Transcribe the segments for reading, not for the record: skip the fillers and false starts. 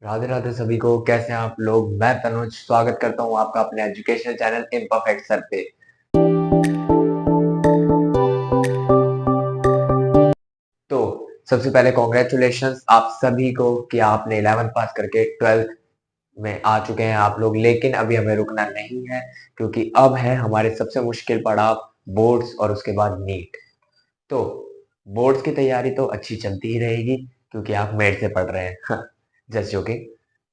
राधे राधे सभी को। कैसे हैं आप लोग? मैं तनुज स्वागत करता हूं आपका अपने एजुकेशनल चैनल इम्परफेक्ट सर पे। तो सबसे पहले कॉन्ग्रेचुलेशंस आप सभी को कि आपने 11th पास करके 12th में आ चुके हैं आप लोग। लेकिन अभी हमें रुकना नहीं है, क्योंकि अब है हमारे सबसे मुश्किल पड़ाव, बोर्ड्स और उसके बाद नीट। तो बोर्ड्स की तैयारी तो अच्छी चलती ही रहेगी, क्योंकि आप मेड से पढ़ रहे हैं। Just joking.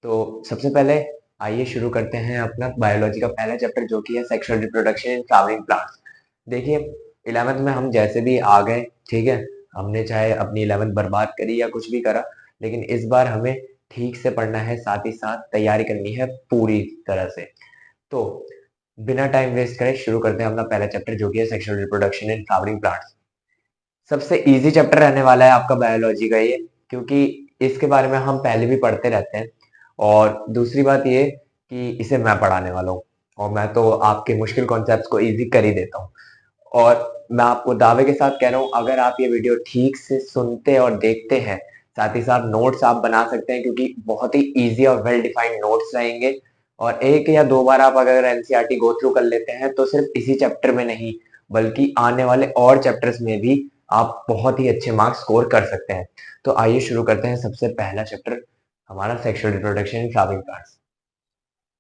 तो सबसे पहले आइए शुरू करते हैं अपना बायोलॉजी का पहला चैप्टर, जो कि है sexual reproduction in flowering plants. देखिए, 11th में हम जैसे भी आ गए, ठीक है, हमने चाहे अपनी 11th बर्बाद करी या कुछ भी करा, लेकिन इस बार हमें ठीक से पढ़ना है, साथ ही साथ तैयारी करनी है पूरी तरह से। तो बिना टाइम वेस्ट करे शुरू करते हैं अपना पहला चैप्टर, जो कि है sexual reproduction in flowering plants. सबसे इजी चैप्टर रहने वाला है आपका बायोलॉजी का ये, क्योंकि इसके बारे में हम पहले भी पढ़ते रहते हैं। और दूसरी बात ये कि इसे मैं पढ़ाने वाला हूँ, और मैं तो आपके मुश्किल कॉन्सेप्ट्स को इजी कर ही देता हूँ। और मैं आपको दावे के साथ कह रहा हूँ, अगर आप ये वीडियो ठीक से सुनते और देखते हैं, साथ ही साथ नोट्स आप बना सकते हैं, क्योंकि बहुत ही इजी और वेल डिफाइंड नोट्स रहेंगे। और एक या दो बार आप अगर एनसीईआरटी गो थ्रू कर लेते हैं, तो सिर्फ इसी चैप्टर में नहीं, बल्कि आने वाले और चैप्टर्स में भी आप बहुत ही अच्छे मार्क्स स्कोर कर सकते हैं। तो आइए शुरू करते हैं सबसे पहला चैप्टर, हमारा sexual reproduction in flowering plants.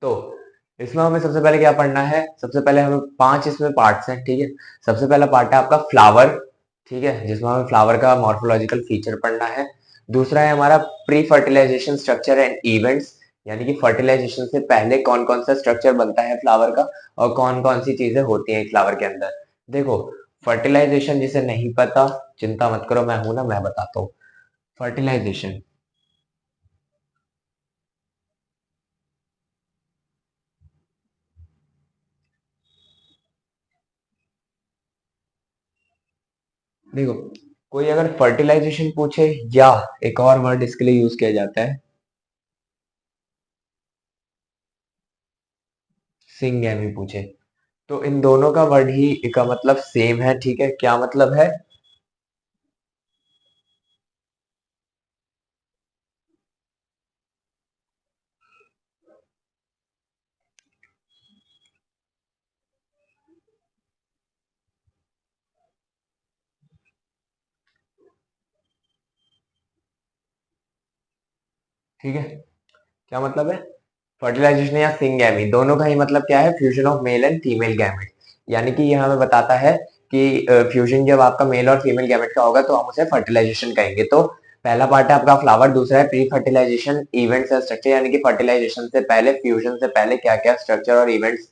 तो इसमें हमें सबसे पहले क्या पढ़ना है? सबसे पहले हमें 5 इसमें पार्ट्स हैं, ठीक है। सबसे पहला पार्ट है आपका फ्लावर, ठीक है, जिसमें हमें फ्लावर का मॉर्फोलॉजिकल फीचर पढ़ना है। दूसरा है हमारा pre fertilisation structure and events, यानी कि फर्टिलाइजेशन से पहले कौन कौन सा स्ट्रक्चर बनता है फ्लावर का, और कौन कौन सी चीजें होती हैं फ्लावर के अंदर। देखो, फर्टिलाइजेशन जिसे नहीं पता, चिंता मत करो, मैं हूं ना, मैं बताता हूँ। फर्टिलाइजेशन, देखो, कोई अगर फर्टिलाइजेशन पूछे, या एक और वर्ड इसके लिए यूज किया जाता है, सिंगेमी पूछे, तो इन दोनों का वर्ड ही का मतलब सेम है, ठीक है। क्या मतलब है? ठीक है, क्या मतलब है? फर्टिलाइजेशन या सिंगेमी, दोनों का ही मतलब क्या है? Fusion of male and female gamete. यानी कि यह हमें बताता है कि फ्यूजन जब आपका मेल और फीमेल गैमेट का होगा, तो हम उसे फर्टिलाइजेशन कहेंगे। तो पहला पार्ट है आपका फ्लावर, दूसरा है pre fertilisation events and structure, यानी कि फर्टिलाइजेशन से पहले, फ्यूजन से पहले क्या क्या स्ट्रक्चर और इवेंट्स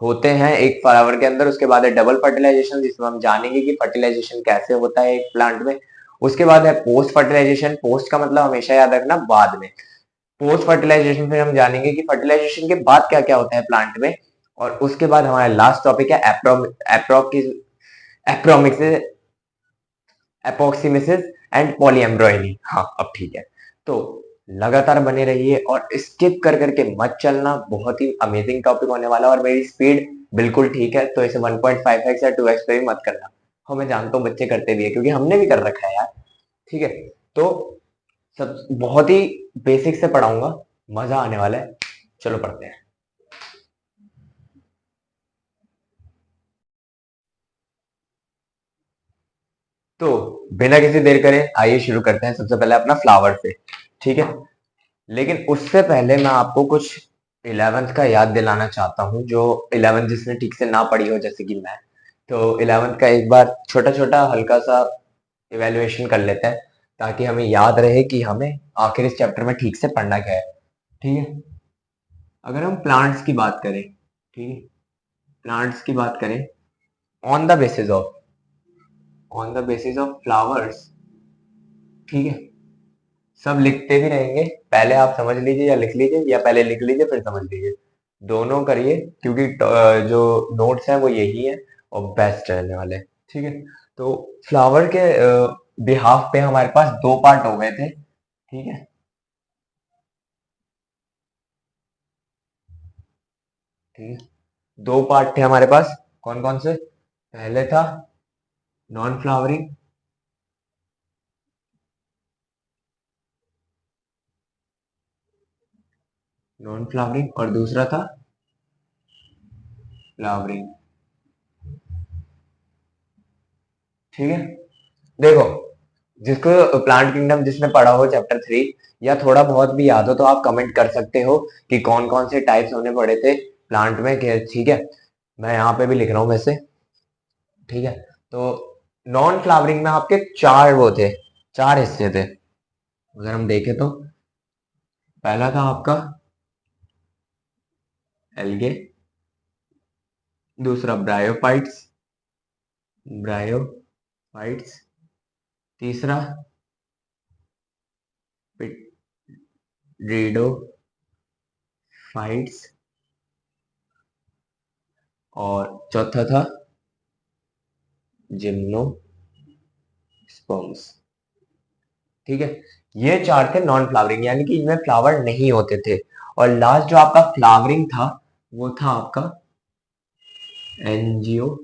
होते हैं एक फ्लावर के अंदर। उसके बाद है डबल फर्टिलाइजेशन, जिसमें हम जानेंगे कि फर्टिलाइजेशन कैसे होता है एक प्लांट में। उसके बाद है पोस्ट फर्टिलाइजेशन, पोस्ट का मतलब हमेशा याद रखना बाद में। पोस्ट फर्टिलाइजेशन फिर हम जानेंगे कि फर्टिलाइजेशन के बाद क्या क्या होता है प्लांट में। और उसके बाद हमारा लास्ट टॉपिक है एप्रोमिक्सिस, एपोक्सिमिसिस एंड पॉलीएम्ब्रॉयनी। हाँ, अब ठीक है। तो लगातार बने रहिए और स्किप कर करके मत चलना, बहुत ही अमेजिंग टॉपिक होने वाला है। और मेरी स्पीड बिल्कुल ठीक है, तो इसे 1.5x या 2x पे भी मत करना। हाँ, मैं जानता हूँ बच्चे करते भी है, क्योंकि हमने भी कर रखा है यार। ठीक है, तो सब बहुत ही बेसिक से पढ़ाऊंगा, मजा आने वाला है। चलो पढ़ते हैं। तो बिना किसी देर करे आइए शुरू करते हैं सबसे पहले अपना फ्लावर से, ठीक है। लेकिन उससे पहले मैं आपको कुछ 11th का याद दिलाना चाहता हूँ, जो 11th जिसने ठीक से ना पढ़ी हो, जैसे कि मैं। तो 11th का एक बार छोटा छोटा हल्का सा इवेल्युएशन कर लेते हैं, ताकि हमें याद रहे कि हमें आखिर इस चैप्टर में ठीक से पढ़ना क्या है, ठीक है। अगर हम प्लांट्स की बात करें, ठीक है, प्लांट्स की बात करें, on the basis of flowers, ठीक है, सब लिखते भी रहेंगे। पहले आप समझ लीजिए या लिख लीजिए, या पहले लिख लीजिए फिर समझ लीजिए, दोनों करिए, क्योंकि जो नोट्स हैं वो यही है और बेस्ट रहने वाले हैं, ठीक है। तो फ्लावर के बिहाफ पे हमारे पास दो पार्ट हो गए थे, ठीक है, ठीक है। दो पार्ट थे हमारे पास, कौन कौन से? पहले था नॉन फ्लावरिंग, नॉन फ्लावरिंग और दूसरा था फ्लावरिंग। ठीक है, देखो, जिसको प्लांट किंगडम जिसने पढ़ा हो चैप्टर 3 या थोड़ा बहुत भी याद हो तो आप कमेंट कर सकते हो कि कौन कौन से टाइप्स हमने पढ़े थे प्लांट में। ठीक है, मैं यहाँ पे भी लिख रहा हूँ वैसे। ठीक है, तो नॉन फ्लावरिंग में आपके चार वो थे, चार हिस्से थे। अगर हम देखें तो पहला था आपका एल्गे, दूसरा ब्रायोफाइट्स, ब्रायोफाइट्स, तीसरा रीडोफाइट्स, और चौथा था जिम्नोस्पर्म्स। ठीक है, ये चार थे नॉन फ्लावरिंग, यानी कि इनमें फ्लावर नहीं होते थे। और लास्ट जो आपका फ्लावरिंग था वो था आपका एंजियोस्पर्म्स।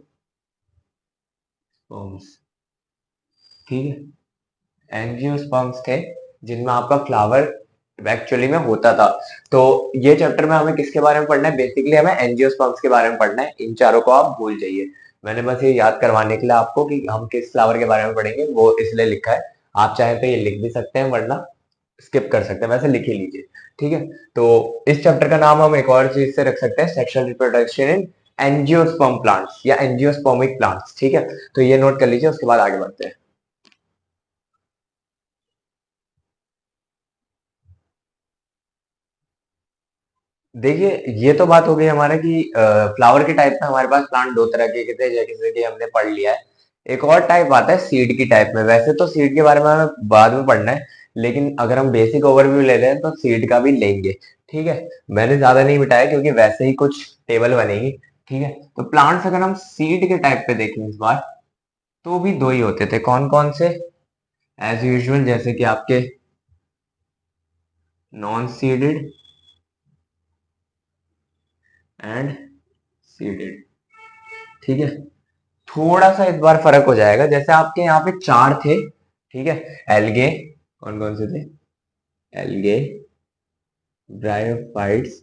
ठीक है, एंजियोस्पर्म्स थे जिनमें आपका फ्लावर एक्चुअली में होता था। तो ये चैप्टर में हमें किसके बारे में पढ़ना है? बेसिकली हमें एंजियोस्पर्म्स के बारे में पढ़ना है। इन चारों को आप भूल जाइए। मैंने बस ये याद करवाने के लिए आपको कि हम किस फ्लावर के बारे में पढ़ेंगे वो इसलिए लिखा है। आप चाहे तो ये लिख भी सकते हैं, वरना स्किप कर सकते हैं, वैसे लिख ही लीजिए। ठीक है, तो इस चैप्टर का नाम हम एक और चीज से रख सकते हैं, sexual reproduction in angiosperm plants या एंजियोस्पर्मिक प्लांट्स। ठीक है, तो ये नोट कर लीजिए, उसके बाद आगे बढ़ते हैं। देखिए, ये तो बात हो गई हमारे कि फ्लावर के टाइप में हमारे पास प्लांट दो तरह के थे, जैसे कि हमने पढ़ लिया है। एक और टाइप आता है सीड की टाइप में। वैसे तो सीड के बारे में हमें बाद में पढ़ना है, लेकिन अगर हम बेसिक ओवरव्यू ले रहे हैं तो सीड का भी लेंगे। ठीक है, मैंने ज्यादा नहीं बिठाया क्योंकि वैसे ही कुछ टेबल बनेगी। ठीक है, तो प्लांट्स अगर हम सीड के टाइप पे देखें इस बार, तो भी दो ही होते थे। कौन कौन से? एज यूजुअल, जैसे कि आपके नॉन सीडेड एंड सीडेड। ठीक है, थोड़ा सा इस बार फर्क हो जाएगा। जैसे आपके यहाँ पे चार थे, ठीक है, एल्गे, कौन कौन से थे? Algae, bryophytes,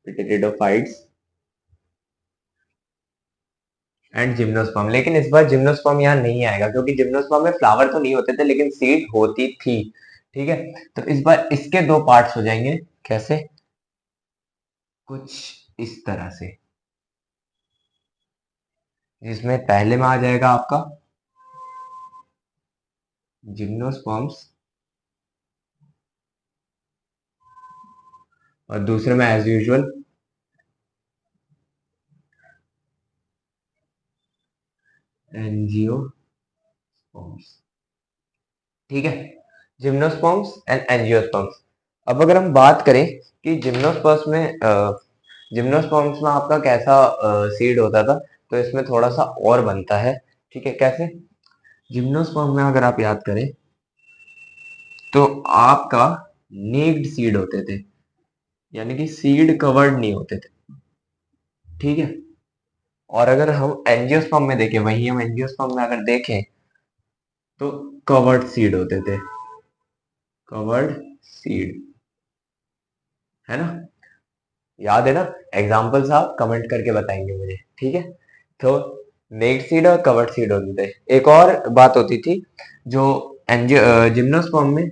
pteridophytes and gymnosperm. लेकिन इस बार जिम्नोस्पर्म यहाँ नहीं आएगा, क्योंकि जिम्नोस्पर्म में फ्लावर तो नहीं होते थे लेकिन सीड होती थी। ठीक है, तो इस बार इसके दो पार्ट्स हो जाएंगे। कैसे? कुछ इस तरह से, जिसमें पहले में आ जाएगा आपका जिम्नोस्पर्म्स और दूसरे में एज यूजुअल एंजियोस्पर्म्स। ठीक है, जिम्नोस्पर्म्स एंड एंजियोस्पर्म्स। अब अगर हम बात करें कि जिम्नोस्पर्म्स में आपका कैसा सीड होता था, तो इसमें थोड़ा सा और बनता है। ठीक है, कैसे? जिम्नोस्पर्म में अगर आप याद करें तो आपका नेक्ड सीड होते थे, यानी कि सीड कवर्ड नहीं होते थे। ठीक है, और अगर हम एंजियोस्पर्म में देखें, वही हम एंजियोस्पर्म में अगर देखें तो कवर्ड सीड होते थे। कवर्ड सीड, है ना? याद है ना? एग्जाम्पल्स आप कमेंट करके बताएंगे मुझे। ठीक है, तो नेक्ड सीड और कवर्ड सीड होते थे। एक और बात होती थी जो जिम्नोस्पर्म में,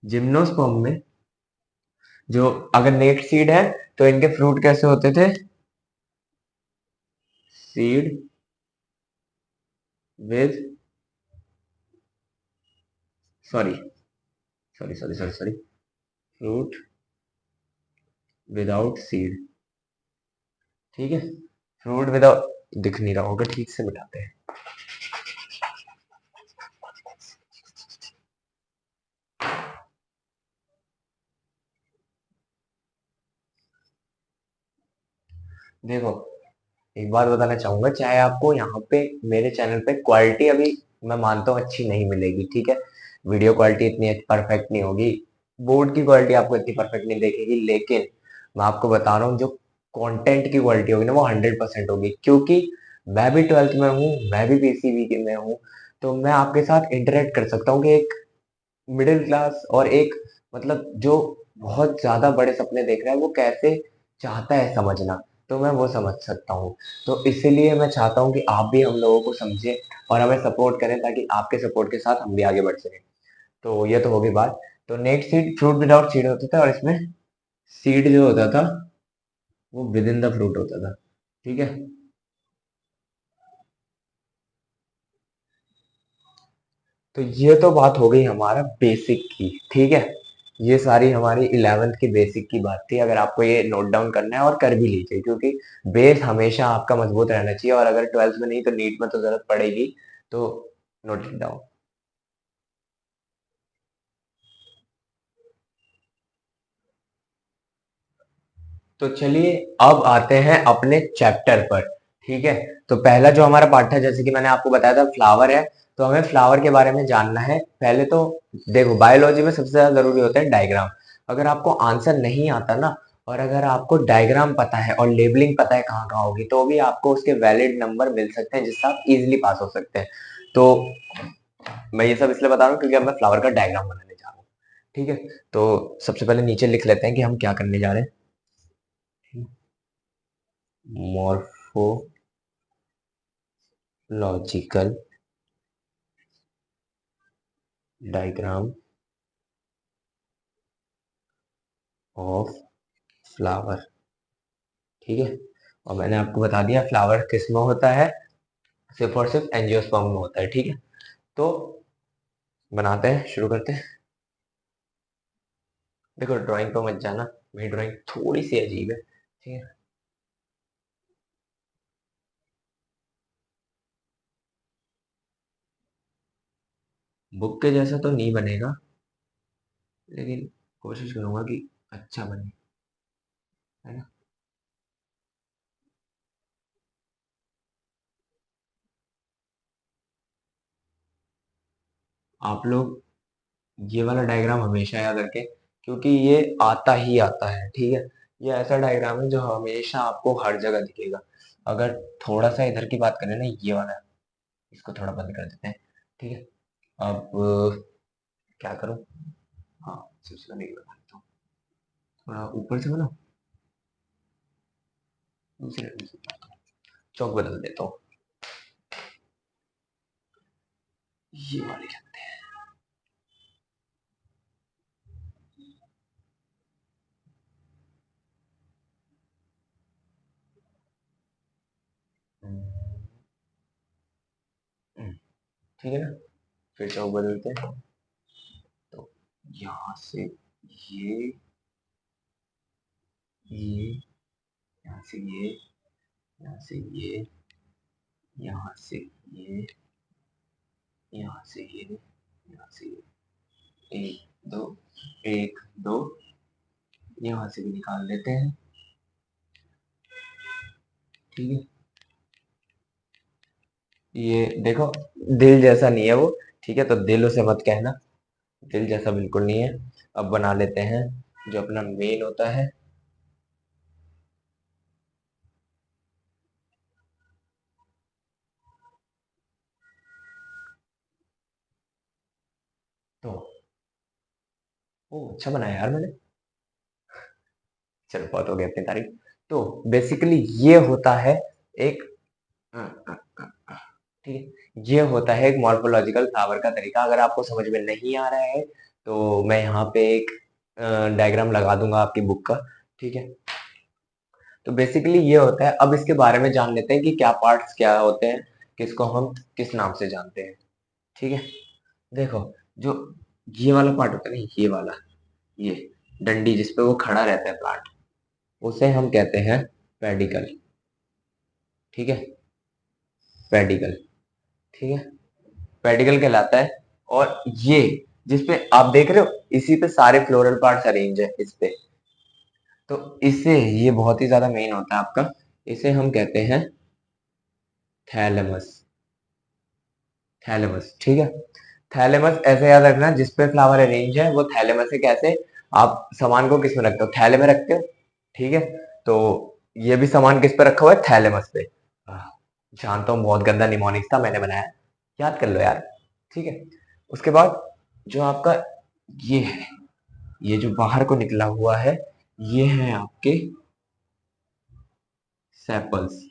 जिम्नोस्पर्म में जो अगर नेक्ड सीड है तो इनके फ्रूट कैसे होते थे? Seed with, sorry sorry sorry sorry sorry, fruit without seed. ठीक है, फ्रूट विदाउट, दिख नहीं रहा होगा, ठीक से मिटाते हैं। देखो, एक बात बताना चाहूंगा, चाहे आपको यहाँ पे मेरे चैनल पे क्वालिटी अभी मैं मानता हूँ अच्छी नहीं मिलेगी। ठीक है, वीडियो क्वालिटी इतनी परफेक्ट नहीं होगी, बोर्ड की क्वालिटी आपको इतनी परफेक्ट नहीं देखेगी, लेकिन मैं आपको बता रहा हूँ जो कंटेंट की क्वालिटी होगी ना वो 100% होगी। क्योंकि मैं भी 12th में हूँ, मैं भी पीसीबी के में हूँ, तो मैं आपके साथ इंटरेक्ट कर सकता हूँ कि एक मिडिल क्लास और एक मतलब जो बहुत ज़्यादा बड़े सपने देख रहा है, वो कैसे चाहता है समझना, तो मैं वो समझ सकता हूँ। तो इसीलिए मैं चाहता हूँ कि आप भी हम लोगों को समझें और हमें सपोर्ट करें, ताकि आपके सपोर्ट के साथ हम भी आगे बढ़ सकें। तो ये तो होगी बात। तो next seed fruit without seed होता था, और इसमें सीड जो होता था वो विद इन द फ्रूट होता था। ठीक है। तो ये तो बात हो गई हमारा बेसिक की। ठीक है। ये सारी हमारी 11th की बेसिक की बात थी। अगर आपको ये नोट डाउन करना है और कर भी लीजिए, क्योंकि बेस हमेशा आपका मजबूत रहना चाहिए, और अगर 12th में नहीं तो नीट में तो जरूरत पड़ेगी। तो नोट इट डाउन। तो चलिए अब आते हैं अपने चैप्टर पर। ठीक है। तो पहला जो हमारा पार्ट था, जैसे कि मैंने आपको बताया था, फ्लावर है। तो हमें फ्लावर के बारे में जानना है पहले तो। देखो, बायोलॉजी में सबसे ज्यादा जरूरी होता है डायग्राम। अगर आपको आंसर नहीं आता ना, और अगर आपको डायग्राम पता है और लेबलिंग पता है कहाँ कहाँ होगी, तो भी आपको उसके वैलिड नंबर मिल सकते हैं, जिससे आप इजिली पास हो सकते हैं। तो मैं ये सब इसलिए बता रहा हूँ क्योंकि अब मैं फ्लावर का डायग्राम बनाने जा रहा हूँ। ठीक है। तो सबसे पहले नीचे लिख लेते हैं कि हम क्या करने जा रहे हैं। Morphological diagram of flower. ठीक है। और मैंने आपको बता दिया फ्लावर किस में होता है, सिर्फ और सिर्फ एंजियोस्पर्म में होता है। ठीक है। तो बनाते हैं, शुरू करते हैं। देखो, ड्राइंग पे मत जाना, मेरी ड्राइंग थोड़ी सी अजीब है। ठीक है। बुक के जैसा तो नहीं बनेगा, लेकिन कोशिश करूंगा कि अच्छा बने, है ना। आप लोग ये वाला डायग्राम हमेशा याद रखें, क्योंकि ये आता ही आता है। ठीक है। ये ऐसा डायग्राम है जो हमेशा आपको हर जगह दिखेगा। अगर थोड़ा सा इधर की बात करें ना, ये वाला, इसको थोड़ा बंद कर देते हैं। ठीक है। अब क्या करूं। हाँ, सिलसिला नहीं बना देता हूँ, थोड़ा ऊपर से बना, दूसरे चौक बदल देता हूँ, ये वाली रखते हैं। ठीक है ना। फिर चौक बदलते हैं। तो यहाँ से ये ये यहाँ से ये, यहाँ से ये, यहाँ से ये, यहाँ से ये, यहाँ से ये, एक दो, एक दो, यहाँ से भी निकाल लेते हैं। ठीक है। ये देखो, दिल जैसा नहीं है वो। ठीक है। तो दिल उसे मत कहना, दिल जैसा बिल्कुल नहीं है। अब बना लेते हैं जो अपना मेन होता है। तो ओ, अच्छा बनाया यार मैंने। चलो, बहुत हो गया अपनी तारीफ। तो बेसिकली ये होता है एक, ठीक है, ये होता है एक मॉर्फोलॉजिकल फ्लावर का तरीका। अगर आपको समझ में नहीं आ रहा है, तो मैं यहाँ पे एक डायग्राम लगा दूंगा आपकी बुक का। ठीक है। तो बेसिकली ये होता है। अब इसके बारे में जान लेते हैं कि क्या पार्ट्स क्या होते हैं, किसको हम किस नाम से जानते हैं। ठीक है। देखो, जो ये वाला पार्ट होता है ना, ये वाला, ये डंडी जिसपे वो खड़ा रहता है प्लांट, उसे हम कहते हैं पेडिकल। ठीक है। पेडिकल। ठीक है। पेडिकल कहलाता है। और ये जिसपे आप देख रहे हो, इसी पे सारे फ्लोरल पार्ट्स अरेंज है इस पे। तो इसे, ये बहुत ही ज्यादा मेन होता है आपका, इसे हम कहते हैं थैलेमस। थैलेमस। ठीक है। थैलेमस ऐसे याद रखना, जिसपे फ्लावर अरेंज है वो थैलेमस है। कैसे? आप सामान को किस में रखते हो? थैले में रखते हो। ठीक है। तो ये भी सामान किस पे रखा हुआ है? थैलेमस पे। हाँ। जानता हूँ बहुत गंदा निमोनिक्स था, मैंने बनाया, याद कर लो यार। ठीक है, उसके बाद जो आपका ये है, ये जो बाहर को निकला हुआ है, ये है आपके सेपल्स।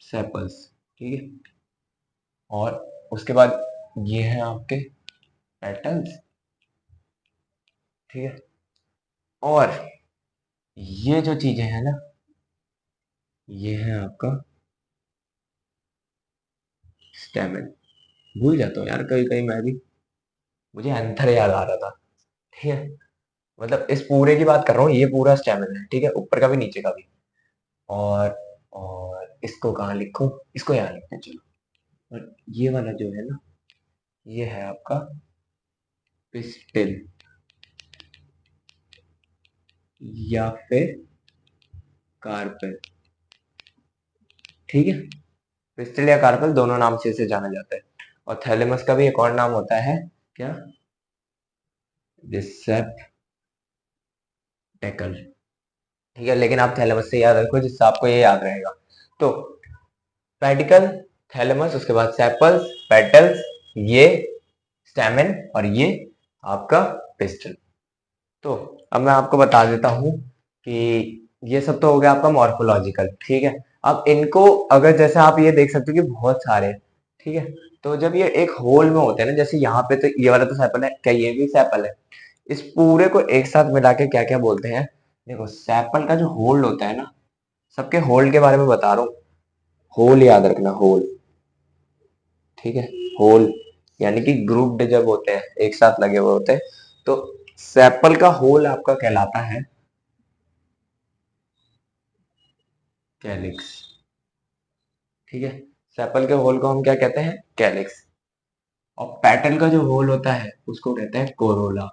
सेपल्स, ठीक है। और उसके बाद ये है आपके पेटल्स, ठीक है। और ये जो चीजें हैं ना, ये है आपका स्टेमन। भूल जाता हूँ यार कहीं कहीं मैं भी, मुझे एंथर याद आ रहा था, ठीक है। मतलब इस पूरे की बात कर रहा हूँ, ये पूरा स्टेमन है, ठीक है, ऊपर का भी नीचे का भी। और इसको कहाँ लिखूं, इसको यहाँ लिखते हैं चलो। और ये वाला जो है ना, ये है आपका पिस्टिल या फिर कार्पेल, ठीक है। पिस्टिल या कार्पेल दोनों नाम से इसे जाना जाता है। और थैलेमस का भी एक और नाम होता है, क्या, रिसेप्टेकल, ठीक है। लेकिन आप थैलेमस से याद रखो जिससे आपको ये याद रहेगा। तो पेडिकल, थैलेमस, उसके बाद सेपल्स, पेटल्स, ये स्टैमेन, और ये आपका पिस्टल। तो अब मैं आपको बता देता हूँ कि ये सब तो हो गया आपका मॉर्फोलॉजिकल, ठीक है। अब इनको अगर जैसे आप ये देख सकते हो कि बहुत सारे हैं, ठीक है। तो जब ये एक होल में होते हैं ना, जैसे यहाँ पे तो ये वाला तो सेपल है, क्या ये भी सेपल है? इस पूरे को एक साथ मिला के क्या क्या बोलते हैं? देखो, सेपल का जो होल्ड होता है ना, सबके होल्ड के बारे में बता रहा हूँ। होल याद रखना, होल, ठीक है। होल यानी कि ग्रुप्ड जब होते हैं, एक साथ लगे हुए होते हैं, तो सेपल का होल आपका कहलाता है कैलिक्स, ठीक है। सेपल के होल को हम क्या कहते हैं? कैलिक्स। और पेटल का जो होल होता है उसको कहते हैं कोरोला,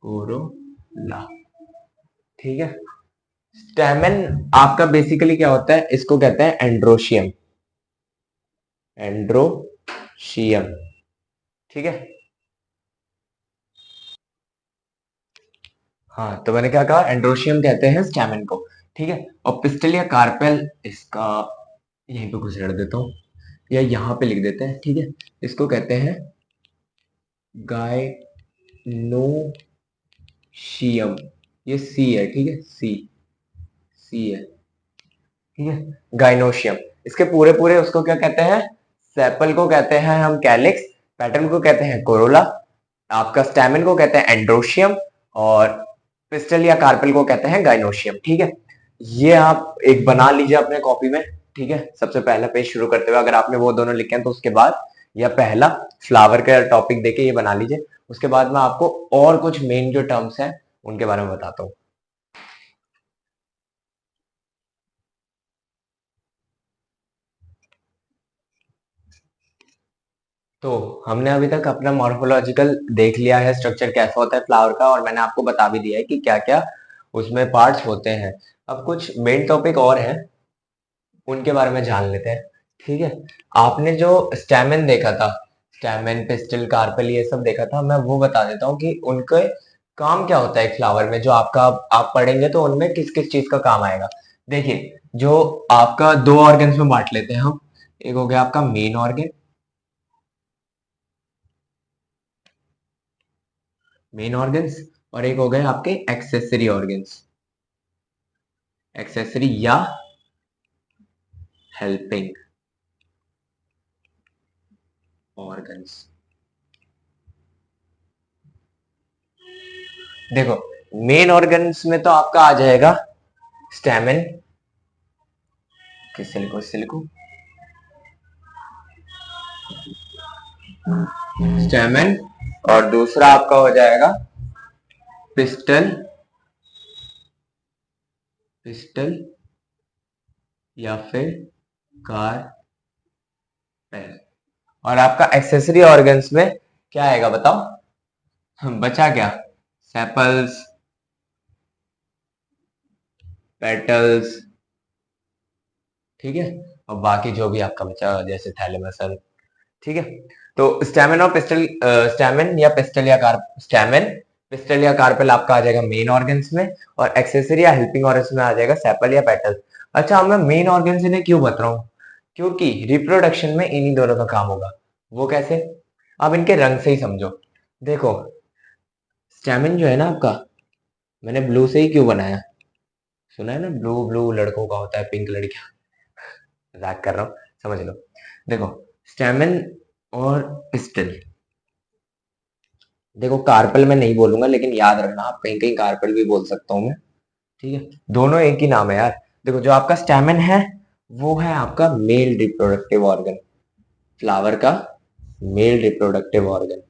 कोरोला, ठीक है। स्टेमन आपका बेसिकली क्या होता है? इसको कहते हैं एंड्रोशियम, एंड्रोशियम, ठीक है। हाँ, तो मैंने क्या कहा, एंड्रोशियम कहते हैं स्टैमेन को, ठीक है। और पिस्टल या कार्पेल, इसका यहीं पे कुछ रख देता हूँ या यहाँ पे लिख देते हैं, ठीक है। इसको कहते हैं गायनोशियम, ये सी है, ठीक है, सी, सी है, ठीक है, गाइनोशियम। इसके पूरे पूरे उसको क्या कहते हैं? सेपल को कहते हैं हम कैलिक्स, पेटल को कहते हैं कोरोला, आपका स्टैमेन को कहते हैं एंड्रोशियम, और पिस्टल या कार्पेल को कहते हैं गाइनोशियम, ठीक है। ये आप एक बना लीजिए अपने कॉपी में, ठीक है। सबसे पहला पेज शुरू करते हुए अगर आपने वो दोनों लिखे हैं तो उसके बाद या पहला फ्लावर का टॉपिक देके ये बना लीजिए। उसके बाद मैं आपको और कुछ मेन जो टर्म्स हैं उनके बारे में बताता हूँ। तो हमने अभी तक अपना मॉर्फोलॉजिकल देख लिया है, स्ट्रक्चर कैसा होता है फ्लावर का, और मैंने आपको बता भी दिया है कि क्या क्या उसमें पार्ट्स होते हैं। अब कुछ मेन टॉपिक और हैं, उनके बारे में जान लेते हैं, ठीक है। आपने जो स्टैमेन देखा था, स्टैमेन, पिस्टल, कार्पेल, ये सब देखा था, मैं वो बता देता हूँ कि उनके काम क्या होता है एक फ्लावर में, जो आपका आप पढ़ेंगे तो उनमें किस किस चीज का काम आएगा। देखिए, जो आपका दो ऑर्गन्स में बांट लेते हैं हम, एक हो गया आपका मेन ऑर्गन, मेन ऑर्गन्स, और एक हो गए आपके एक्सेसरी ऑर्गन्स, एक्सेसरी या हेल्पिंग ऑर्गन्स। देखो, मेन ऑर्गन्स में तो आपका आ जाएगा स्टैमेन, किससे लिखो, इससे लिखो, स्टैमेन। और दूसरा आपका हो जाएगा पिस्टल, पिस्टल या फिर कार्पेल। और आपका एक्सेसरी ऑर्गन्स में क्या आएगा बताओ? बचा क्या? सेपल्स, पेटल्स, ठीक है। और बाकी जो भी आपका बचा जैसे थैलेमस, ठीक है। तो स्टैमिन और पिस्टल, स्टैमिन या पिस्टल या स्टैमिन, पिस्टल या कार्पेल आपका आ जाएगा मेन ऑर्गन्स में, और एक्सेसरी या हेल्पिंग ऑर्गन्स में आ जाएगा सेपल या पेटल। अच्छा, मैं मेन ऑर्गन्स इन्हें क्यों बता रहा हूँ? क्योंकि रिप्रोडक्शन में इन्हीं दोनों का काम होगा। वो कैसे? अब इनके रंग से ही समझो। देखो, स्टैमिन जो है ना आपका, मैंने ब्लू से ही क्यों बनाया? सुना है ना, ब्लू ब्लू लड़कों का होता है, पिंक लड़कियां। मजाक कर रहा हूँ, समझ लो। देखो, स्टैमिन और पिस्टल, देखो कार्पेल मैं नहीं बोलूंगा, लेकिन याद रखना आप कहीं कहीं कार्पेल भी बोल सकता हूँ मैं। ठीक है, दोनों एक ही नाम है यार। देखो, जो आपका स्टैमेन है वो है आपका मेल रिप्रोडक्टिव ऑर्गन, फ्लावर का मेल रिप्रोडक्टिव ऑर्गन।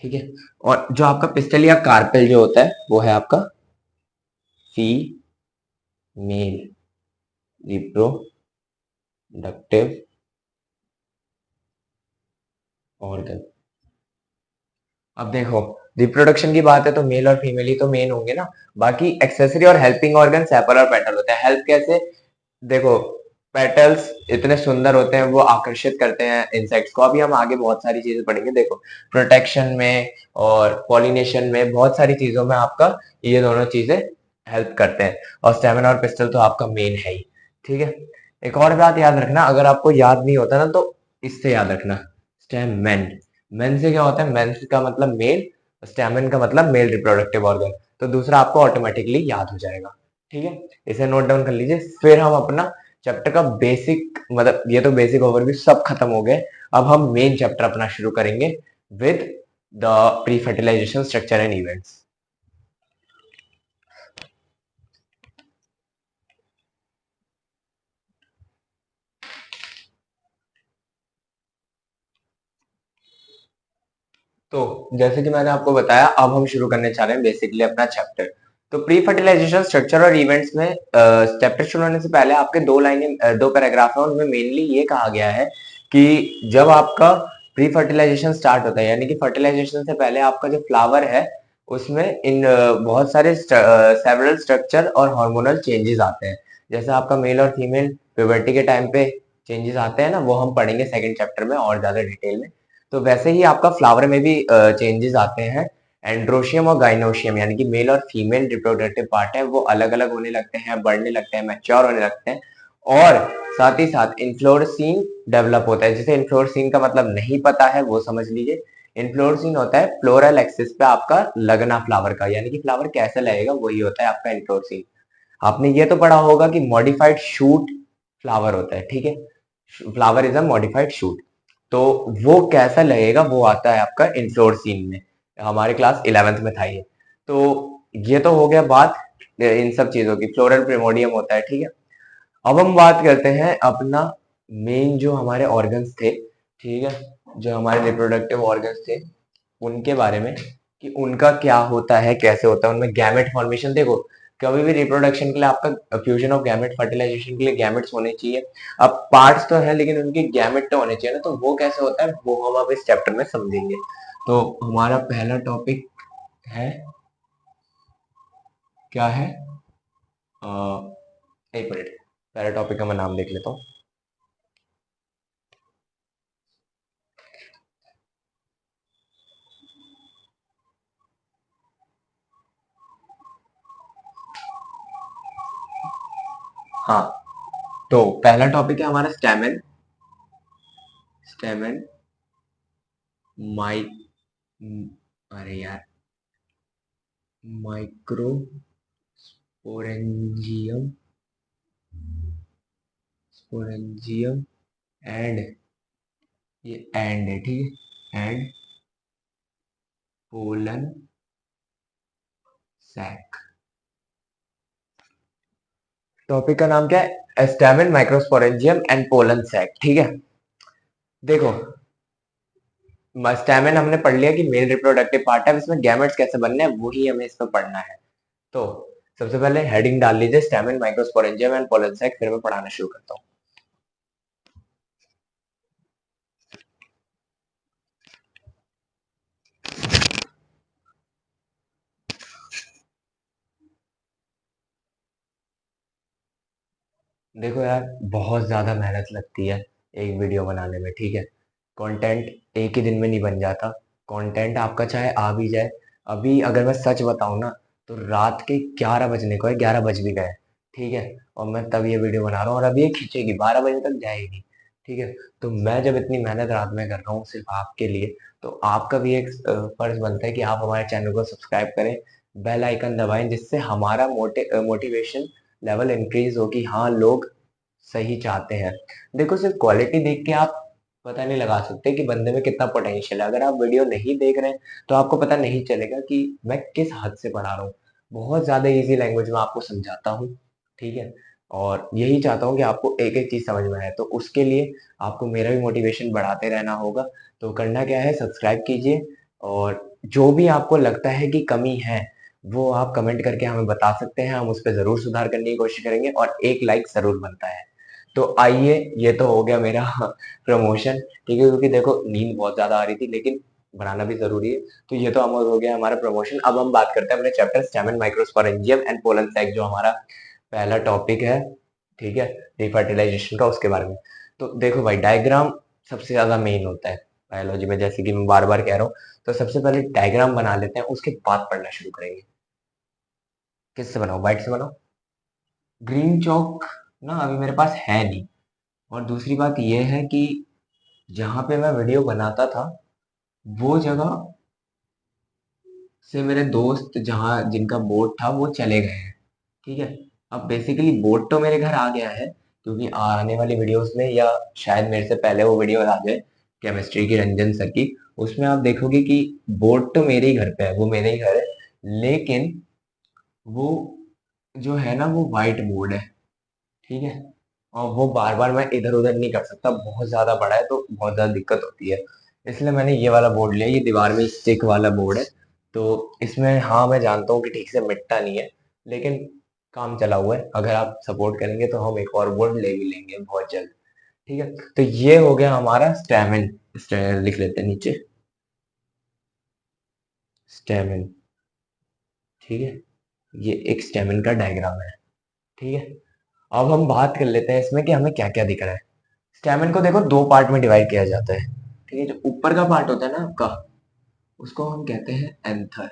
ठीक है, और जो आपका पिस्टल या कार्पेल जो होता है वो है आपका फीमेल रिप्रोडक्टिव ऑर्गन। अब देखो, रिप्रोडक्शन की बात है तो मेल और फीमेल ही तो मेन होंगे ना। बाकी एक्सेसरी और हेल्पिंग ऑर्गन सेपल और पेटल होते हैं। हेल्प कैसे? देखो, पेटल्स इतने सुंदर होते हैं, वो आकर्षित करते हैं इंसेक्ट्स को। अभी हम आगे बहुत सारी चीजें पढ़ेंगे। देखो, प्रोटेक्शन में और पॉलिनेशन में, बहुत सारी चीजों में आपका ये दोनों चीजें हेल्प करते हैं। और स्टेमन और पिस्टल तो आपका मेन है ही। ठीक है, एक और बात याद रखना, अगर आपको याद नहीं होता ना तो इससे याद रखना, स्टेमन, मेन से क्या होता है? मेन का मतलब मेल, स्टेमन का मतलब मेल रिप्रोडक्टिव ऑर्गन। तो दूसरा आपको ऑटोमेटिकली याद हो जाएगा। ठीक है, इसे नोट डाउन कर लीजिए। फिर हम अपना चैप्टर का बेसिक, मतलब ये तो बेसिक ओवरव्यू सब खत्म हो गए। अब हम मेन चैप्टर अपना शुरू करेंगे with the pre fertilisation structure and events. तो जैसे कि मैंने आपको बताया, अब हम शुरू करने चाह रहे हैं बेसिकली अपना चैप्टर। तो प्री फर्टिलाइजेशन स्ट्रक्चर और इवेंट्स में चैप्टर शुरू होने से पहले आपके दो लाइनें, दो पैराग्राफ है, उनमें मेनली ये कहा गया है कि जब आपका प्री फर्टिलाइजेशन स्टार्ट होता है, यानी कि फर्टिलाइजेशन से पहले आपका जो फ्लावर है उसमें इन बहुत सारे सेवरल स्ट्रक्चर और हार्मोनल चेंजेस आते हैं। जैसे आपका मेल और फीमेल प्यूबर्टी के टाइम पे चेंजेस आते हैं ना, वो हम पढ़ेंगे सेकंड चैप्टर में और ज्यादा डिटेल में। तो वैसे ही आपका फ्लावर में भी चेंजेस आते हैं। एंड्रोशियम और गाइनोशियम, यानी कि मेल और फीमेल रिप्रोडक्टिव पार्ट है, वो अलग अलग होने लगते हैं, बढ़ने लगते हैं, मैच्योर होने लगते हैं। और साथ ही साथ इन्फ्लोरेसीन डेवलप होता है। जिसे इन्फ्लोरेसीन का मतलब नहीं पता है वो समझ लीजिए। इन्फ्लोरेसीन होता है फ्लोरल एक्सिस पे आपका लगना फ्लावर का, यानी कि फ्लावर कैसे लगेगा वही होता है आपका इन्फ्लोरेसीन। आपने ये तो पढ़ा होगा कि मॉडिफाइड शूट फ्लावर होता है। ठीक है, flower is a modified shoot. तो वो कैसा लगेगा वो आता है आपका इनफ्लोर सीन में। हमारे क्लास 11th में था ये। तो ये तो हो गया बात इन सब चीजों की। फ्लोरल प्रिमोडियम होता है। ठीक है, अब हम बात करते हैं अपना मेन जो हमारे ऑर्गन्स थे। ठीक है, जो हमारे रिप्रोडक्टिव ऑर्गन्स थे उनके बारे में, कि उनका क्या होता है, कैसे होता है, उनमें गैमेट फॉर्मेशन। देखो, कभी भी रिप्रोडक्शन के लिए आपका फ्यूजन ऑफ गैमेट, फर्टिलाइजेशन के लिए गैमेट्स होने चाहिए। अब पार्ट्स तो है लेकिन उनके गैमेट तो होने चाहिए ना, तो वो कैसे होता है वो हम अब इस चैप्टर में समझेंगे। तो हमारा पहला टॉपिक है, क्या है? एक मिनट, पहला टॉपिक का मैं नाम देख लेता हूँ। हाँ, तो पहला टॉपिक है हमारा स्टेमन। स्टेमन माइ अरे यार, माइक्रोस्पोरेंजियम, स्पोरेंजियम एंड, ये एंड है। ठीक है, एंड पोलन सैक। टॉपिक का नाम क्या है? Stamen, microsporangium and pollen sac. ठीक है, देखो, स्टेमन हमने पढ़ लिया कि मेल रिप्रोडक्टिव पार्ट है, इसमें गैमेट्स कैसे बनने हैं वही हमें इस पर पढ़ना है। तो सबसे पहले हेडिंग डाल लीजिए stamen, microsporangium and pollen sac, फिर मैं पढ़ाना शुरू करता हूँ। देखो यार, बहुत ज्यादा मेहनत लगती है एक वीडियो बनाने में। ठीक है, कंटेंट एक ही दिन में नहीं बन जाता। कंटेंट आपका चाहे आ भी जाए, अभी अगर मैं सच बताऊं ना, तो रात के 11 बजने को है, 11 बज भी गए, ठीक है, और मैं तब ये वीडियो बना रहा हूँ और अभी ये खींचेगी 12 बजे तक जाएगी, ठीक है। तो मैं जब इतनी मेहनत रात में कर रहा हूँ सिर्फ आपके लिए, तो आपका भी एक फर्ज बनता है कि आप हमारे चैनल को सब्सक्राइब करें, बेल आइकन दबाएं, जिससे हमारा मोटिवेशन लेवल इंक्रीज हो कि हाँ, लोग सही चाहते हैं। देखो, सिर्फ क्वालिटी देख के आप पता नहीं लगा सकते कि बंदे में कितना पोटेंशियल है। अगर आप वीडियो नहीं देख रहे हैं तो आपको पता नहीं चलेगा कि मैं किस हद से पढ़ा रहा हूँ। बहुत ज्यादा इजी लैंग्वेज में आपको समझाता हूँ, ठीक है, और यही चाहता हूँ कि आपको एक एक चीज समझ में आए। तो उसके लिए आपको मेरा भी मोटिवेशन बढ़ाते रहना होगा। तो करना क्या है, सब्सक्राइब कीजिए, और जो भी आपको लगता है कि कमी है वो आप कमेंट करके हमें बता सकते हैं, हम उस पर जरूर सुधार करने की कोशिश करेंगे, और एक लाइक जरूर बनता है। तो आइए, ये तो हो गया मेरा प्रमोशन, ठीक है, क्योंकि देखो नींद बहुत ज्यादा आ रही थी, लेकिन बनाना भी जरूरी है। तो ये तो अमर हो गया हमारा प्रमोशन। अब हम बात करते हैं अपने chapter stamen microsporangium and pollen sac, जो हमारा पहला टॉपिक है, ठीक है, रिफर्टिलाइजेशन का, उसके बारे में। तो देखो भाई, डायग्राम सबसे ज्यादा मेन होता है बायोलॉजी में, जैसे कि मैं बार बार कह रहा हूँ। तो सबसे पहले डायग्राम बना लेते हैं, उसके बाद पढ़ना शुरू करेंगे। किससे बनाओ, व्हाइट से बनाओ। ग्रीन चौक ना अभी मेरे पास है नहीं, और दूसरी बात ये है कि जहाँ पे मैं वीडियो बनाता था वो जगह से मेरे दोस्त जहाँ जिनका बोर्ड था वो चले गए हैं, ठीक है। अब बेसिकली बोर्ड तो मेरे घर आ गया है, क्योंकि आने वाली वीडियोस में, या शायद मेरे से पहले वो वीडियो आ जाए केमिस्ट्री की रंजन सर की, उसमें आप देखोगे कि बोर्ड तो मेरे ही घर पे है, वो मेरे ही घर है, लेकिन वो जो है ना, वो व्हाइट बोर्ड है, ठीक है। और वो बार बार मैं इधर उधर नहीं कर सकता, बहुत ज्यादा बड़ा है तो बहुत ज्यादा दिक्कत होती है। इसलिए मैंने ये वाला बोर्ड लिया, ये दीवार में स्टिक वाला बोर्ड है। तो इसमें हाँ, मैं जानता हूँ कि ठीक से मिटता नहीं है, लेकिन काम चला हुआ है। अगर आप सपोर्ट करेंगे तो हम एक और बोर्ड ले भी लेंगे बहुत जल्द, ठीक है। तो ये हो गया हमारा स्टेमिन। लिख लेते हैं नीचे, स्टेमिन, ठीक है। ये एक स्टेमिन का डायग्राम है, ठीक है। अब हम बात कर लेते हैं इसमें कि हमें क्या क्या दिख रहा है। स्टेमिन को देखो दो पार्ट में डिवाइड किया जाता है, ठीक है। जो ऊपर का पार्ट होता है ना आपका, उसको हम कहते हैं एंथर,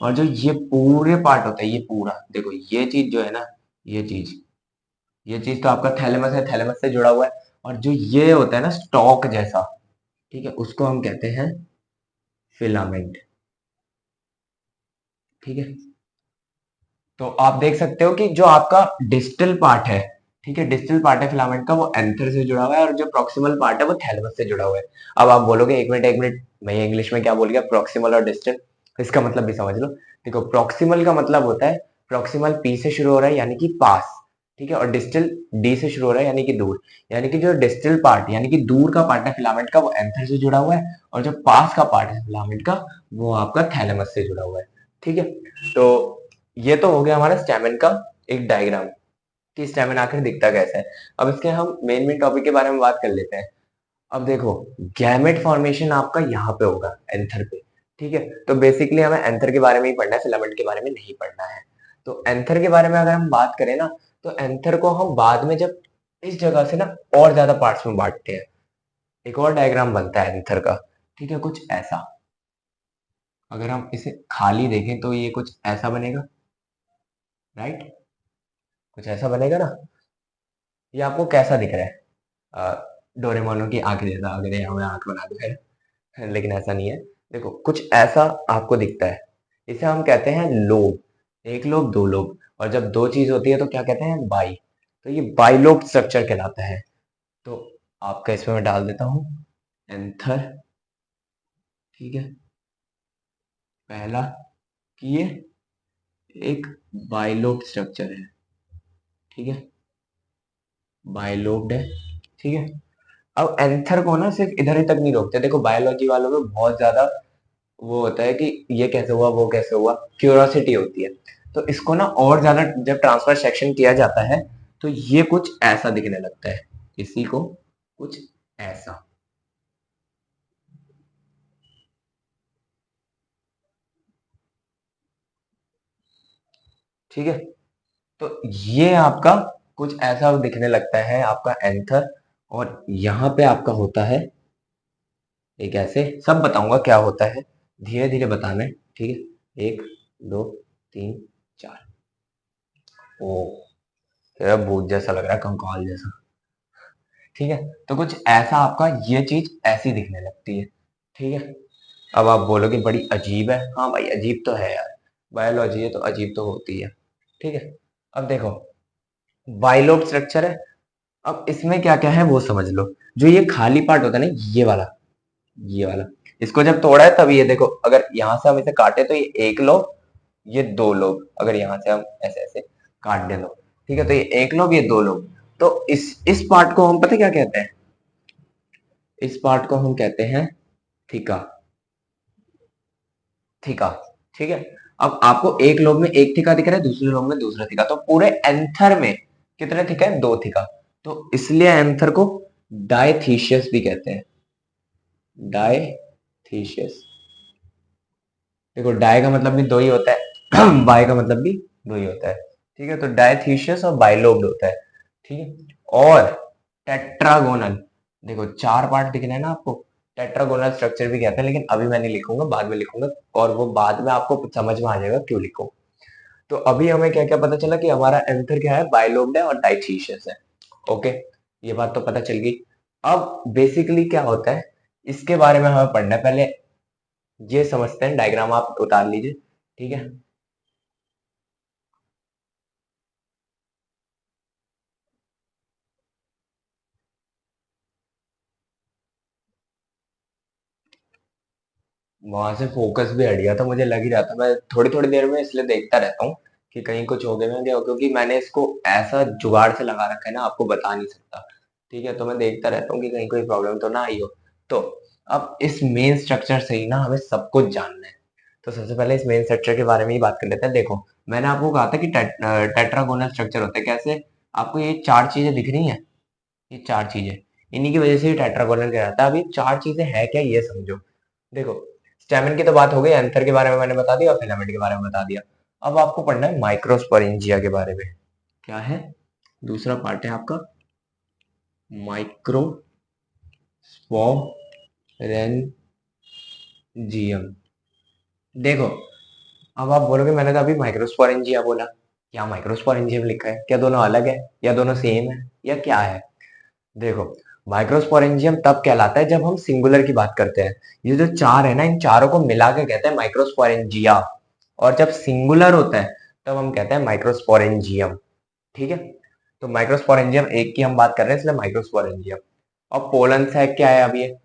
और जो ये पूरे पार्ट होता है, ये पूरा देखो, ये चीज जो है ना, ये चीज ये चीज तो आपका थैलेमस है, थैलेमस से जुड़ा हुआ है। और जो ये होता है ना स्टॉक जैसा, ठीक है, उसको हम कहते हैं फिलामेंट, ठीक है। तो आप देख सकते हो कि जो आपका डिस्टल पार्ट है, ठीक है, डिस्टल पार्ट है फिलामेंट का, वो एंथर से जुड़ा हुआ है, और जो प्रॉक्सिमल पार्ट है वो थैलेमस से जुड़ा हुआ है। अब आप बोलोगे एक मिनट एक मिनट, मैं ये इंग्लिश में क्या बोल गया, प्रॉक्सिमल और डिस्टल, इसका मतलब भी समझ लो। देखो, प्रॉक्सिमल का मतलब होता है, प्रॉक्सिमल पी से शुरू हो रहा है यानी कि पास, ठीक है, और डिस्टल डी से शुरू हो रहा है यानी कि दूर। यानी कि जो डिस्टल पार्ट यानी कि दूर का पार्ट है फिलामेंट का, वो एंथर से जुड़ा हुआ है, और जो पास का पार्ट है फिलामेंट का, वो आपका थैलेमस से जुड़ा हुआ है, ठीक है। तो ये तो हो गया हमारा स्टेमिन का एक डायग्राम, कि स्टेमिन आखिर दिखता कैसा है। अब इसके हम मेन मेन टॉपिक के बारे में बात कर लेते हैं। अब देखो, गैमेट फॉर्मेशन आपका यहाँ पे होगा, एंथर पे, ठीक है। तो बेसिकली हमें एंथर के बारे में ही पढ़ना है, फिलामेंट के बारे में नहीं पढ़ना है। तो एंथर के बारे में अगर हम बात करें ना, तो एंथर को हम बाद में जब इस जगह से ना और ज्यादा पार्ट्स में बांटते हैं, एक और डायग्राम बनता है एंथर का, ठीक है, कुछ ऐसा। अगर हम इसे खाली देखें तो ये कुछ ऐसा बनेगा, राइट, कुछ ऐसा बनेगा ना। ये आपको कैसा दिख रहा है? डोरेमोन की आंख जैसा, अगर ये हमें आंख बना दो है, लेकिन ऐसा नहीं है। देखो, कुछ ऐसा आपको दिखता है, इसे हम कहते हैं लोब, एक लोब, दो लोब, और जब दो चीज होती है तो क्या कहते हैं, बाई। तो ये बाइलोब स्ट्रक्चर कहलाता है। तो आपका इसमें मैं डाल देता हूँ एंथर, ठीक है, पहला, कि ये एक बाइलोब स्ट्रक्चर है, ठीक है, बाइलोब्ड है, ठीक है। अब एंथर को ना सिर्फ इधर ही तक नहीं रोकते, देखो बायोलॉजी वालों में बहुत ज्यादा वो होता है कि ये कैसे हुआ, वो कैसे हुआ, क्यूरियोसिटी होती है। तो इसको ना और ज्यादा जब ट्रांसफर सेक्शन किया जाता है, तो ये कुछ ऐसा दिखने लगता है, इसी को कुछ ऐसा, ठीक है। तो ये आपका कुछ ऐसा दिखने लगता है, आपका एंथर। और यहाँ पे आपका होता है एक ऐसे, सब बताऊंगा क्या होता है, धीरे धीरे बताना है, ठीक है। 1 2 3 4। ओ, तेरा भूत जैसा लग रहा है, कंकाल जैसा। ठीक है, तो कुछ ऐसा आपका ये चीज ऐसी दिखने लगती है। ठीक है, अब आप बोलोगे बड़ी अजीब है। हाँ भाई, अजीब तो है यार, बायोलॉजी है तो अजीब तो होती है। ठीक है, अब देखो, बाइलोब स्ट्रक्चर है। अब इसमें क्या क्या है वो समझ लो। जो ये खाली पार्ट होता है ना, ये वाला, इसको जब तोड़ा है तब ये देखो, अगर यहाँ से हम इसे काटे तो ये एक लोब, ये दो लोब, अगर यहाँ से हम ऐसे ऐसे काट दें तो, ठीक है, तो ये एक लोब, ये दो लोब। तो इस पार्ट को हम पता क्या कहते हैं, इस पार्ट को हम कहते हैं थीका। थीका, ठीक है। अब आपको एक लोब में एक थीका दिख रहा है, दूसरे लोब में दूसरा थीका, तो पूरे एंथर में कितने थीका है, दो थीका। तो इसलिए एंथर को डायथीशियस भी कहते हैं, डायथीशियस। देखो, डाई का मतलब भी दो ही होता है बाय का मतलब भी दो ही होता है। ठीक है, तो डायथीशियस और बाइलोब्ड होता है। ठीक है, और टेट्रागोनल, देखो चार पार्ट दिख रहे हैं ना आपको, टेट्रागोनल स्ट्रक्चर भी कहते हैं, लेकिन अभी मैं नहीं लिखूंगा, बाद में लिखूंगा, और वो बाद में आपको समझ में आ जाएगा क्यों लिखो। तो अभी हमें क्या क्या पता चला कि हमारा एंथर क्या है, बाइलोब्ड है और डायथीशियस है। ओके, ये बात तो पता चल गई। अब बेसिकली क्या होता है, इसके बारे में हमें पढ़ना है। पहले ये समझते हैं, डायग्राम आप उतार लीजिए। ठीक है, वहां से फोकस भी हट गया था, मुझे लग ही रहा था, मैं थोड़ी थोड़ी देर में इसलिए देखता रहता हूँ कि कहीं कुछ हो गया ना क्या, क्योंकि मैंने इसको ऐसा जुगाड़ से लगा रखा है ना, आपको बता नहीं सकता। ठीक है, तो मैं देखता रहता हूँ कि कहीं कोई प्रॉब्लम तो ना आई हो। तो अब इस मेन स्ट्रक्चर से ही ना हमें सब कुछ जानना है। तो सबसे पहले इस मेन स्ट्रक्चर के बारे में ही बात कर लेते हैं। देखो, मैंने आपको कहा था कि टेट्रागोनल स्ट्रक्चर होता है कैसे। आपको ये चार चीजें दिख रही हैं, ये चार चीजें, इन्हीं की वजह से ये टेट्रागोनल कहलाता है। अब ये चार चीजें है क्या, ये समझो। देखो, स्टेमिन की तो बात हो गई, एंथर के बारे में मैंने बता दिया और फिलामेंट के बारे में बता दिया। अब आपको पढ़ना है माइक्रोस्पोरेंजिया के बारे में। क्या है, दूसरा पार्ट है आपका माइक्रोस्पोरेंजियम। देखो, अब आप बोलोगे मैंने तो अभी माइक्रोस्पोरेंजिया बोला, क्या माइक्रोस्पोरेंजियम लिखा है, क्या दोनों अलग है या दोनों सेम है या क्या है। देखो, माइक्रोस्पोरेंजियम तब कहलाता है जब हम सिंगुलर की बात करते हैं। ये जो चार है ना, इन चारों को मिला के कहते हैं माइक्रोस्पोरेंजिया। और जब सिंगुलर होता है तब हम कहते हैं माइक्रोस्पोरेंजियम। ठीक है, तो माइक्रोस्पोरेंजियम एक की हम बात कर रहे हैं, इसलिए माइक्रोस्पोरेंजियम। और पोलन सैक क्या है, अब ये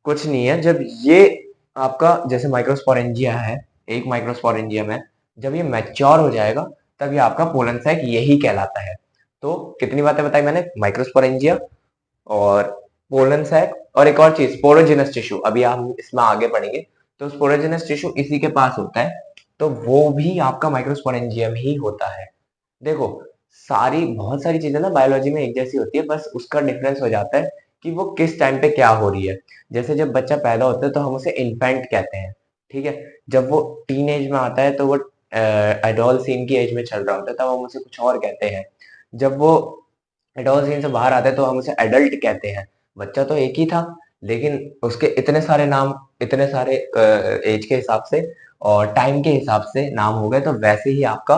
कुछ नहीं है। जब ये आपका जैसे माइक्रोस्पोरेंजिया है, एक माइक्रोस्पोरेंजियम है, जब ये मैच्योर हो जाएगा तब ये आपका पोलन सैक यही कहलाता है। तो कितनी बातें बताई मैंने, माइक्रोस्पोरेंजिया और पोलन सैक और एक और चीज स्पोरोजिनस टिश्यू, अभी हम इसमें आगे पढ़ेंगे। तो स्पोरोजिनस टिश्यू इसी के पास होता है, तो वो भी आपका माइक्रोस्पोरेंजियम ही होता है। देखो, सारी बहुत सारी चीजें ना बायोलॉजी में एक जैसी होती है, बस उसका डिफरेंस हो जाता है कि वो किस टाइम पे क्या हो रही है। जैसे जब बच्चा पैदा होता है तो हम उसे इन्फेंट कहते हैं। ठीक है, जब वो टीन एज में आता है तो वो एडोलसीन की एज में चल रहा होता है, तब हम उसे कुछ और कहते हैं। जब वो एडोलसीन से बाहर आता है तो हम उसे एडल्ट कहते हैं। बच्चा तो एक ही था, लेकिन उसके इतने सारे नाम, इतने सारे एज के हिसाब से और टाइम के हिसाब से नाम हो गए, तो वैसे ही आपका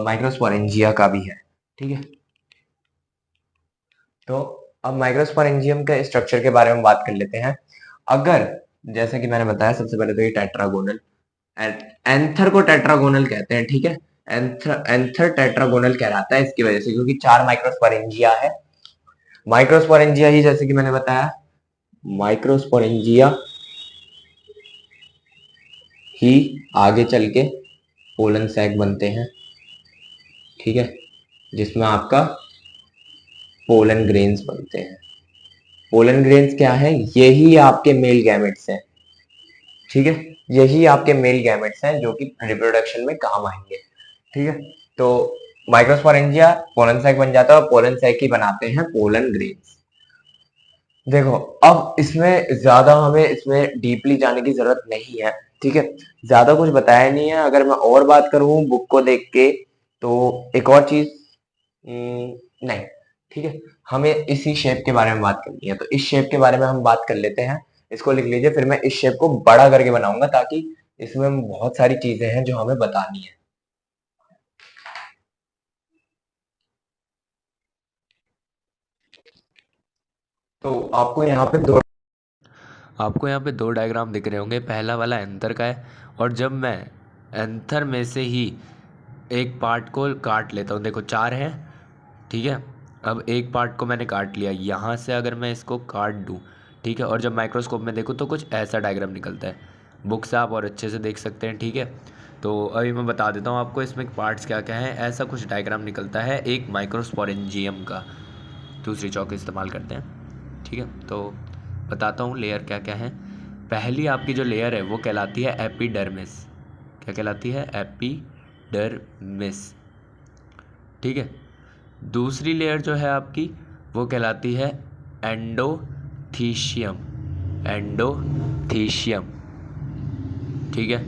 माइक्रोस्पोरेंजिया का भी है। ठीक है, तो अब माइक्रोस्पोरेंजियम के स्ट्रक्चर के बारे में बात कर लेते हैं। अगर, जैसे कि मैंने बताया, सबसे पहले तो ये टेट्रागोनल, एंथर को टेट्रागोनल कहते हैं। ठीक है, एंथर एंथर टेट्रागोनल कहलाता है इसकी वजह से, क्योंकि चार माइक्रोस्पोरेंजिया है। माइक्रोस्पोरेंजिया ही, जैसे कि मैंने बताया, माइक्रोस्पोरेंजिया ही आगे चल के पोलन सैक बनते हैं। ठीक है, जिसमें आपका पोलन ग्रेन्स बनते हैं। पोलन ग्रेन्स क्या है, यही आपके मेल गैमेट्स हैं। ठीक है, यही आपके मेल गैमेट्स हैं जो कि रिप्रोडक्शन में काम आएंगे। ठीक है, तो माइक्रोस्पोरेंजिया पोलन सैक बन जाता है और पोलन सैक ही बनाते हैं पोलन ग्रेन्स। देखो, अब इसमें ज्यादा हमें इसमें डीपली जाने की जरूरत नहीं है। ठीक है, ज्यादा कुछ बताया नहीं है। अगर मैं और बात करूं बुक को देख के, तो एक और चीज नहीं, ठीक है, हमें इसी शेप के बारे में बात करनी है, तो इस शेप के बारे में हम बात कर लेते हैं। इसको लिख लीजिए, फिर मैं इस शेप को बड़ा करके बनाऊंगा ताकि इसमें बहुत सारी चीजें हैं जो हमें बतानी है। तो आपको यहाँ पे दो डायग्राम दिख रहे होंगे। पहला वाला एंथर का है, और जब मैं एंथर में से ही एक पार्ट को काट लेता हूँ, देखो चार है, ठीक है। अब एक पार्ट को मैंने काट लिया, यहाँ से अगर मैं इसको काट दूँ, ठीक है, और जब माइक्रोस्कोप में देखूँ तो कुछ ऐसा डायग्राम निकलता है। बुक से आप और अच्छे से देख सकते हैं, ठीक है। तो अभी मैं बता देता हूँ आपको इसमें पार्ट्स क्या क्या हैं। ऐसा कुछ डायग्राम निकलता है एक माइक्रोस्पोरेंजियम का। दूसरी चौक इस्तेमाल करते हैं, ठीक है। तो बताता हूँ लेयर क्या क्या है। पहली आपकी जो लेयर है वो कहलाती है एपिडर्मिस। क्या कहलाती है? एपिडर्मिस, ठीक है। दूसरी लेयर जो है आपकी वो कहलाती है एंडोथीशियम। एंडोथीशियम, ठीक है।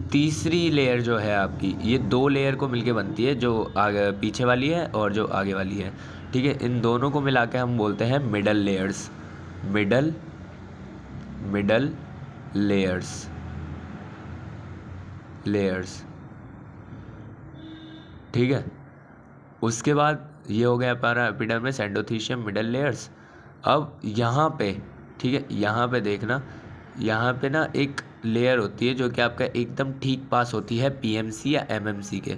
तीसरी लेयर जो है आपकी, ये दो लेयर को मिलके बनती है, जो आगे पीछे वाली है और जो आगे वाली है, ठीक है। इन दोनों को मिला के हम बोलते हैं middle layers. Middle middle layers layers, ठीक है। उसके बाद ये हो गया हमारा एपिडर्मिस, एंडोथीशियम, मिडल लेयर्स। अब यहाँ पे, ठीक है, यहाँ पे देखना, यहाँ पे ना एक लेयर होती है जो कि आपका एकदम ठीक पास होती है पीएमसी या एमएमसी के।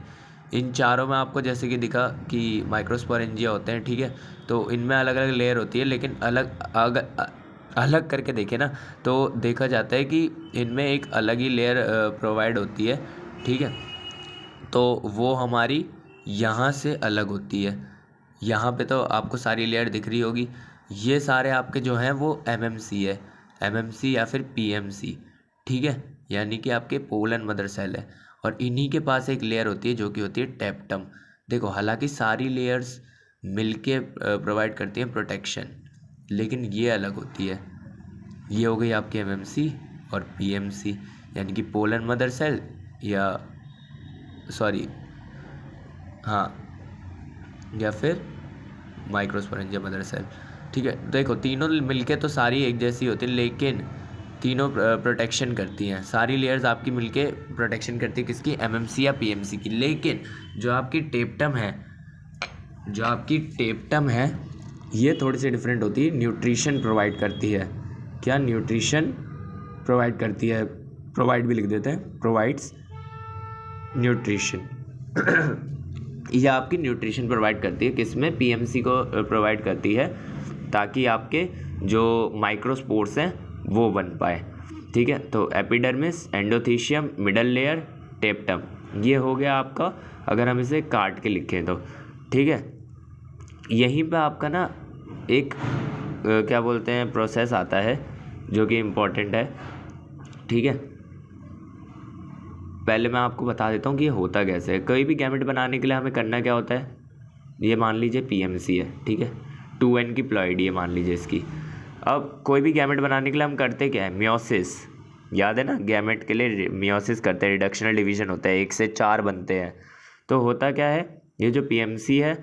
इन चारों में आपको जैसे कि दिखा कि माइक्रोस्पोरेंजिया होते हैं, ठीक है। तो इनमें अलग अलग लेयर होती है, लेकिन अलग करके देखें ना तो देखा जाता है कि इनमें एक अलग ही लेयर प्रोवाइड होती है, ठीक है। तो वो हमारी यहाँ से अलग होती है। यहाँ पे तो आपको सारी लेयर दिख रही होगी। ये सारे आपके जो हैं वो एमएमसी है, एमएमसी या फिर पीएमसी, ठीक है। यानी कि आपके पोलन मदर सेल है, और इन्हीं के पास एक लेयर होती है जो कि होती है टेप्टम। देखो, हालांकि सारी लेयर्स मिलके प्रोवाइड करती हैं प्रोटेक्शन, लेकिन ये अलग होती है। ये हो गई आपकी एमएमसी और पीएमसी, यानी कि पोलन मदर सेल, या सॉरी, हाँ, या फिर माइक्रोस्पोरेंजिया मदर सेल, ठीक है। देखो, तीनों मिलके तो सारी एक जैसी होती है, लेकिन तीनों प्रोटेक्शन करती हैं। सारी लेयर्स आपकी मिलके प्रोटेक्शन करती है किसकी? एमएमसी या पीएमसी की। लेकिन जो आपकी टेप्टम है, जो आपकी टेप्टम है, ये थोड़ी सी डिफरेंट होती है। न्यूट्रिशन प्रोवाइड करती है। क्या? न्यूट्रिशन प्रोवाइड करती है। प्रोवाइड भी लिख देते हैं, प्रोवाइड्स न्यूट्रिशन। यह आपकी न्यूट्रिशन प्रोवाइड करती है, किसमें? पीएमसी को प्रोवाइड करती है, ताकि आपके जो माइक्रोस्पोर्स हैं वो बन पाए, ठीक है। तो एपिडर्मिस, एंडोथीशियम, मिडल लेयर, टेप्टम, ये हो गया आपका, अगर हम इसे काट के लिखें तो, ठीक है। यहीं पे आपका ना एक क्या बोलते हैं, प्रोसेस आता है जो कि इम्पोर्टेंट है, ठीक है। पहले मैं आपको बता देता हूँ कि ये होता कैसे है। कोई भी गैमेट बनाने के लिए हमें करना क्या होता है? ये मान लीजिए पीएमसी है, ठीक है, 2n की प्लॉइडी है मान लीजिए इसकी। अब कोई भी गैमेट बनाने के लिए हम करते क्या है? मियोसिस, याद है ना? गैमेट के लिए मियोसिस करते हैं, रिडक्शनल डिवीजन होता है, 1 से 4 बनते हैं। तो होता क्या है, ये जो पीएमसी है,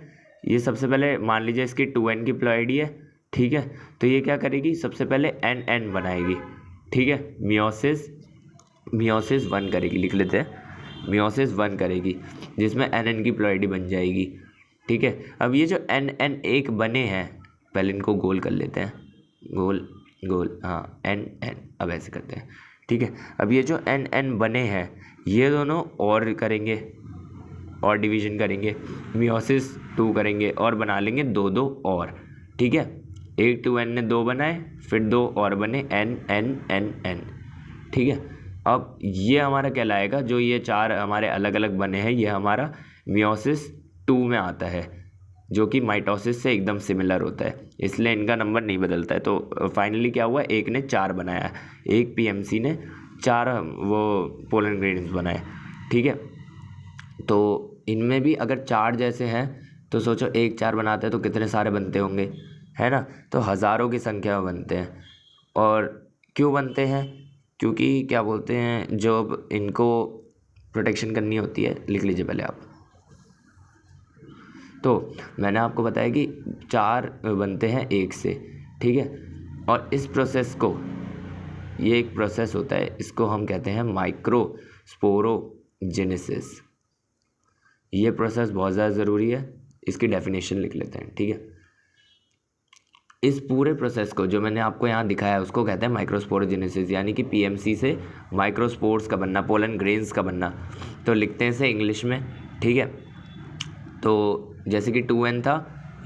ये सबसे पहले मान लीजिए इसकी 2n की प्लॉइडी है, ठीक है। तो ये क्या करेगी? सबसे पहले एन बनाएगी, ठीक है। मियोसिस मियोसिस 1 करेगी, लिख लेते हैं, मियोसिस 1 करेगी, जिसमें एन की प्लॉइडी बन जाएगी, ठीक है। अब ये जो एन एक बने हैं, पहले इनको गोल कर लेते हैं, गोल गोल, हाँ, एन, अब ऐसे करते हैं, ठीक है। अब ये जो एन बने हैं, ये दोनों और करेंगे, और डिवीजन करेंगे, मियोसिस 2 करेंगे और बना लेंगे दो दो और, ठीक है। एक 2n ने 2 बनाए, फिर 2 और बने, n, ठीक है। अब ये हमारा कहलाएगा, जो ये 4 हमारे अलग अलग बने हैं, ये हमारा मियोसिस 2 में आता है, जो कि माइटोसिस से एकदम सिमिलर होता है, इसलिए इनका नंबर नहीं बदलता है। तो फाइनली क्या हुआ? एक ने 4 बनाया, एक पीएमसी ने 4 वो पोलन ग्रेडियंट्स बनाए, ठीक है। तो इनमें भी अगर 4 जैसे हैं तो सोचो, एक 4 बनाते हैं तो कितने सारे बनते होंगे, है ना? तो हज़ारों की संख्या में बनते हैं। और क्यों बनते हैं? क्योंकि क्या बोलते हैं, जब इनको प्रोटेक्शन करनी होती है, लिख लीजिए पहले आप। तो मैंने आपको बताया कि 4 बनते हैं एक से, ठीक है। और इस प्रोसेस को, ये एक प्रोसेस होता है, इसको हम कहते हैं माइक्रोस्पोरोजेनेसिस। ये प्रोसेस बहुत ज़्यादा ज़रूरी है, इसकी डेफिनेशन लिख लेते हैं, ठीक है। इस पूरे प्रोसेस को जो मैंने आपको यहाँ दिखाया है उसको कहते हैं माइक्रोस्पोरोजेनेसिस, यानी कि पीएमसी से माइक्रोस्पोर्स का बनना, पोलन ग्रेन्स का बनना। तो लिखते हैं इसे इंग्लिश में, ठीक है। तो जैसे कि 2n था,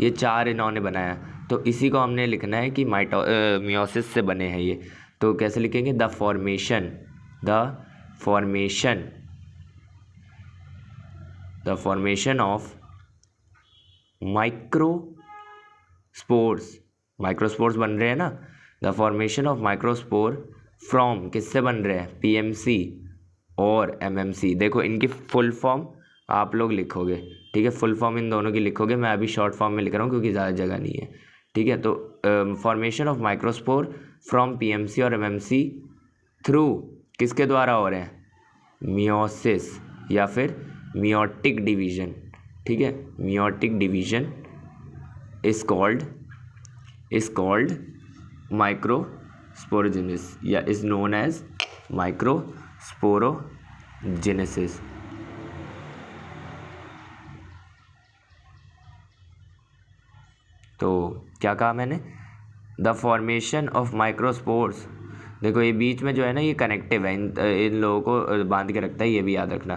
ये 4 इन्होंने बनाया, तो इसी को हमने लिखना है कि मियोसिस से बने हैं ये। तो कैसे लिखेंगे? द फॉर्मेशन ऑफ माइक्रोस्पोर्स बन रहे हैं ना। The formation of microspore from, किससे बन रहे हैं? पीएमसी और एमएमसी। देखो इनकी फुल फॉर्म आप लोग लिखोगे, ठीक है। फुल फॉर्म इन दोनों की लिखोगे, मैं अभी शॉर्ट फॉर्म में लिख रहा हूँ क्योंकि ज़्यादा जगह नहीं है, ठीक है। तो formation of microspore from PMC और एमएमसी थ्रू किसके द्वारा हो रहे हैं? मियोसिस या फिर मियोटिक डिवीजन, ठीक है। Meiotic division is called microsporogenesis या इज नोन एज माइक्रोस्पोरोजेनेसिस। तो क्या कहा मैंने? The formation of microspores. देखो ये बीच में जो है ना, ये कनेक्टिव है, इन लोगों को बांध के रखता है, ये भी याद रखना,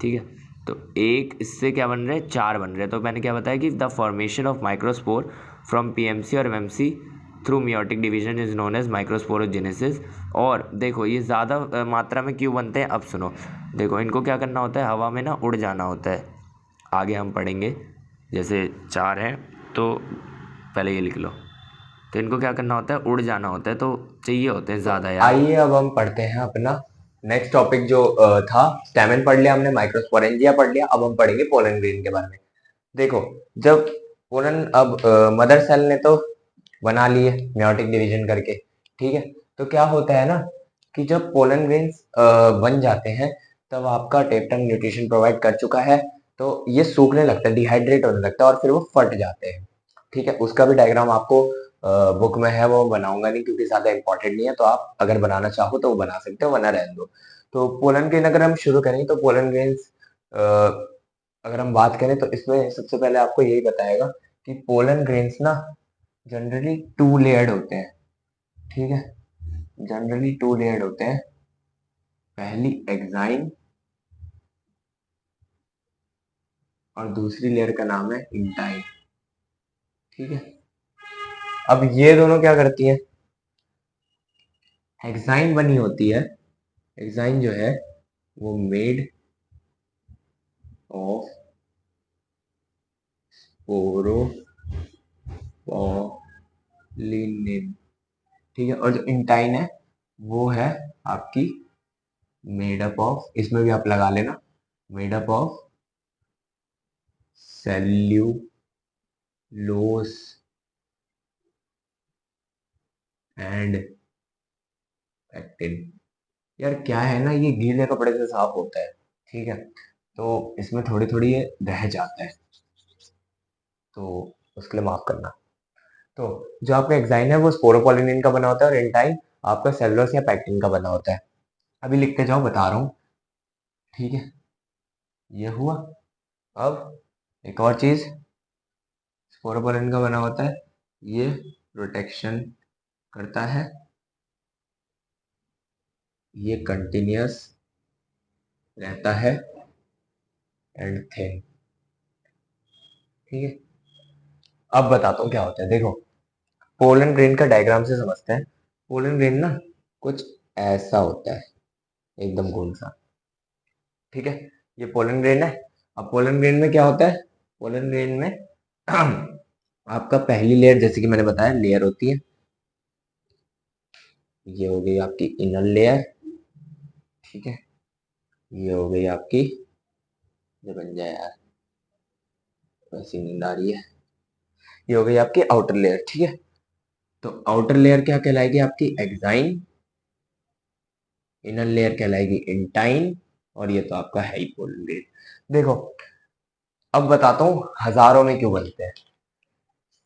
ठीक है। तो एक इससे क्या बन रहे हैं? 4 बन रहे हैं। तो मैंने क्या बताया कि the formation of microspore from PMC और MMC through meiotic division is known as microsporogenesis. और देखो ये ज़्यादा मात्रा में क्यों बनते हैं, अब सुनो। देखो इनको क्या करना होता है? हवा में ना उड़ जाना होता है, आगे हम पढ़ेंगे। जैसे 4 हैं तो पहले ये लिख लो। तो इनको क्या करना होता है? उड़ जाना होता है, तो चाहिए होते हैं ज़्यादा यार। आइए अब हम पढ़ते हैं अपना नेक्स्ट टॉपिक जो था। स्टैमेन पढ़ लिया हमने, माइक्रोस्पोरेंजिया पढ़ लिया, अब हम पढ़ेंगे पोलन ग्रेन के बारे में। देखो जब पोलन, अब मदर सेल ने तो बना लिए मेयोटिक डिवीजन करके, ठीक है। तो क्या होता है ना कि जब पोलन ग्रेन्स बन जाते हैं तब आपका टेप्टन न्यूट्रिशन प्रोवाइड कर चुका है, तो ये सूखने लगता है, डिहाइड्रेट होने लगता है और फिर वो फट जाते हैं, ठीक है। उसका भी डायग्राम आपको बुक में है, वो बनाऊंगा नहीं क्योंकि ज्यादा इंपॉर्टेंट नहीं है, तो आप अगर बनाना चाहो तो वो बना सकते हो, वरना रहने दो। तो पोलन ग्रेन अगर हम शुरू करें तो पोलन ग्रेन्स अगर हम बात करें तो इसमें सबसे पहले आपको यही बताएगा कि पोलन ग्रेन्स ना जनरली 2 लेयर्ड होते हैं, ठीक है। जनरली 2 लेयर्ड होते हैं। पहली एक्साइन और दूसरी लेयर का नाम है इंटाइन, ठीक है। अब ये दोनों क्या करती हैं? हेक्साइन बनी होती है, हेक्साइन जो है वो मेड ऑफ स्पोरोपोलिनिन, ठीक है। और जो इंटाइन है वो है आपकी मेड अप ऑफ, इसमें भी आप लगा लेना, made up of cellulose and actin. यार क्या है ना, ये गीले कपड़े से साफ होता है, ठीक है। तो इसमें थोड़ी थोड़ी ये रह जाता है, तो उसके लिए माफ करना। तो जो आपका एक्साइन है वो स्पोरोपोलिनिन का बना होता है और इंटाइन आपका सेलुलोस या पैक्टिन का बना होता है। अभी लिखते जाओ, बता रहा हूँ, ठीक है। ये हुआ। अब एक और चीज, स्पोरोपोलिन का बना होता है, ये प्रोटेक्शन करता है, ये कंटिन्यूअस रहता है एंड थिन, ठीक है। अब बताता हूँ क्या होता है। देखो पोलन ग्रेन का डायग्राम से समझते हैं। पोलन ग्रेन ना कुछ ऐसा होता है, एकदम गोल सा, ठीक है। ये पोलन ग्रेन है। अब पोलन ग्रेन में क्या होता है? पोलन ग्रेन में आपका पहली लेयर, जैसे कि मैंने बताया, लेयर होती है। ये हो गई आपकी इनर लेयर, ठीक है। ये हो गई आपकी, ये बन जाए यार, वैसी नींद आ रही है। ये हो गई आपकी आउटर लेयर, ठीक है। तो आउटर लेयर क्या कहलाएगी? आपकी एक्साइन। इनर लेयर कहलाएगी इंटाइन। और ये तो आपका है ही पोलन ग्रेन। देखो अब बताता हूँ हजारों में क्यों बनते हैं।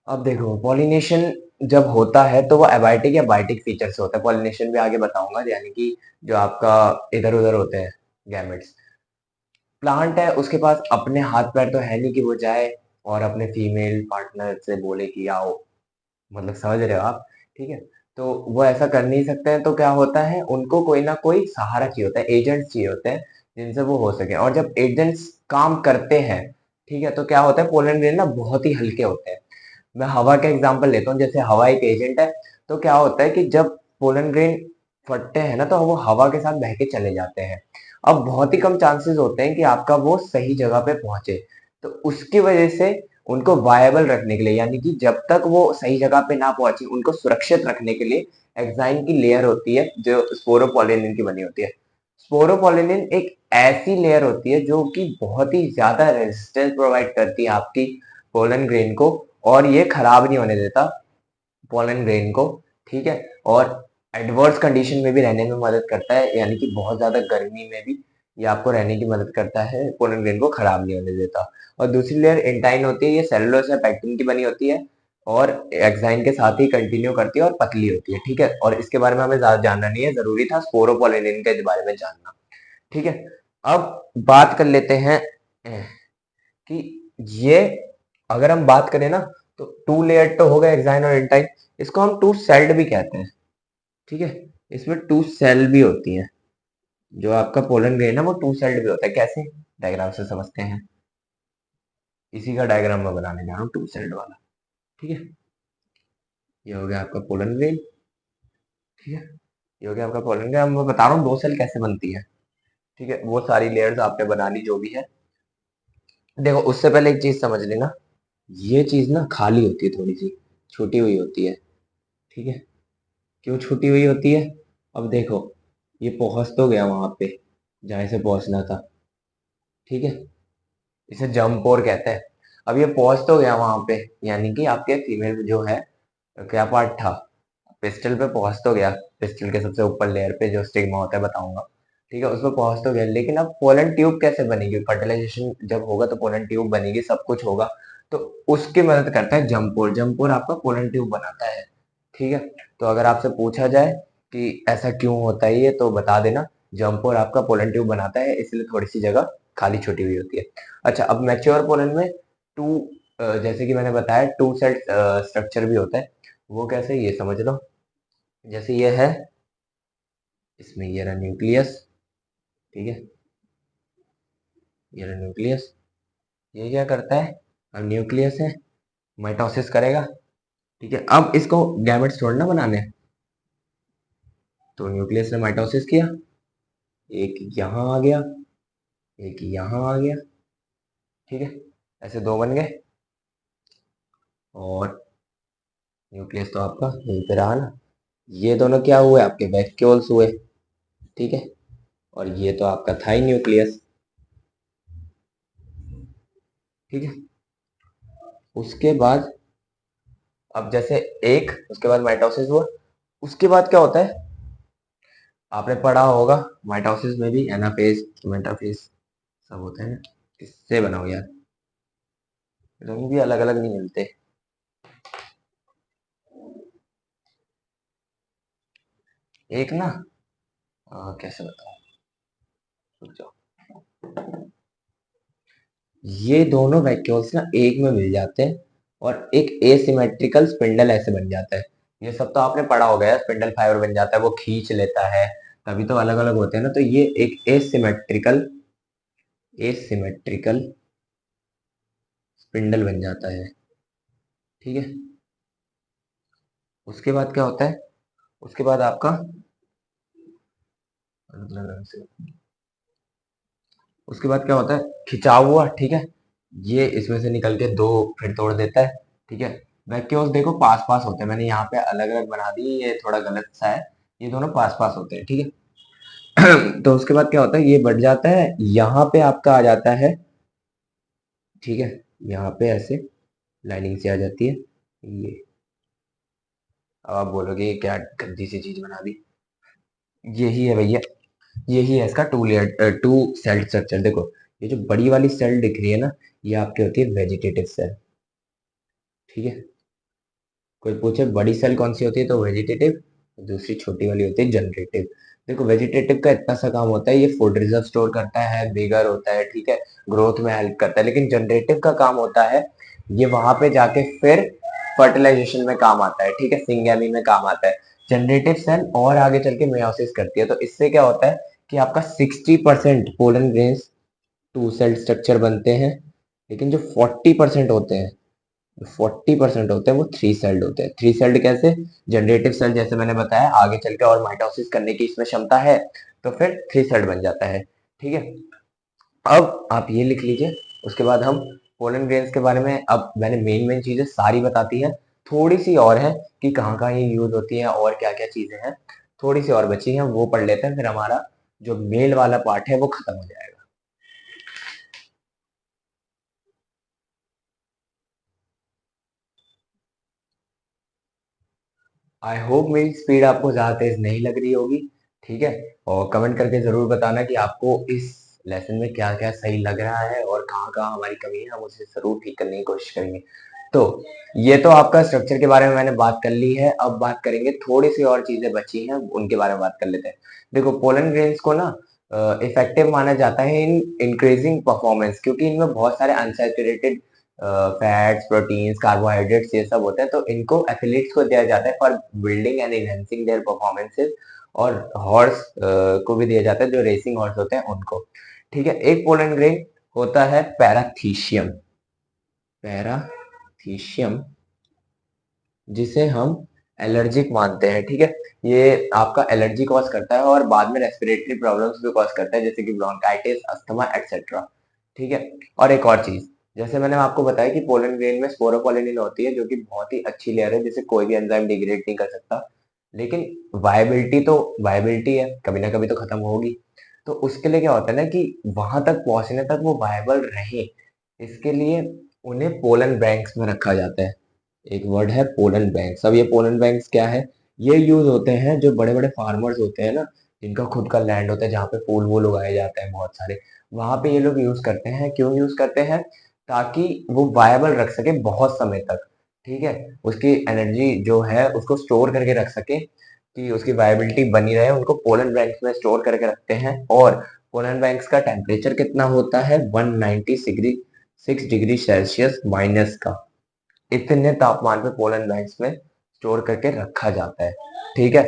अब देखो पॉलिनेशन जब होता है तो वो एबायोटिक या बायोटिक फीचर से होता है। पॉलिनेशन भी आगे बताऊंगा, यानी कि जो आपका इधर उधर होते हैं गैमेट्स। प्लांट है उसके पास अपने हाथ पैर तो है नहीं कि वो जाए और अपने फीमेल पार्टनर से बोले कि आओ, मतलब समझ रहे हो आप, ठीक है। तो वो ऐसा कर नहीं सकते हैं, तो क्या होता है उनको कोई ना कोई सहारा चाहिए होता है, एजेंट्स चाहिए होते हैं जिनसे वो हो सके। और जब एजेंट्स काम करते हैं, ठीक है, तो क्या होता है पोलन ग्रेन ना बहुत ही हल्के होते हैं। मैं हवा का एग्जांपल लेता हूँ, जैसे हवा एक एजेंट है, तो क्या होता है कि जब पोलन ग्रेन फटते हैं ना तो वो हवा के साथ बह के चले जाते हैं। अब बहुत ही कम चांसेस होते हैं कि आपका वो सही जगह पे पहुंचे। तो उसकी वजह से उनको वायबल रखने के लिए, यानी कि जब तक वो सही जगह पे ना पहुंचे उनको सुरक्षित रखने के लिए एक्साइन की लेयर होती है जो स्पोरोपोलिनिन की बनी होती है। स्पोरोपोलिनिन एक ऐसी लेयर होती है जो कि बहुत ही ज्यादा रेजिस्टेंस प्रोवाइड करती है आपकी पोलन ग्रेन को, और ये खराब नहीं होने देता पोलन ग्रेन को, ठीक है। और एडवर्स कंडीशन में भी रहने में मदद करता है, यानी कि बहुत ज्यादा गर्मी में भी ये आपको रहने की मदद करता है, पोलन ग्रेन को खराब नहीं होने देता। और दूसरी लेयर इंटाइन होती है, ये सेलुलोज या पैक्टिन की बनी होती है और एक्साइन के साथ ही कंटिन्यू करती है और पतली होती है, ठीक है। और इसके बारे में हमें ज्यादा जानना नहीं है, जरूरी था स्पोरोपोलिनिन के बारे में जानना, ठीक है। अब बात कर लेते हैं कि ये, अगर हम बात करें ना, तो टू लेयर तो हो गया एक्साइन और इंटाइन, इसको हम टू सेल्ड भी कहते हैं, ठीक है। इसमें टू सेल भी होती है, जो आपका पोलन ग्रेन है वो टू सेल्ड भी होता है। कैसे, डायग्राम से समझते हैं, इसी का डायग्राम मैं बनाने जा रहा हूँ टू सेल्ड वाला, ठीक है। ये हो गया आपका पोलन ग्रेन, ठीक है। ये हो गया आपका पोलन ग्रेन। मैं बता रहा हूँ दो सेल कैसे बनती है, ठीक है। वो सारी लेयर्स आपने बना ली जो भी है। देखो उससे पहले एक चीज समझ लेना, ये चीज ना खाली होती है, थोड़ी सी छूटी हुई होती है, ठीक है। क्यों छूटी हुई होती है, अब देखो ये पहुंच तो गया वहां पे जहां इसे पहुंचना था, ठीक है। इसे जंप और कहते हैं। अब ये पहुंच तो गया वहां पे, यानी कि आपके फीमेल जो है, क्या पार्ट था, पिस्टल पे पहुंच तो गया, पिस्टल के सबसे ऊपर लेयर पे जो स्टिग्मा होता है बताऊंगा, ठीक है, उसमें पहुंच तो गया। लेकिन अब पोलन ट्यूब कैसे बनेगी, फर्टिलाइजेशन जब होगा तो पोलन ट्यूब बनेगी, सब कुछ होगा, तो उसकी मदद करता है जम्पोर। जम्पोर आपका पोलन ट्यूब बनाता है, ठीक है। तो अगर आपसे पूछा जाए कि ऐसा क्यों होता है ये, तो बता देना जम्पोर आपका पोलन ट्यूब बनाता है, इसलिए थोड़ी सी जगह खाली छुटी हुई होती है। अच्छा, अब मैच्योर पोलन में टू, जैसे कि मैंने बताया टू सेट स्ट्रक्चर भी होता है। वो कैसे, ये समझ लो। जैसे ये है, इसमें ये रहा न्यूक्लियस, ठीक है, ये रहा न्यूक्लियस। ये क्या करता है, अब न्यूक्लियस है, माइटोसिस करेगा, ठीक है। अब इसको गैमेट्स थोड़ी ना बनाने हैं, तो न्यूक्लियस ने माइटोसिस किया, एक यहाँ आ गया, एक यहाँ आ गया, ठीक है। ऐसे दो बन गए, और न्यूक्लियस तो आपका यहीं पे रहा ना। ये दोनों क्या हुए, आपके वैक्यूल्स हुए, ठीक है। और ये तो आपका था ही न्यूक्लियस, ठीक है। उसके बाद, अब जैसे एक, उसके बाद माइटोसिस हुआ, उसके बाद क्या होता है, आपने पढ़ा होगा माइटोसिस में भी एनाफेज मेटाफेज सब होते हैं। किससे बनाओ यार, रंग भी अलग अलग नहीं मिलते। एक ना, कैसे बताऊं, रुक जाओ। ये दोनों वैक्यूल्स ना एक में मिल जाते हैं और एक एसिमेट्रिकल स्पिंडल ऐसे बन जाता है। ये सब तो आपने पढ़ा होगा यार, स्पिंडल फाइबर बन जाता है, वो खींच लेता है, तभी तो अलग अलग होते हैं ना। तो ये एक एसिमेट्रिकल एसिमेट्रिकल स्पिंडल बन जाता है, ठीक है। उसके बाद क्या होता है, उसके बाद आपका अलग अलग रंग से, उसके बाद क्या होता है, खिंचाव हुआ, ठीक है। ये इसमें से निकल के दो फिर तोड़ देता है, ठीक है। वैक्यूल्स देखो पास पास होते हैं, मैंने यहाँ पे अलग अलग बना दी, ये थोड़ा गलत सा है, ये दोनों पास पास होते हैं, ठीक है। तो उसके बाद क्या होता है, ये बढ़ जाता है, यहाँ पे आपका आ जाता है, ठीक है। यहाँ पे ऐसे लाइनिंग से आ जाती है ये। अब आप बोलोगे ये क्या गंदी सी चीज बना दी, यही है भैया, यही है इसका two layer two cell structure. देखो ये जो बड़ी वाली सेल दिख रही है ना, ये आपकी होती है वेजिटेटिव सेल। ठीक है, कोई पूछे बड़ी सेल कौन सी होती है तो वेजिटेटिव, दूसरी छोटी वाली होती है जनरेटिव। देखो वेजिटेटिव का इतना सा काम होता है, ये फूड रिजर्व स्टोर करता है, बिगर होता है, ठीक है, ग्रोथ में हेल्प करता है। लेकिन जनरेटिव का काम होता है, ये वहां पे जाके फिर फर्टिलाइजेशन में काम आता है, ठीक है, सिंगेमी में काम आता है। जनरेटिव सेल और आगे चल के मेयोसिस करती है, तो इससे क्या होता है कि आपका 60% pollen grains two cell structure बनते हैं, लेकिन जो 40% होते हैं, 40% होते हैं वो थ्री सेल्ड होते हैं। थ्री सेल्ड कैसे? जनरेटिव सेल जैसे मैंने बताया आगे चल के और माइटोसिस करने की इसमें क्षमता है, तो फिर थ्री सेल्ड बन जाता है। ठीक है, अब आप ये लिख लीजिए, उसके बाद हम पोलन ग्रेन्स के बारे में, अब मैंने मेन मेन चीजें सारी बताती हैं, थोड़ी सी और है कि कहाँ कहाँ ये यूज होती हैं और क्या क्या चीजें हैं, थोड़ी सी और बची हैं, वो पढ़ लेते हैं, फिर हमारा जो मेल वाला पार्ट है वो खत्म हो जाएगा। आई होप मेरी स्पीड आपको ज़्यादा तेज़ नहीं लग रही होगी। ठीक है, और कमेंट करके ज़रूर बताना कि आपको इस लेसन में क्या-क्या सही लग रहा है और कहाँ-कहाँ हमारी कमी है, हम उसे ज़रूर ठीक करने की कोशिश करेंगे। तो ये तो आपका स्ट्रक्चर के बारे में मैंने बात कर ली है, अब बात करेंगे थोड़ी-सी और चीज़ें बची हैं, उनके बारे में बात कर लेते हैं। देखो पोलन ग्रेन्स को ना इफेक्टिव माना जाता है इन इंक्रीजिंग परफॉर्मेंस, क्योंकि इनमें बहुत सारे अनसैचुरेटेड फैट्स, प्रोटीन्स, कार्बोहाइड्रेट्स ये सब होते हैं, तो इनको एथलीट्स को दिया जाता है for building and enhancing their performances, और हॉर्स को भी दिया जाता है, जो रेसिंग हॉर्स होते हैं उनको। ठीक है, एक पोलन ग्रेन होता है पैराथीशियम, पैराथीशियम जिसे हम एलर्जिक मानते हैं। ठीक है, ये आपका एलर्जी कॉज करता है और बाद में रेस्पिरेटरी प्रॉब्लम्स भी कॉज करता है, जैसे कि ब्रोंकाइटिस, अस्थमा एक्सेट्रा। ठीक है, और एक और चीज, जैसे मैंने आपको बताया कि पोलन ग्रेन में स्पोरोपोलिनिन होती है, जो कि बहुत ही अच्छी लेयर है, जिसे कोई भी एंजाइम डिग्रेड नहीं कर सकता, लेकिन वायबिलिटी है, कभी ना कभी तो खत्म होगी। तो उसके लिए क्या होता है ना कि वहां तक पहुंचने तक वो वायबल रहे, इसके लिए उन्हें पोलन बैंक्स में रखा जाता है। एक वर्ड है पोलन बैंक्स। अब ये पोलन बैंक्स क्या है? ये यूज होते हैं जो बड़े बड़े फार्मर्स होते हैं ना, जिनका खुद का लैंड होता है, जहाँ पे फूल वूल उगाए जाते हैं बहुत सारे, वहां पे ये लोग यूज करते हैं। क्यों यूज करते हैं? ताकि वो वायबल रख सके बहुत समय तक। ठीक है, उसकी एनर्जी जो है उसको स्टोर करके रख सके, कि उसकी वायबिलिटी बनी रहे, उनको पोलन बैंक्स में स्टोर करके रखते हैं। और पोलन बैंक्स का टेम्परेचर कितना होता है? 196 डिग्री सेल्सियस माइनस का, इतने तापमान पे पोलन बैंक्स में स्टोर करके रखा जाता है। ठीक है,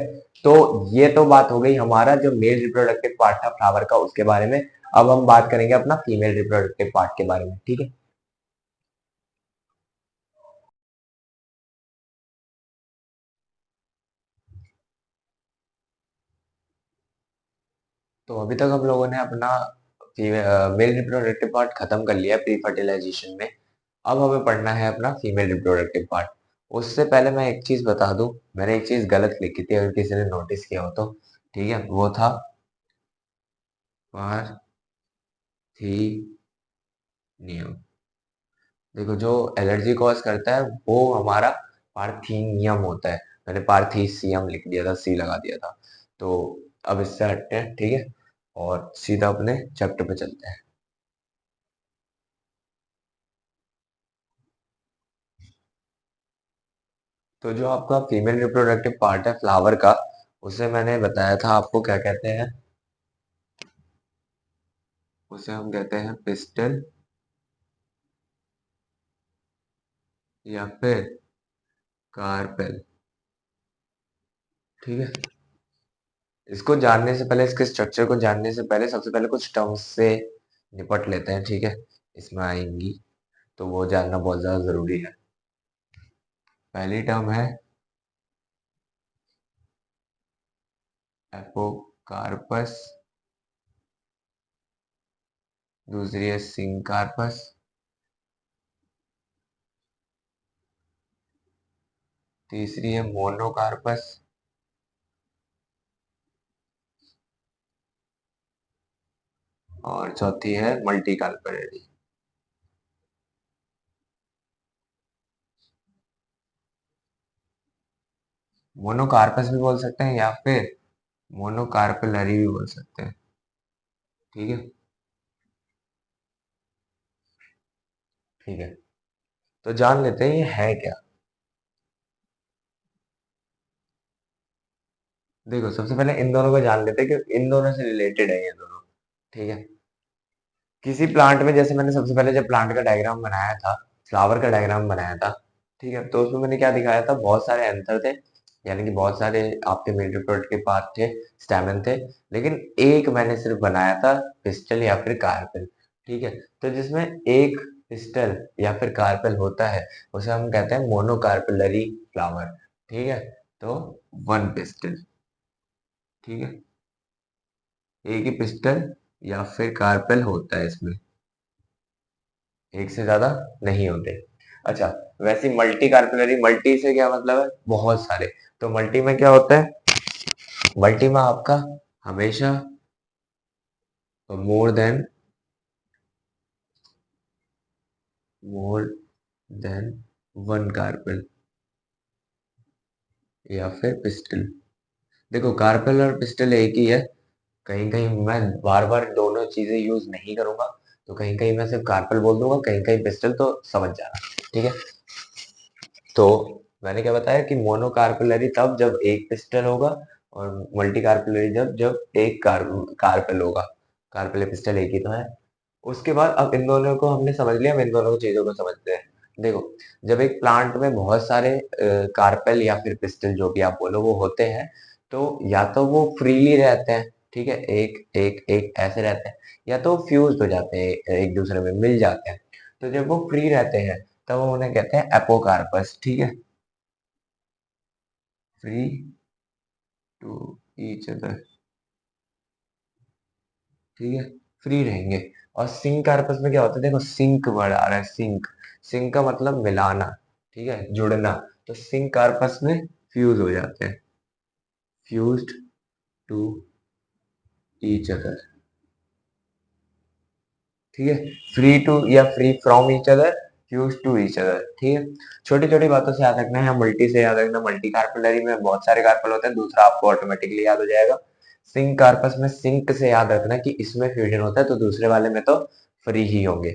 तो ये तो बात हो गई हमारा जो मेल रिप्रोडक्टिव पार्ट था फ्लावर का, उसके बारे में। अब हम बात करेंगे अपना फीमेल रिप्रोडक्टिव पार्ट के बारे में। ठीक है, तो अभी तक हम लोगों ने अपना मेल रिप्रोडक्टिव पार्ट खत्म कर लिया प्री फर्टिलाइजेशन में। अब हमें पढ़ना है अपना फीमेल रिप्रोडक्टिव पार्ट। उससे पहले मैं एक चीज बता दूं, मैंने एक चीज गलत लिखी थी, अगर किसी ने नोटिस किया हो तो। ठीक है, वो था पार्थीनियम। देखो जो एलर्जी कॉज करता है वो हमारा पार्थीनियम होता है। मैंने पार्थीसियम लिख दिया था, सी लगा दिया था। तो अब इससे हटते हैं, ठीक है, और सीधा अपने चैप्टर पे चलते हैं। तो जो आपका फीमेल रिप्रोडक्टिव पार्ट है फ्लावर का, उसे मैंने बताया था आपको क्या कहते हैं, उसे हम कहते हैं पिस्टल या फिर कार्पेल। ठीक है, इसको जानने से पहले, इसके स्ट्रक्चर को जानने से पहले, सबसे पहले कुछ टर्म्स से निपट लेते हैं। ठीक है, इसमें आएंगी, तो वो जानना बहुत ज्यादा जरूरी है। पहली टर्म है एपोकार्पस, दूसरी है सिंकार्पस, तीसरी है मोनोकार्पस, और चौथी है मल्टीकार्पेलिडी। मोनोकार्पस भी बोल सकते हैं या फिर मोनोकार्पेलरी भी बोल सकते हैं। ठीक है, ठीक है, तो जान लेते हैं ये है क्या। देखो सबसे पहले इन दोनों को जान लेते हैं कि इन दोनों से रिलेटेड है ये दोनों। ठीक है, किसी प्लांट में, जैसे मैंने सबसे पहले जब प्लांट का डायग्राम बनाया था, फ्लावर का डायग्राम बनाया था, ठीक है, तो उसमें मैंने क्या दिखाया था, बहुत सारे एंथर थे, यानी कि बहुत सारे आपके मिल्ट्री प्रोडक्ट के पार्ट थे, स्टैमेन थे, लेकिन एक मैंने सिर्फ बनाया था पिस्टल या फिर कार्पेल। ठीक है, तो जिसमें एक पिस्टल या फिर कार्पेल होता है उसे हम कहते हैं मोनोकार्पेलरी फ्लावर। ठीक है, तो वन पिस्टल। ठीक है, एक ही पिस्टल या फिर कार्पेल होता है इसमें, एक से ज्यादा नहीं होते। अच्छा, वैसे मल्टी कार्पेलरी, मल्टी से क्या मतलब है, बहुत सारे। तो मल्टी में क्या होता है, मल्टी में आपका हमेशा more than more than one carpel या फिर पिस्टल। देखो कार्पेल और पिस्टल एक ही है, कहीं कहीं मैं बार बार दोनों चीजें यूज नहीं करूंगा, तो कहीं कहीं मैं सिर्फ कार्पेल बोल दूंगा, कहीं कहीं पिस्टल, तो समझ जाना। ठीक है, तो मैंने क्या बताया कि मोनोकार्पेलरी तब जब एक पिस्टल होगा, और मल्टी कार्पेलरी जब जब एक कार्पेल होगा। कार्पेल पिस्टल एक ही तो है। उसके बाद अब इन दोनों को हमने समझ लिया, अब इन दोनों को चीजों को समझते हैं। देखो, जब एक प्लांट में बहुत सारे कार्पेल या फिर पिस्टल जो भी आप बोलो वो होते हैं, तो या तो वो फ्रीली रहते हैं, ठीक है, एक एक एक ऐसे रहते हैं, या तो फ्यूज हो जाते हैं, एक दूसरे में मिल जाते हैं। तो जब वो फ्री रहते हैं तब हम उन्हें कहते हैं एपोकार्पस। ठीक है, फ्री टू ईच अदर। ठीक है, फ्री रहेंगे। और सिंक कार्पस में क्या होता है, देखो सिंक वर्ड आ रहा है, सिंक, सिंक का मतलब मिलाना, ठीक है, जुड़ना। तो सिंक कार्पस में फ्यूज हो जाते हैं, फ्यूज्ड टू ईच अदर। ठीक है, फ्री टू या free from each other, fuse to each other. ठीक है, छोटी छोटी बातों से याद रखना है, मल्टी से याद रखना, मल्टी कार्पेलरी में बहुत सारे कार्पेल होते हैं, दूसरा आपको ऑटोमेटिकली याद हो जाएगा। सिंक कार्पस में सिंक से याद रखना कि इसमें फ्यूजन होता है, तो दूसरे वाले में तो फ्री ही होंगे।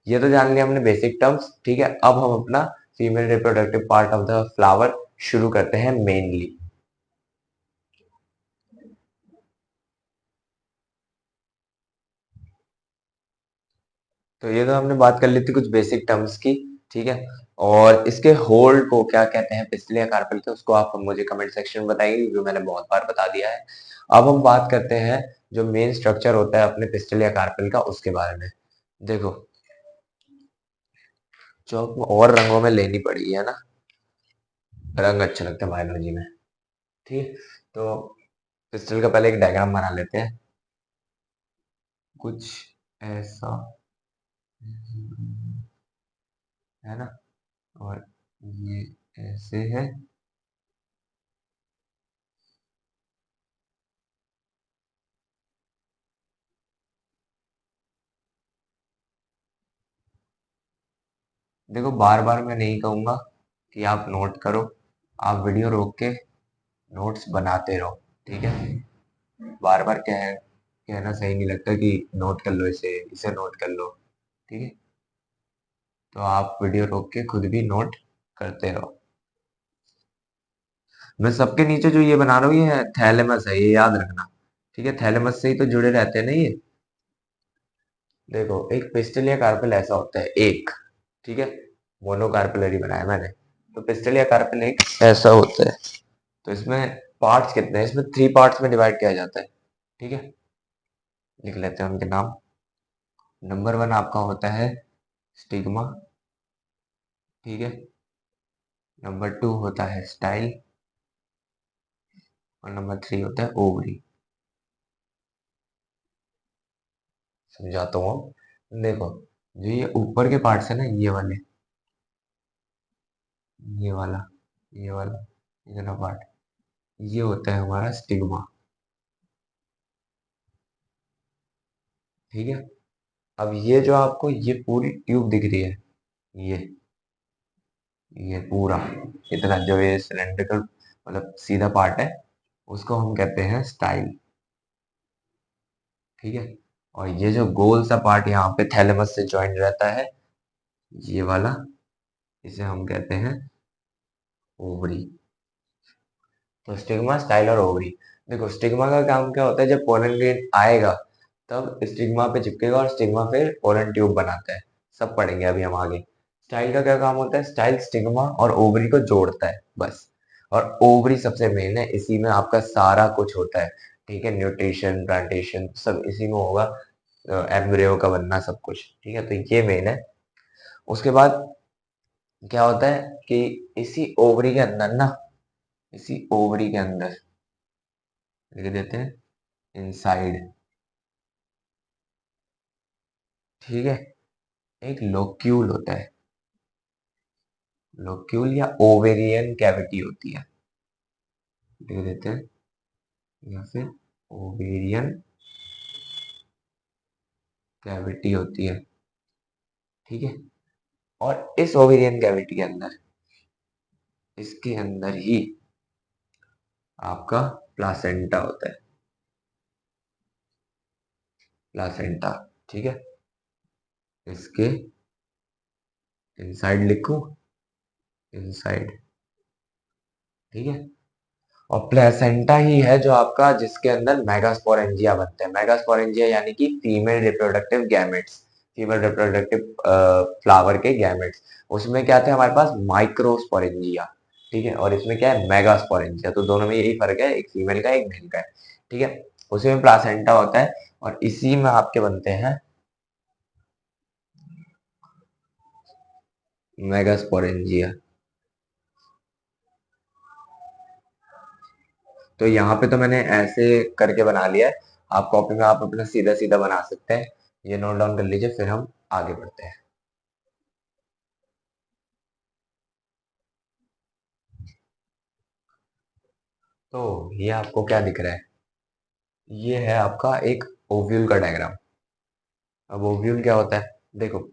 ये तो जान लिया हमने बेसिक टर्म्स। ठीक है, अब हम अपना female reproductive part of the flower शुरू करते हैं मेनली। तो ये तो हमने बात कर ली थी कुछ बेसिक टर्म्स की। ठीक है, और इसके होल्ड को क्या कहते हैं, पिस्टल या कार्पेल के, उसको आप मुझे कमेंट सेक्शन में बताइए, जो मैंने बहुत बार बता दिया है। अब हम बात करते हैं जो मेन स्ट्रक्चर होता है अपने पिस्टल या कार्पेल का, उसके बारे में। देखो, चौक में और रंगों में लेनी पड़ेगी है ना, रंग अच्छे लगते हैं बायोलॉजी में। ठीक है, तो पिस्टल का पहले एक डायग्राम बना लेते हैं, कुछ ऐसा, है ना, और ये ऐसे है। देखो बार बार मैं नहीं कहूंगा कि आप नोट करो, आप वीडियो रोक के नोट्स बनाते रहो। ठीक है, बार बार कहना सही नहीं लगता कि नोट कर लो, इसे इसे नोट कर लो। ठीक है, तो आप वीडियो रोक के खुद भी नोट करते रहो। मैं सबके नीचे जो ये बना रहा हूँ ये थैलेमस है, ये याद रखना। ठीक है, थैलेमस से ही तो जुड़े रहते हैं ना ये। देखो एक पिस्टल या कार्पेल ऐसा होता है एक, ठीक है, मोनोकार्पेलरी बनाया मैंने, तो पिस्टल या कार्पेल एक ऐसा होता है। तो इसमें पार्ट्स कितने हैं, इसमें 3 पार्ट्स में डिवाइड किया जाता है। ठीक है, लिख लेते हैं उनके नाम। नंबर 1 आपका होता है स्टिग्मा। ठीक है, नंबर 2 होता है स्टाइल, और नंबर 3 होता है ओवरी। समझाता हूँ अब। देखो, जो ये ऊपर के पार्ट्स है ना, ये वाले, ये वाला, ये वाला, ये वाला पार्ट, ये होता है हमारा स्टिग्मा। ठीक है, अब ये जो आपको ये पूरी ट्यूब दिख रही है, ये ये पूरा, इतना जो ये सिलेंड्रिकल मतलब सीधा पार्ट है, उसको हम कहते हैं स्टाइल। ठीक है, और ये जो गोल सा पार्ट यहाँ पे थैलेमस से ज्वाइन रहता है, ये वाला, इसे हम कहते हैं ओवरी। तो स्टिग्मा, स्टाइल और ओवरी। देखो स्टिग्मा का काम क्या होता है, जब पोलन ग्रेन आएगा तब स्टिग्मा पे चिपकेगा और स्टिग्मा फिर पोलन ट्यूब बनाता है। सब पढ़ेंगे अभी हम आगे। स्टाइल का क्या काम होता है, स्टाइल स्टिग्मा और ओवरी को जोड़ता है बस। और ओवरी सबसे मेन है, इसी में आपका सारा कुछ होता है। ठीक है, न्यूट्रिशन, प्लांटेशन सब इसी में होगा, एम्ब्रियो का बनना सब कुछ। ठीक है, तो ये मेन है। उसके बाद क्या होता है कि इसी ओवरी के अंदर ना, इसी ओवरी के अंदर लिख देते हैं इनसाइड। ठीक है, एक लोक्यूल होता है, लोक्यूल या ओवेरियन कैविटी होती है, लिख देते हैं, या फिर ओवेरियन कैविटी होती है। ठीक है, और इस ओवेरियन कैविटी के अंदर, इसके अंदर ही आपका प्लासेंटा होता है, प्लासेंटा। ठीक है, इसके इनसाइड लिखूं, इनसाइड। ठीक है, और प्लेसेंटा ही है जो आपका, जिसके अंदर मेगास्पोरेंजिया बनते हैं। मेगास्पोरेंजिया यानी कि female reproductive gametes, female reproductive flower के गैमेट्स। उसमें क्या थे हमारे पास, माइक्रोस्पोरेंजिया। ठीक है, और इसमें क्या है, मेगास्पोरेंजिया। तो दोनों में यही फर्क है, एक फीमेल का एक मेल का है। ठीक है, उसी में प्लासेंटा होता है और इसी में आपके बनते हैं मेगास्पोरेंजिया। तो यहाँ पे तो मैंने ऐसे करके बना लिया है, आप कॉपी में आप अपना सीधा सीधा बना सकते हैं। ये नोट डाउन कर लीजिए, फिर हम आगे बढ़ते हैं। तो ये आपको क्या दिख रहा है, ये है आपका एक ओव्यूल का डायग्राम। अब ओव्यूल क्या होता है, देखो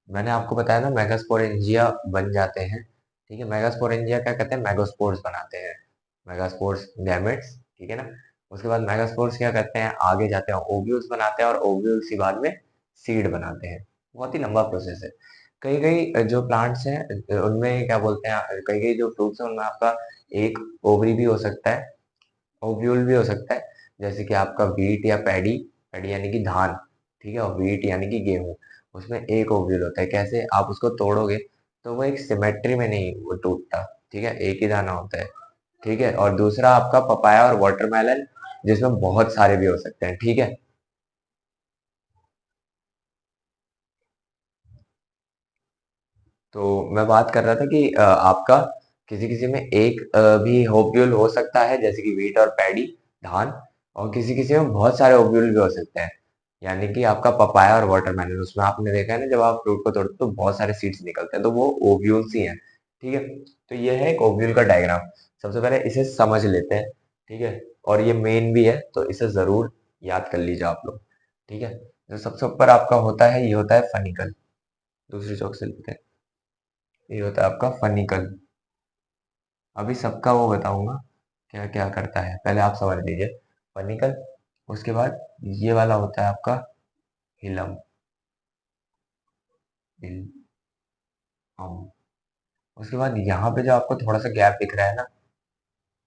मैंने आपको बताया ना, मेगास्पोरेंजिया बन जाते हैं। ठीक है, मेगास्पोरेंजिया क्या कहते हैं, मेगास्पोर्स बनाते हैं, मेगास्पोर्स गैमेट्स। ठीक है ना। उसके बाद मेगास्पोर्स क्या करते हैं, आगे जाते हैं ओव्यूल्स बनाते हैं, और ओव्यूल्स ही बाद में सीड बनाते हैं। बहुत ही लंबा प्रोसेस है। कई कई जो प्लांट्स हैं उनमें क्या बोलते हैं, कई कई जो फ्रूट्स हैं उनमें आपका एक ओवरी भी हो सकता है, ओव्यूल भी हो सकता है। जैसे कि आपका व्हीट या पैडी, पैडी यानी कि धान। ठीक है, और व्हीट यानी कि गेहूं। उसमें एक ओव्यूल होता है, कैसे आप उसको तोड़ोगे तो वो एक सिमेट्री में नहीं वो टूटता। ठीक है, एक ही दाना होता है। ठीक है, और दूसरा आपका पपाया और वाटरमेलन, जिसमें बहुत सारे भी हो सकते हैं। ठीक है, तो मैं बात कर रहा था कि आपका किसी किसी में एक भी ओव्यूल हो सकता है, जैसे कि व्हीट और पैडी, धान। और किसी किसी में बहुत सारे ओव्यूल भी हो सकते हैं, यानी कि आपका पपाया और वाटरमेलन। उसमें आपने देखा है ना, जब आप फ्रूट को तोड़ते हो तो बहुत सारे सीड्स निकलते हैं, तो वो ओव्यूल्स ही हैं। ठीक है, तो ये है एक ओव्यूल का डायग्राम। सबसे पहले इसे समझ लेते हैं। ठीक है, और ये मेन भी है, तो इसे जरूर याद कर लीजिए आप लोग। ठीक है, जो सबसे ऊपर आपका होता है, ये होता है फनिकल। दूसरी चौक से लेते हैं, ये होता है आपका फनिकल। अभी सबका वो बताऊंगा क्या क्या करता है, पहले आप समझ लीजिए फनिकल। उसके बाद ये वाला होता है आपका हिलम, हिलम। उसके बाद यहाँ पे जो आपको थोड़ा सा गैप दिख रहा है ना,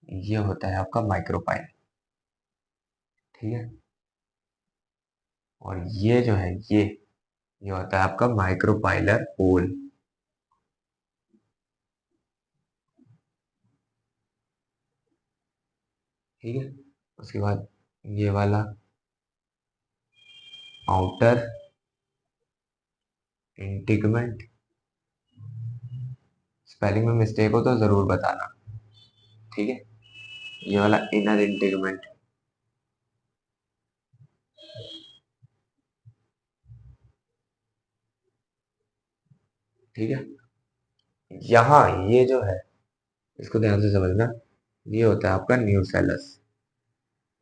ये होता है आपका माइक्रोपाइल। ठीक है, और ये जो है ये होता है आपका माइक्रोपाइलर पोल। ठीक है, उसके बाद ये वाला आउटर इंटीगमेंट। स्पेलिंग में मिस्टेक हो तो जरूर बताना। ठीक है, ये वाला इनर इंटीगमेंट। ठीक है, यहाँ ये जो है, इसको ध्यान से समझना, ये होता है आपका न्यूसेलस।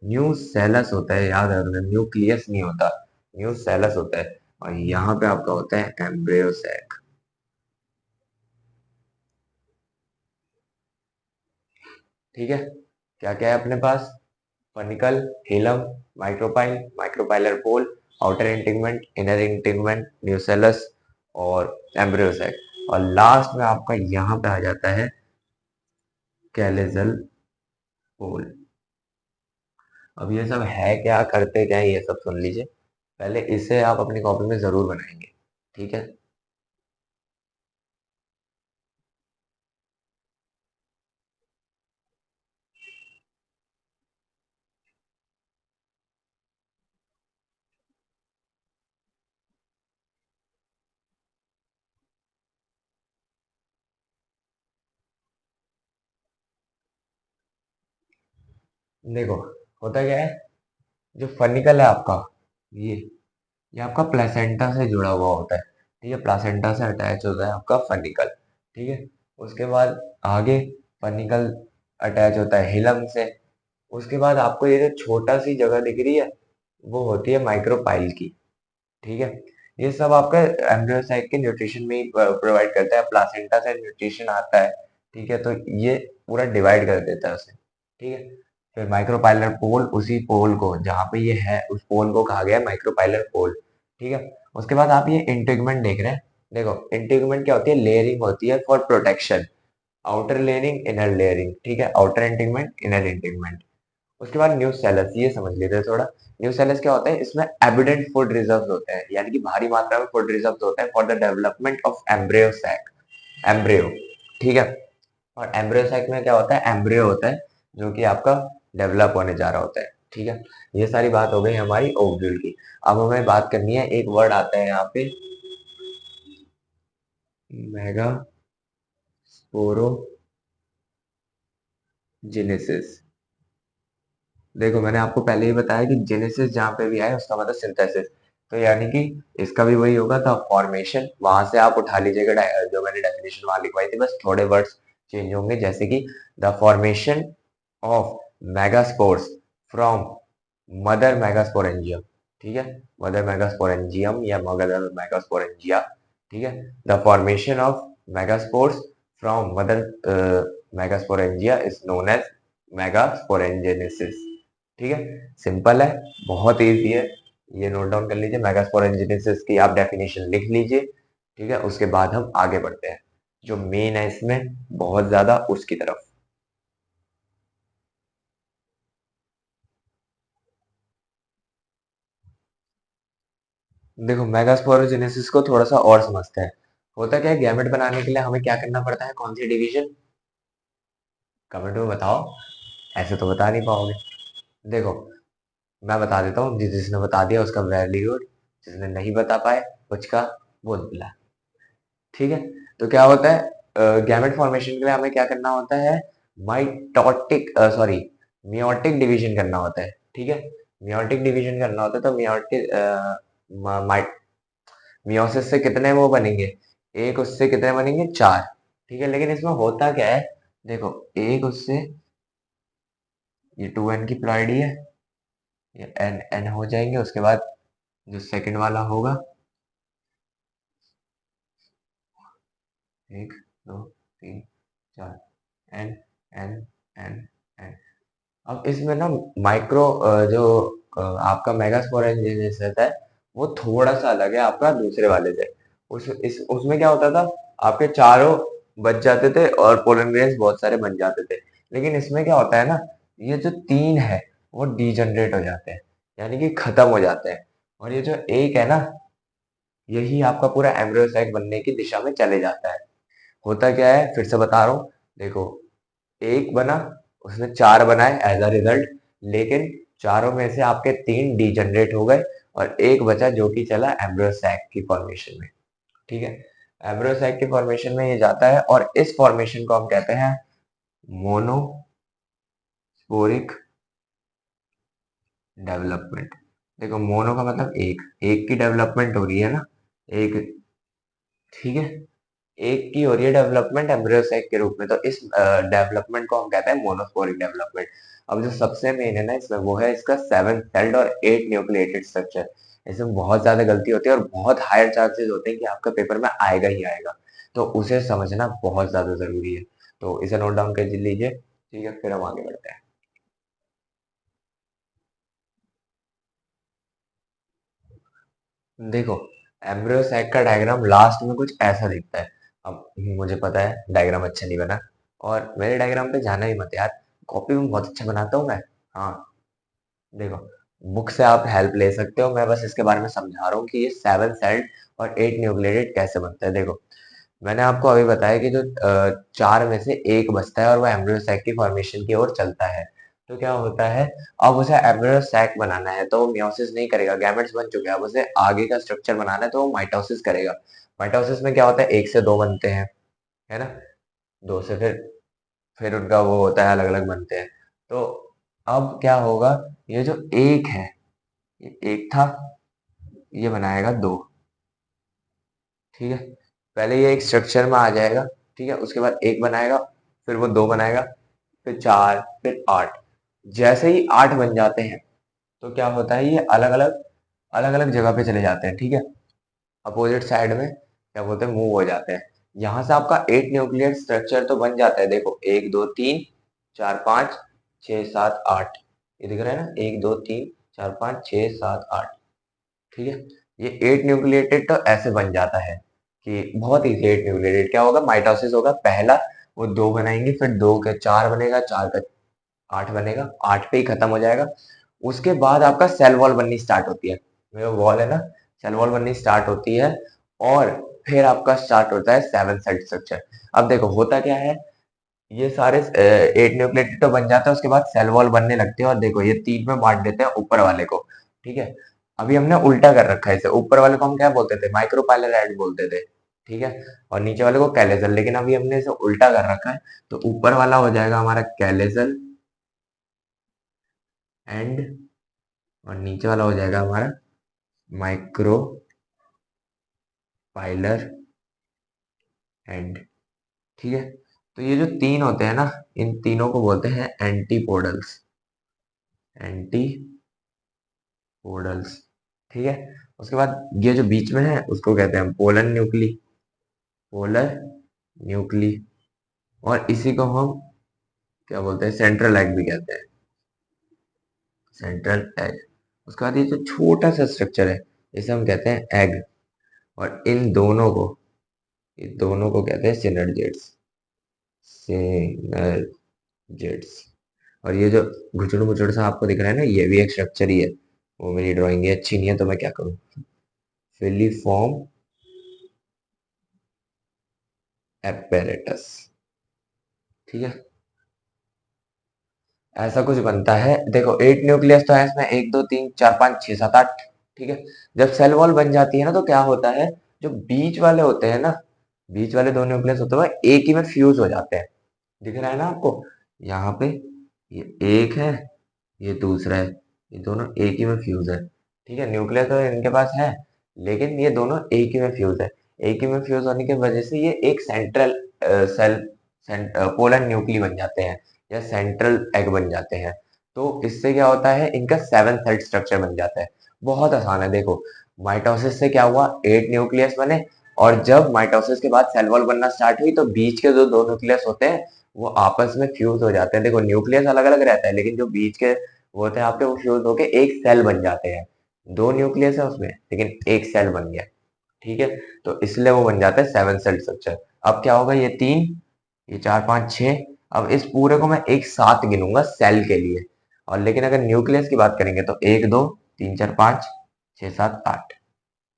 न्यूसेलस होता है, याद रखना, न्यूक्लियस नहीं होता, न्यूसेलस होता है। और यहाँ पे आपका होता है एम्ब्रियो सैक। ठीक है, क्या क्या है अपने पास, फनिकल, हिलम, माइक्रोपाइल, माइक्रोपाइलर पोल, आउटर इंटीगमेंट, इनर इंटीगमेंट, न्यूसेलस और एम्ब्रियोसाइक, और लास्ट में आपका यहाँ पे आ जाता है कैलेजल पोल। अब ये सब है क्या, करते क्या है, ये सब सुन लीजिए। पहले इसे आप अपनी कॉपी में जरूर बनाएंगे, ठीक है। देखो, होता क्या है, जो फनिकल है आपका, ये ये आपका प्लेसेंटा से जुड़ा हुआ होता है, ठीक है। प्लेसेंटा से अटैच होता है आपका फनिकल, ठीक है। उसके बाद आगे फनिकल अटैच होता है हिलम से। उसके बाद आपको ये जो छोटा सी जगह दिख रही है, वो होती है माइक्रोपाइल की, ठीक है। ये सब आपका एम्ब्रियोसाइट के न्यूट्रिशन में ही प्रोवाइड करता है, प्लासेंटा से न्यूट्रिशन आता है, ठीक है। तो ये पूरा डिवाइड कर देता है उसे, ठीक है। फिर माइक्रोपाइलर पोल, उसी पोल को जहाँ पे ये है, उस पोल को कहा गया है माइक्रोपाइलर पोल, ठीक है। उसके बाद आप ये इंटीगमेंट देख रहे हैं। देखो, इंटीगमेंट क्या होती है, लेयरिंग होती है for protection, outer layering, inner layering, ठीक है। Outer integument, inner integument. उसके बाद न्यू सेलस, ये समझ लेते हैं थोड़ा। न्यू सेलस क्या होता है, इसमें एविडेंट फूड रिजर्व होते हैं, यानी कि भारी मात्रा में फूड रिजर्व होते हैं for the development of embryo sac, embryo, ठीक है। और एम्ब्रियो सैक में क्या होता है, एम्ब्रियो होता है जो कि आपका डेवलप होने जा रहा होता है, ठीक है। ये सारी बात हो गई हमारी ओव्यूल की। अब हमें बात करनी है, एक वर्ड आता है यहाँ पे, मेगा स्पोरोजेनेसिस। देखो, मैंने आपको पहले ही बताया कि जेनेसिस जहाँ पे भी आए उसका मतलब सिंथेसिस, तो यानी कि इसका भी वही होगा, था फॉर्मेशन। वहां से आप उठा लीजिएगा जो मैंने डेफिनेशन वहां लिखवाई थी, बस थोड़े वर्ड्स चेंज होंगे, जैसे कि the formation of megaspores from mother megasporangium, ठीक है। मदर मेगास्पोरेंजियम या मदर मेगास्पोरेंजिया, ठीक है। The formation of megaspores from mother megasporangia is known as megasporogenesis, ठीक है। सिंपल है, बहुत इजी है। ये नोट डाउन कर लीजिए, मेगास्पोरेंजेनेसिस की आप डेफिनेशन लिख लीजिए, ठीक है। उसके बाद हम आगे बढ़ते हैं, जो मेन है इसमें बहुत ज्यादा उसकी तरफ। देखो, मेगास्पोरोजेनेसिस को थोड़ा सा और समझते हैं। होता क्या है, गैमेट बनाने के लिए हमें क्या करना पड़ता है, कौन सी डिवीजन, कमेंट में बताओ, ऐसे तो बता नहीं पाओगे। देखो, मैं बता देता हूँ, जिसने बता दिया उसका वेरी गुड, जिसने नहीं बता पाए कुछ का वो बुला, ठीक है। तो क्या होता है, गैमेट फॉर्मेशन के लिए हमें क्या करना होता है, माइटोटिक सॉरी मियोटिक डिवीजन करना होता है, ठीक है। मियोटिक डिवीजन करना होता है, तो मियोसिस से कितने वो बनेंगे, एक उससे कितने बनेंगे, चार, ठीक है। लेकिन इसमें होता क्या है, देखो, एक उससे, ये 2n की प्लॉइडी है, ये n n हो जाएंगे। उसके बाद जो सेकंड वाला होगा, एक, दो, तीन, चार, एन एन एन एन। अब इसमें ना माइक्रो जो आपका मेगास्पोरेंजिनेसिस रहता है, वो थोड़ा सा अलग है आपका दूसरे वाले से। उसमें क्या होता था, आपके चारों बच जाते थे और पोलन ग्रेन्स बहुत सारे बन जाते थे। लेकिन इसमें क्या होता है ना, ये जो तीन है वो डीजनरेट हो जाते हैं, यानी कि खत्म हो जाते हैं। और ये जो एक है ना, यही आपका पूरा एम्ब्रियोसाइक बनने की दिशा में चले जाता है। होता क्या है, फिर से बता रहा हूँ। देखो, एक बना, उसने चार बनाए एज अ रिजल्ट, लेकिन चारों में से आपके तीन डीजनरेट हो गए और एक बचा जो कि चला एम्ब्रियोसैक की फॉर्मेशन में, ठीक है। एम्ब्रियोसैक की फॉर्मेशन में ये जाता है और इस फॉर्मेशन को हम कहते हैं मोनोस्पोरिक डेवलपमेंट। देखो, मोनो का मतलब एक, एक की डेवलपमेंट हो रही है ना, एक, ठीक है। एक की हो रही है डेवलपमेंट एम्ब्रियोसाइक के रूप में, तो इस डेवलपमेंट को हम कहते हैं मोनोस्पोरिक डेवलपमेंट। अब जो सबसे मेन है ना इसमें, वो है इसका 7 सेल्ड और 8 न्यूक्लिएटेड स्ट्रक्चर। इसमें बहुत ज्यादा गलती होती है और बहुत हायर चांसेस होते हैं कि आपका पेपर में आएगा ही आएगा, तो उसे समझना बहुत ज्यादा जरूरी है। तो इसे नोट डाउन कर लीजिए, ठीक है। फिर हम आगे बढ़ते हैं। देखो, एम्ब्रियो सैक का डायग्राम लास्ट में कुछ ऐसा दिखता है। अब मुझे पता है डायग्राम अच्छा नहीं बना, और मेरे डायग्राम पे जाना ही मत यार, कॉपी में बहुत अच्छा बनाता हूँ मैं। हाँ, देखो, बुक से आप हेल्प ले सकते हो, मैं बस इसके बारे में समझा रहा हूँ कि ये 7 सेल्ड और 8 न्यूक्लिएटेड कैसे बनता है। देखो, मैंने आपको अभी बताया कि जो 4 में से एक बचता है और वो एम्ब्रियो सैक की फॉर्मेशन की ओर चलता है। तो क्या होता है, अब उसे एम्ब्रियो सैक बनाना है तो वो मियोसिस नहीं करेगा, गैमेट्स बन चुके हैं, अब उसे आगे का स्ट्रक्चर बनाना है तो वो माइटोसिस करेगा। माइटोसिस में क्या होता है, 1 से 2 बनते हैं, है ना? 2 से फिर उनका वो होता है, अलग अलग बनते हैं। तो अब क्या होगा, ये जो एक है, ये एक था, ये बनाएगा दो। ठीक है, पहले ये एक स्ट्रक्चर में आ जाएगा, ठीक है, उसके बाद एक बनाएगा, फिर वो दो बनाएगा, फिर चार, फिर आठ। जैसे ही आठ बन जाते हैं तो क्या होता है, ये अलग अलग जगह पे चले जाते हैं, ठीक है, अपोजिट साइड में क्या बोलते हैं, मूव हो जाते हैं। यहाँ से आपका 8 न्यूक्लियर स्ट्रक्चर तो बन जाता है। देखो, एक दो तीन चार पाँच छः सात आठ, ये दिख रहा है ना, एक दो तीन चार पाँच छः सात आठ। ठीक है, ये 8 न्यूक्लिएटेड तो ऐसे बन जाता है कि बहुत इजी। 8 न्यूक्लिएटेड क्या होगा, माइटोसिस होगा पहला, वो दो बनाएंगे, फिर दो का चार बनेगा, चार का आठ बनेगा, आठ पे ही खत्म हो जाएगा। उसके बाद आपका सेल वॉल बननी स्टार्ट होती है, जो वॉल है ना, सेल वॉल बननी स्टार्ट होती है, और फिर आपका स्टार्ट होता है 7 सेल स्ट्रक्चर। अब देखो होता क्या है, ये सारे 8 न्यूक्लियोटाइड तो बन जाते हैं, उसके बाद सेल वॉल बनने लगते हैं, और देखो ये तीन में बांट देते हैं ऊपर वाले को। ठीक है, अभी हमने उल्टा कर रखा है इसे, ऊपर वाले को हम क्या बोलते थे, माइक्रोपाइलर बोलते थे, ठीक है, और नीचे वाले को कैलेजल, लेकिन अभी हमने इसे उल्टा कर रखा है, तो ऊपर वाला हो जाएगा हमारा कैलेजल एंड, और नीचे वाला हो जाएगा हमारा माइक्रोपाइलर एंड। ठीक है, तो ये जो तीन होते हैं ना, इन तीनों को बोलते हैं एंटीपोडल्स, एंटीपोडल्स। ठीक है, उसके बाद ये जो बीच में है उसको कहते हैं पोलर न्यूक्ली, पोलर न्यूक्ली, और इसी को हम क्या बोलते हैं, सेंट्रल एग भी कहते हैं, सेंट्रल एग। उसके बाद ये जो छोटा सा स्ट्रक्चर है इसे हम कहते हैं एग, और इन दोनों को कहते हैं सिनर्जेट्स, सिनर्जेट्स। और ये जो घुचड़ मुचड़ सा आपको दिख रहा है ना, ये भी एक स्ट्रक्चर ही है। वो मेरी ड्राइंग ये अच्छी नहीं है तो मैं क्या करूं, फिलीफॉर्म एपेरेटस। ठीक है, ऐसा कुछ बनता है। देखो 8 न्यूक्लियस तो है इसमें, एक दो तीन चार पाँच छः सात आठ। ठीक है, जब सेल वॉल बन जाती है ना तो क्या होता है, जो बीच वाले होते हैं ना, बीच वाले दो न्यूक्लियस होते हैं वो एक ही में फ्यूज हो जाते हैं। दिख रहा है ना आपको, यहाँ पे ये एक है, ये दूसरा है, ये दोनों एक ही में फ्यूज है। ठीक है, न्यूक्लियस तो इनके पास है, लेकिन ये दोनों एक ही में फ्यूज है। एक ही में फ्यूज होने की वजह से ये एक सेंट्रल सेल पोलर न्यूक्ली बन जाते हैं, या सेंट्रल एग बन जाते हैं। तो इससे क्या होता है, इनका 7 सेल स्ट्रक्चर बन जाता है। बहुत आसान है। देखो, माइटोसिस से क्या हुआ, 8 न्यूक्लियस बने, और जब माइटोसिस के बाद सेल वॉल बनना स्टार्ट हुई तो बीच के जो दो न्यूक्लियस होते हैं वो आपस में फ्यूज हो जाते हैं। देखो न्यूक्लियस अलग अलग रहता है, लेकिन जो बीच के वो होते हैं आपके, वो फ्यूज होके एक सेल बन जाते हैं। दो न्यूक्लियस है उसमें, लेकिन एक सेल बन गया। ठीक है, तो इसलिए वो बन जाता है 7 सेल स्ट्रक्चर। अब क्या होगा, ये तीन, ये चार पाँच छः, अब इस पूरे को मैं एक साथ गिनूंगा सेल के लिए। और लेकिन अगर न्यूक्लियस की बात करेंगे तो एक दो तीन चार पाँच छः सात आठ।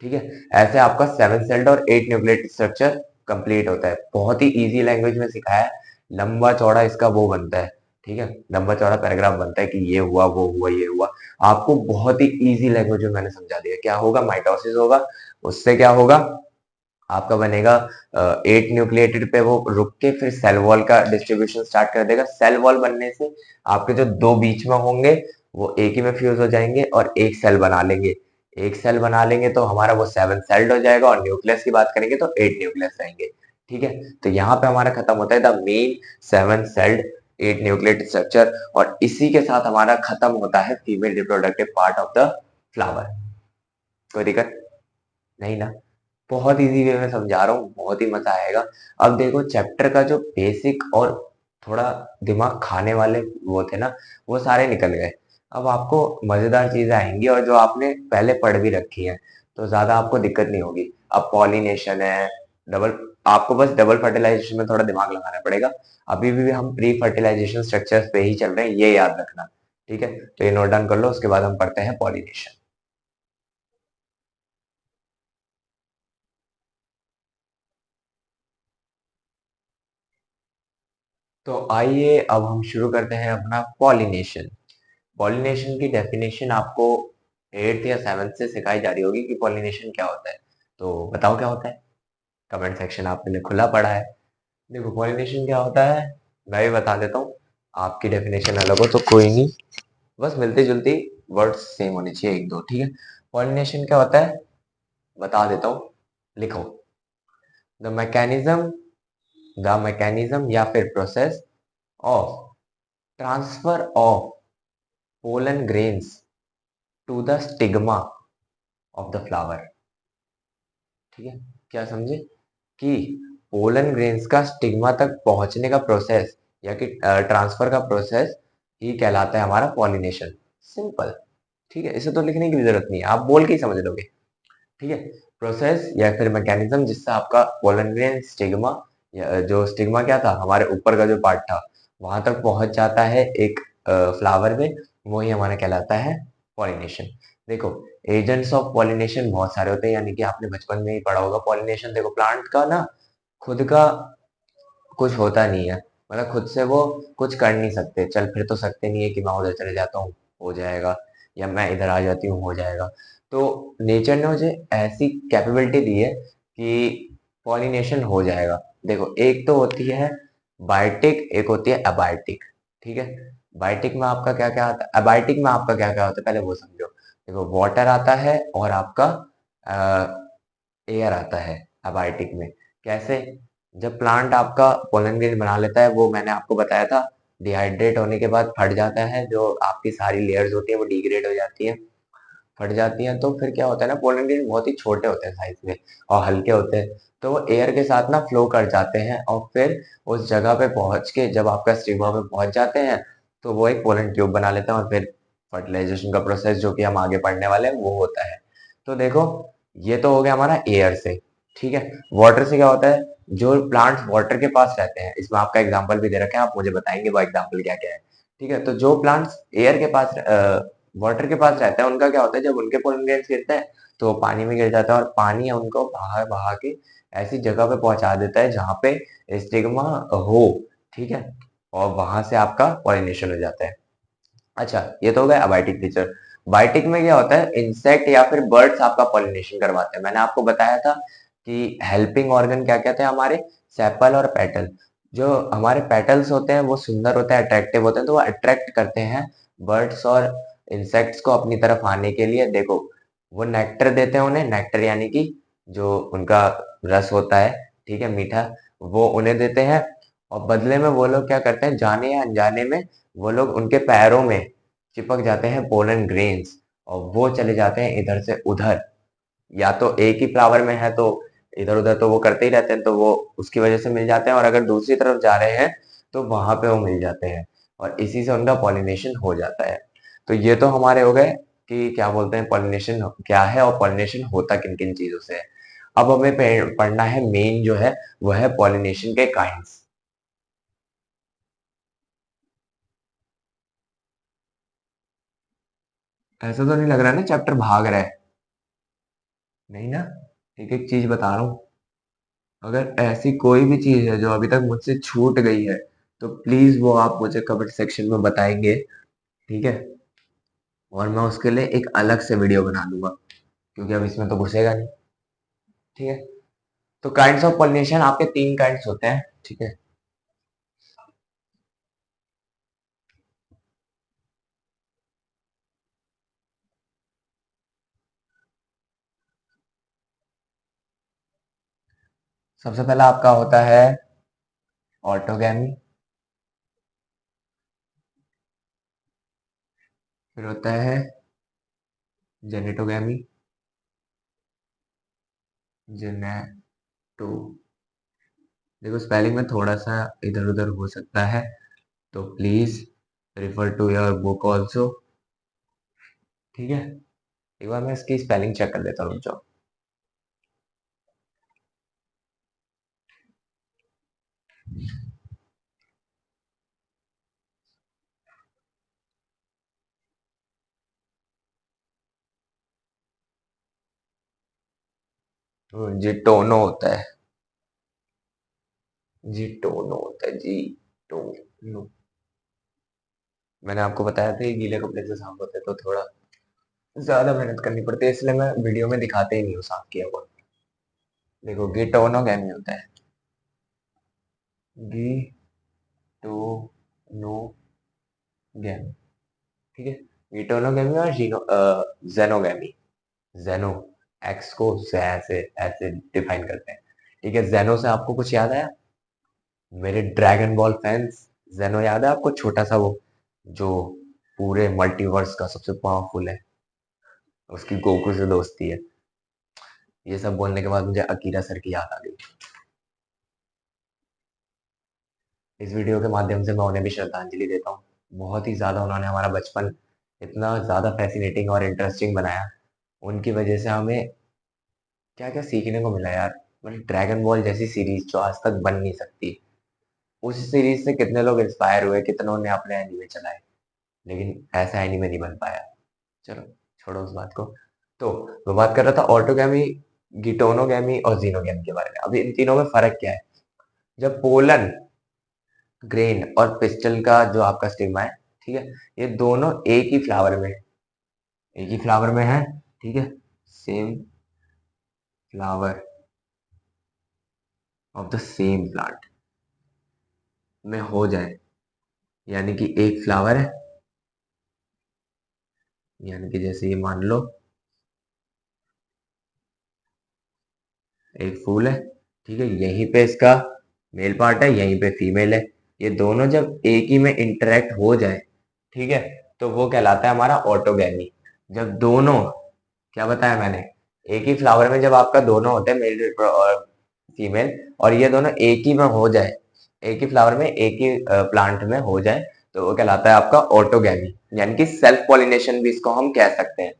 ठीक है, ऐसे आपका 7 सेल्ड और 8 न्यूक्लियेटेड स्ट्रक्चर कंप्लीट होता है। बहुत ही इजी लैंग्वेज में सिखाया है, लंबा चौड़ा इसका वो बनता है। ठीक है, लंबा चौड़ा पैराग्राफ बनता है कि ये हुआ वो हुआ ये हुआ। आपको बहुत ही इजी लैंग्वेज में मैंने समझा दिया। क्या होगा, माइटोसिस होगा, उससे क्या होगा, आपका बनेगा 8 न्यूक्लिएटेड पे वो रुक के फिर सेल वॉल का डिस्ट्रीब्यूशन स्टार्ट कर देगा। सेल वॉल बनने से आपके जो दो बीच में होंगे वो एक ही में फ्यूज हो जाएंगे और एक सेल बना लेंगे। एक सेल बना लेंगे तो हमारा वो 7 सेल्ड हो जाएगा, और न्यूक्लियस की बात करेंगे तो 8 न्यूक्लियस रहेंगे। ठीक है, तो यहाँ पे हमारा खत्म होता है the main 7 sailed 8 nucleated structure, और इसी के साथ हमारा खत्म होता है female reproductive part of the flower. कोई दिक्कत नहीं ना? बहुत इजी वे में समझा रहा हूँ, बहुत ही मजा आएगा। अब देखो, चैप्टर का जो बेसिक और थोड़ा दिमाग खाने वाले वो थे ना, वो सारे निकल गए। अब आपको मजेदार चीजें आएंगी और जो आपने पहले पढ़ भी रखी है। तो ज़्यादा आपको दिक्कत नहीं होगी। अब पॉलिनेशन है, डबल आपको बस डबल फर्टिलाइजेशन में थोड़ा दिमाग लगाना पड़ेगा। अभी भी हम प्री फर्टिलाइजेशन स्ट्रक्चर्स पे ही चल रहे हैं, ये याद रखना। ठीक है, तो ये नोट डाउन कर लो, उसके बाद हम पढ़ते हैं पॉलिनेशन। तो आइए अब हम शुरू करते हैं अपना पॉलिनेशन। पॉलिनेशन की डेफिनेशन आपको 8th या 7th से सिखाई जा रही होगी कि पॉलिनेशन क्या होता है। तो बताओ क्या होता है? कमेंट सेक्शन आपने खुला पड़ा है। देखो पॉलिनेशन क्या होता है, मैं भी बता देता हूँ। आपकी डेफिनेशन अलग हो तो कोई नहीं, बस मिलती जुलती वर्ड्स सेम होने चाहिए, एक दो, ठीक है। पॉलिनेशन क्या होता है बता देता हूँ, लिखो। द मैकेनिज्म, द मैकेनिज्म या फिर process of transfer of pollen grains to the stigma of the flower. ठीक है, क्या समझे कि पोलन ग्रेन्स का स्टिग्मा तक पहुंचने का प्रोसेस या कि ट्रांसफर का प्रोसेस ही कहलाता है हमारा पॉलिनेशन। सिंपल, ठीक है, इसे तो लिखने की भी जरूरत नहीं है, आप बोल के ही समझ लोगे। ठीक है, प्रोसेस या फिर मैकेनिज्म जिससे आपका पोलन ग्रेन स्टिग्मा, या जो स्टिग्मा क्या था हमारे ऊपर का जो पार्ट था वहां तक पहुंच जाता है एक फ्लावर में, वो ही हमारा कहलाता है पॉलिनेशन। देखो एजेंट्स ऑफ पॉलिनेशन बहुत सारे होते हैं, यानी कि आपने बचपन में ही पढ़ा होगा पॉलिनेशन। देखो प्लांट का ना खुद का कुछ होता नहीं है, मतलब खुद से वो कुछ कर नहीं सकते। चल फिर तो सकते नहीं है कि मैं उधर चले जाता हूँ हो जाएगा, या मैं इधर आ जाती हूँ हो जाएगा। तो नेचर ने मुझे ऐसी कैपेबिलिटी दी है कि पॉलिनेशन हो जाएगा। देखो एक तो होती है बायोटिक, एक होती है अबायोटिक। ठीक है, बायोटिक में आपका क्या क्या आता है, अबायोटिक में आपका क्या क्या होता है पहले वो समझो। देखो वाटर आता है और आपका एयर आता है अबायोटिक में। कैसे? जब प्लांट आपका पोलन ग्रेन बना लेता है, वो मैंने आपको बताया था, डिहाइड्रेट होने के बाद फट जाता है, जो आपकी सारी लेयर्स होती है वो डिग्रेड हो जाती है, फट जाती हैं। तो फिर क्या होता है ना, पोलन ग्रेन बहुत ही छोटे होते हैं साइज में और हल्के होते हैं, तो वो एयर के साथ ना फ्लो कर जाते हैं और फिर उस जगह पे पहुंच के जब आपका स्टिग्मा पे पहुंच जाते हैं तो वो एक पोलन ट्यूब बना लेते हैं और फिर फर्टिलाइजेशन का प्रोसेस जो कि हम आगे पढ़ने वाले हैं वो होता है। तो देखो ये तो हो गया हमारा एयर से। ठीक है, वाटर से क्या होता है, जो प्लांट्स वाटर के पास रहते हैं, इसमें आपका एग्जाम्पल भी दे रखा है, आप मुझे बताएंगे वो एग्जाम्पल क्या क्या है। ठीक है, तो जो प्लांट्स एयर के पास वाटर के पास रहता है उनका क्या होता है, जब उनके पोलन ग्रेन्स गिरते हैं तो वो पानी में गिर जाता है और पानी उनको बहा बहा के ऐसी जगह पे पहुंचा देता है जहां पे स्टिग्मा हो। ठीक है, और वहां से आपका पॉलिनेशन हो जाता है। अच्छा ये तो हो गया अबायोटिक नेचर। बायोटिक में क्या होता है, इंसेक्ट या फिर बर्ड्स आपका पॉलिनेशन करवाते हैं। मैंने आपको बताया था कि हेल्पिंग ऑर्गन क्या कहते हैं हमारे, सेपल और पेटल। जो हमारे पेटल्स होते हैं वो सुंदर होते हैं, अट्रैक्टिव होते हैं, तो वो अट्रैक्ट करते हैं बर्ड्स और इंसेक्ट्स को अपनी तरफ आने के लिए। देखो वो नेक्टर देते हैं उन्हें, नेक्टर यानी कि जो उनका रस होता है, ठीक है, मीठा, वो उन्हें देते हैं। और बदले में वो लोग क्या करते हैं, जाने या अनजाने में वो लोग उनके पैरों में चिपक जाते हैं पोलन ग्रेन्स, और वो चले जाते हैं इधर से उधर। या तो एक ही फ्लावर में है तो इधर उधर तो वो करते ही रहते हैं, तो वो उसकी वजह से मिल जाते हैं, और अगर दूसरी तरफ जा रहे हैं तो वहां पे वो मिल जाते हैं, और इसी से उनका पॉलिनेशन हो जाता है। तो ये तो हमारे हो गए कि क्या बोलते हैं पॉलिनेशन क्या है और पॉलिनेशन होता किन किन चीजों से है। अब हमें पढ़ना है मेन जो है वो है पॉलिनेशन के काइंड्स। ऐसा तो नहीं लग रहा है ना चैप्टर भाग रहा है? नहीं ना, एक एक चीज बता रहा हूँ। अगर ऐसी कोई भी चीज है जो अभी तक मुझसे छूट गई है तो प्लीज वो आप मुझे कमेंट सेक्शन में बताएंगे। ठीक है, और मैं उसके लिए एक अलग से वीडियो बना दूंगा, क्योंकि अब इसमें तो घुसेगा नहीं। ठीक है, तो काइंड्स ऑफ पॉलिनेशन आपके तीन काइंड्स होते हैं। ठीक है, सबसे पहला आपका होता है ऑटोगैमी, फिर होता है जेनेटोगैमी, जेनेटो, देखो स्पेलिंग में थोड़ा सा इधर उधर हो सकता है, तो please refer to your book also. ठीक है, एक बार मैं इसकी स्पेलिंग चेक कर देता हूँ, रुक जाओ। जी टोनो होता है, जी टोनो होता है, जी टोनो। मैंने आपको बताया था ये गीले कपड़े से साफ होते हैं, तो थोड़ा ज्यादा मेहनत करनी पड़ती है, इसलिए मैं वीडियो में दिखाते ही नहीं हूँ साफ किया हुआ। देखो गिटोनो गैमी होता है, गी टो नो गैमी, ठीक है। गिटोनोगैमी और जेनोगैमी, जेनो, एक्स को ऐसे ऐसे डिफाइन करते हैं, ठीक है। जेनो से आपको कुछ याद आया, मेरे ड्रैगन बॉल फैंस? जेनो याद है आपको, छोटा सा वो जो पूरे मल्टीवर्स का सबसे पावरफुल है, उसकी गोकू से दोस्ती है। ये सब बोलने के बाद मुझे अकीरा सर की याद आ गई। इस वीडियो के माध्यम से मैं उन्हें भी श्रद्धांजलि देता हूँ। बहुत ही ज्यादा उन्होंने हमारा बचपन इतना ज्यादा फैसिनेटिंग और इंटरेस्टिंग बनाया। उनकी वजह से हमें क्या क्या सीखने को मिला यार। मतलब ड्रैगन बॉल जैसी सीरीज जो आज तक बन नहीं सकती, उस सीरीज से कितने लोग इंस्पायर हुए, कितनों ने अपने एनिमे चलाए, लेकिन ऐसा एनिमे नहीं बन पाया। चलो छोड़ो उस बात को। तो मैं बात कर रहा था ऑटोगैमी, गिटोनोगैमी और जीनोगैमी के बारे में। अभी इन तीनों में फर्क क्या है? जब पोलन ग्रेन और पिस्टल का जो आपका स्टिग्मा है, ठीक है, ये दोनों एक ही फ्लावर में, एक ही फ्लावर में है, ठीक है, same flower of the same plant में हो जाए, यानी कि एक फ्लावर है, यानी कि जैसे ये मान लो एक फूल है, ठीक है, यहीं पे इसका मेल पार्ट है, यहीं पे फीमेल है। ये दोनों जब एक ही में इंटरेक्ट हो जाए, ठीक है, तो वो कहलाता है हमारा ऑटोगैमी। जब दोनों, क्या बताया मैंने, एक ही फ्लावर में जब आपका दोनों होते हैं, मेल और फीमेल, और ये दोनों एक ही में हो जाए, एक ही फ्लावर में एक ही प्लांट में हो जाए, तो वो कहलाता है आपका ऑटोगैमी, यानी कि सेल्फ पॉलिनेशन भी इसको हम कह सकते हैं,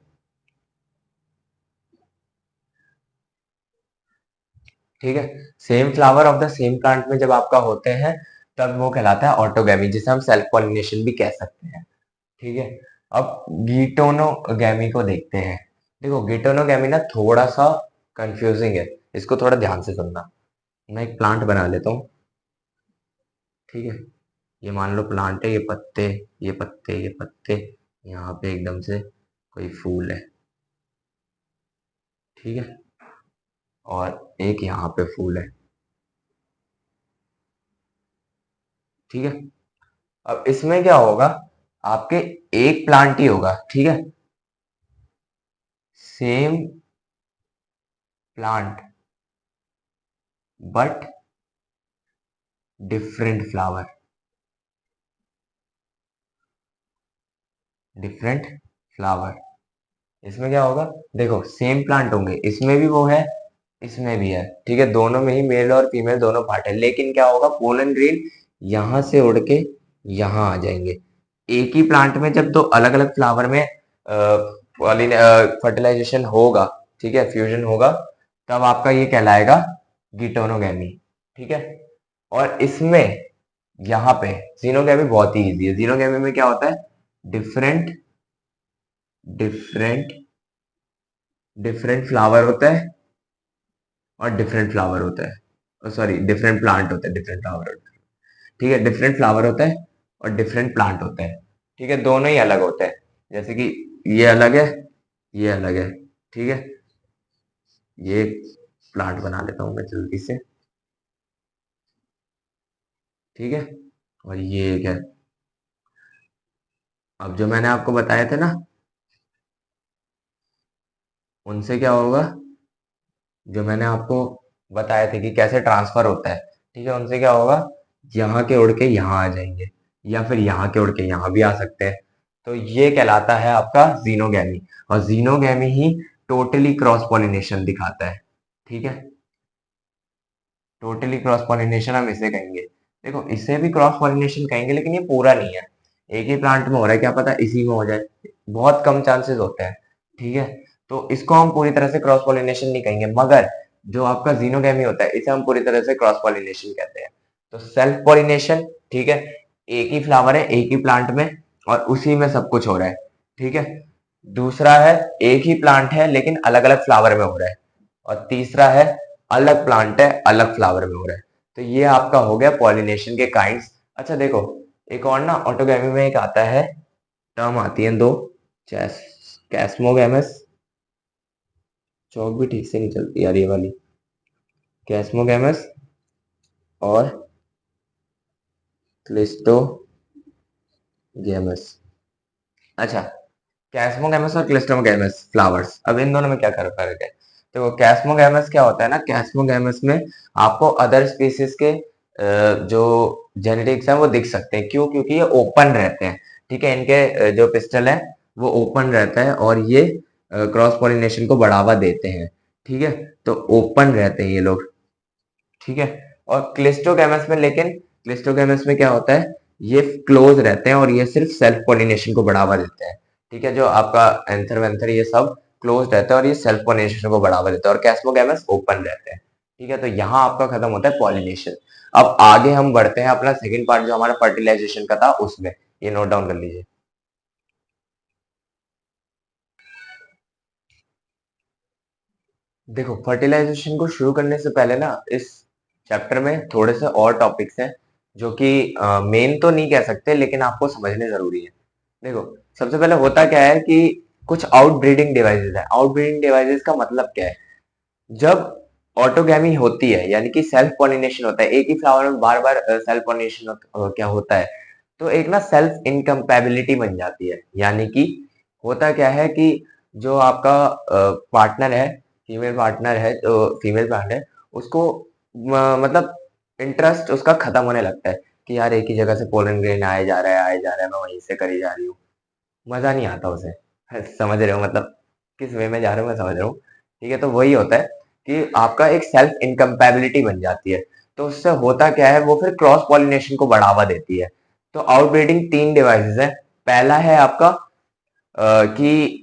ठीक है। Same flower of the same plant में जब आपका होते हैं, तब वो कहलाता है ऑटोगैमी, जिसे हम सेल्फ पॉलिनेशन भी कह सकते हैं, ठीक है। अब गिटोनोगैमी को देखते हैं। देखो गिटोनोगैमी ना थोड़ा सा कंफ्यूजिंग है, इसको थोड़ा ध्यान से सुनना। मैं एक प्लांट बना लेता हूँ, ठीक है, ये मान लो प्लांट है, ये पत्ते, ये पत्ते, ये पत्ते, यहाँ पे एकदम से कोई फूल है, ठीक है, और एक यहाँ पे फूल है, ठीक है। अब इसमें क्या होगा, आपके एक प्लांट ही होगा, ठीक है, same plant but different flower, different flower. इसमें क्या होगा, देखो सेम प्लांट होंगे, इसमें भी वो है, इसमें भी है, ठीक है, दोनों में ही मेल और फीमेल दोनों पार्ट है, लेकिन क्या होगा, पोलन ग्रेन यहां से उड़ के यहां आ जाएंगे। एक ही प्लांट में जब दो अलग अलग फ्लावर में फर्टिलाइजेशन होगा, ठीक है, फ्यूजन होगा, तब आपका ये कहलाएगा गिटोनोगैमी, ठीक है। और इसमें यहाँ पे जीनोगैमी बहुत ही इजी है। जीनोगैमी में क्या होता है, डिफरेंट डिफरेंट डिफरेंट फ्लावर होता है और डिफरेंट फ्लावर होता है, सॉरी डिफरेंट प्लांट होता है, डिफरेंट फ्लावर होता है, ठीक है, डिफरेंट फ्लावर होता है और डिफरेंट प्लांट होता है, ठीक है, दोनों ही अलग होते हैं। जैसे कि ये अलग है, ये अलग है, ठीक है। ये प्लांट बना लेता हूँ मैं जल्दी से, ठीक है, और ये एक है। अब जो मैंने आपको बताए थे ना, उनसे क्या होगा, जो मैंने आपको बताए थे कि कैसे ट्रांसफर होता है, ठीक है, उनसे क्या होगा, यहाँ के उड़ के यहाँ आ जाएंगे, या फिर यहाँ के उड़ के यहाँ भी आ सकते हैं। तो ये कहलाता है आपका जीनोगैमी, और जीनोगैमी ही टोटली क्रॉस पॉलिनेशन दिखाता है, ठीक है। टोटली क्रॉस पॉलिनेशन हम इसे कहेंगे। देखो इसे भी क्रॉस पॉलिनेशन कहेंगे, लेकिन ये पूरा नहीं है। एक ही प्लांट में हो रहा है, क्या पता इसी में हो जाए, बहुत कम चांसेस होते हैं, ठीक है, तो इसको हम पूरी तरह से क्रॉस पॉलिनेशन नहीं कहेंगे, मगर जो आपका जीनोगैमी होता है इसे हम पूरी तरह से क्रॉस पॉलिनेशन कहते हैं। तो सेल्फ पॉलिनेशन, ठीक है, एक ही फ्लावर है एक ही प्लांट में और उसी में सब कुछ हो रहा है, ठीक है। दूसरा है एक ही प्लांट है लेकिन अलग अलग फ्लावर में हो रहा है, और तीसरा है अलग प्लांट है अलग फ्लावर में हो रहा है। तो ये आपका हो गया पॉलिनेशन के काइंड्स। अच्छा देखो, एक और ना ऑटोगैमी में एक आता है, टर्म आती है दो, कैस्मोगैमस, चौक भी ठीक से नहीं चलती यार ये वाली, कैस्मोगैमस और क्लिस्टोगैमस। अच्छा, कैस्मोगैमस और क्लिस्टोगैमस फ्लावर्स, अब इन दोनों में क्या फर्क है? तो कैस्मोगैमस क्या होता है ना, कैस्मोगैमस में आपको अदर स्पीसीज के जो जेनेटिक्स हैं वो दिख सकते हैं। क्यों? क्योंकि ये ओपन रहते हैं, ठीक है, इनके जो पिस्टल है वो ओपन रहता है और ये क्रॉस पॉलिनेशन को बढ़ावा देते हैं, ठीक है। तो ओपन रहते हैं ये लोग, ठीक है। और क्लिस्टोगैमस में, लेकिन क्लिस्टोगैमस में क्या होता है, ये क्लोज रहते हैं और ये सिर्फ सेल्फ पॉलिनेशन को बढ़ावा देते हैं, ठीक है। जो आपका एंथर वेंथर ये सब क्लोज रहता है और ये सेल्फ पॉलिनेशन को बढ़ावा देता है, और कैस्मोगैमस ओपन रहते हैं, ठीक है। तो यहाँ आपका खत्म होता है पॉलिनेशन। अब आगे हम बढ़ते हैं अपना सेकंड पार्ट जो हमारा फर्टिलाइजेशन का था उसमें, ये नोट डाउन कर लीजिए। देखो, फर्टिलाइजेशन को शुरू करने से पहले ना इस चैप्टर में थोड़े से और टॉपिक्स हैं जो कि मेन तो नहीं कह सकते लेकिन आपको समझने जरूरी है। देखो, सबसे पहले होता क्या है कि कुछ आउटब्रीडिंग डिवाइसेस है। आउटब्रीडिंग डिवाइसेस का मतलब क्या है? जब ऑटोगैमी होती है यानी कि सेल्फ पॉलिनेशन होता है, एक ही फ्लावर में बार बार सेल्फ पॉलिनेशन क्या होता है, तो एक ना सेल्फ इनकम्पैबिलिटी बन जाती है। यानी कि होता क्या है कि जो आपका पार्टनर है, फीमेल पार्टनर है, जो फीमेल प्लांट है, उसको मतलब इंटरेस्ट उसका खत्म होने लगता है कि यार एक ही जगह से पोलन ग्रेन आए जा रहा है आए जा रहा है, मैं वहीं से करी जा रही हूँ, मजा नहीं आता उसे। समझ रहे हो मतलब किस वे में जा रहे हो, मैं समझ रहा हूँ, ठीक है। तो वही होता है कि आपका एक सेल्फ इनकम्पैबिलिटी बन जाती है। तो उससे होता क्या है, वो फिर क्रॉस पॉलिनेशन को बढ़ावा देती है। तो आउटब्रीडिंग तीन डिवाइसेस है। पहला है आपका कि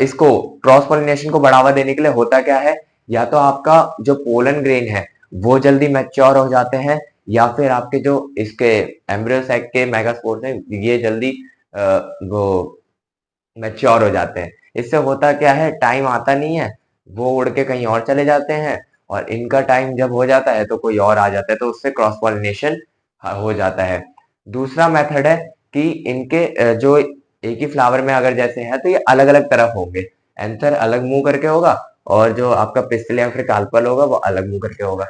इसको क्रॉस पॉलिनेशन को बढ़ावा देने के लिए होता क्या है, या तो आपका जो पोलन ग्रेन है वो जल्दी मैच्योर हो जाते हैं, या फिर आपके जो इसके एम्ब्रियो सैक के मेगास्पोर्स हैं ये जल्दी वो मैच्योर हो जाते हैं। इससे होता क्या है, टाइम आता नहीं है, वो उड़ के कहीं और चले जाते हैं, और इनका टाइम जब हो जाता है तो कोई और आ जाता है, तो उससे क्रॉस पॉलिनेशन हो जाता है। दूसरा मेथड है कि इनके जो एक ही फ्लावर में अगर जैसे है तो ये अलग अलग तरफ होंगे, एंथर अलग मुंह करके होगा और जो आपका पिस्टल या फिर कार्पल होगा वो अलग मुंह करके होगा।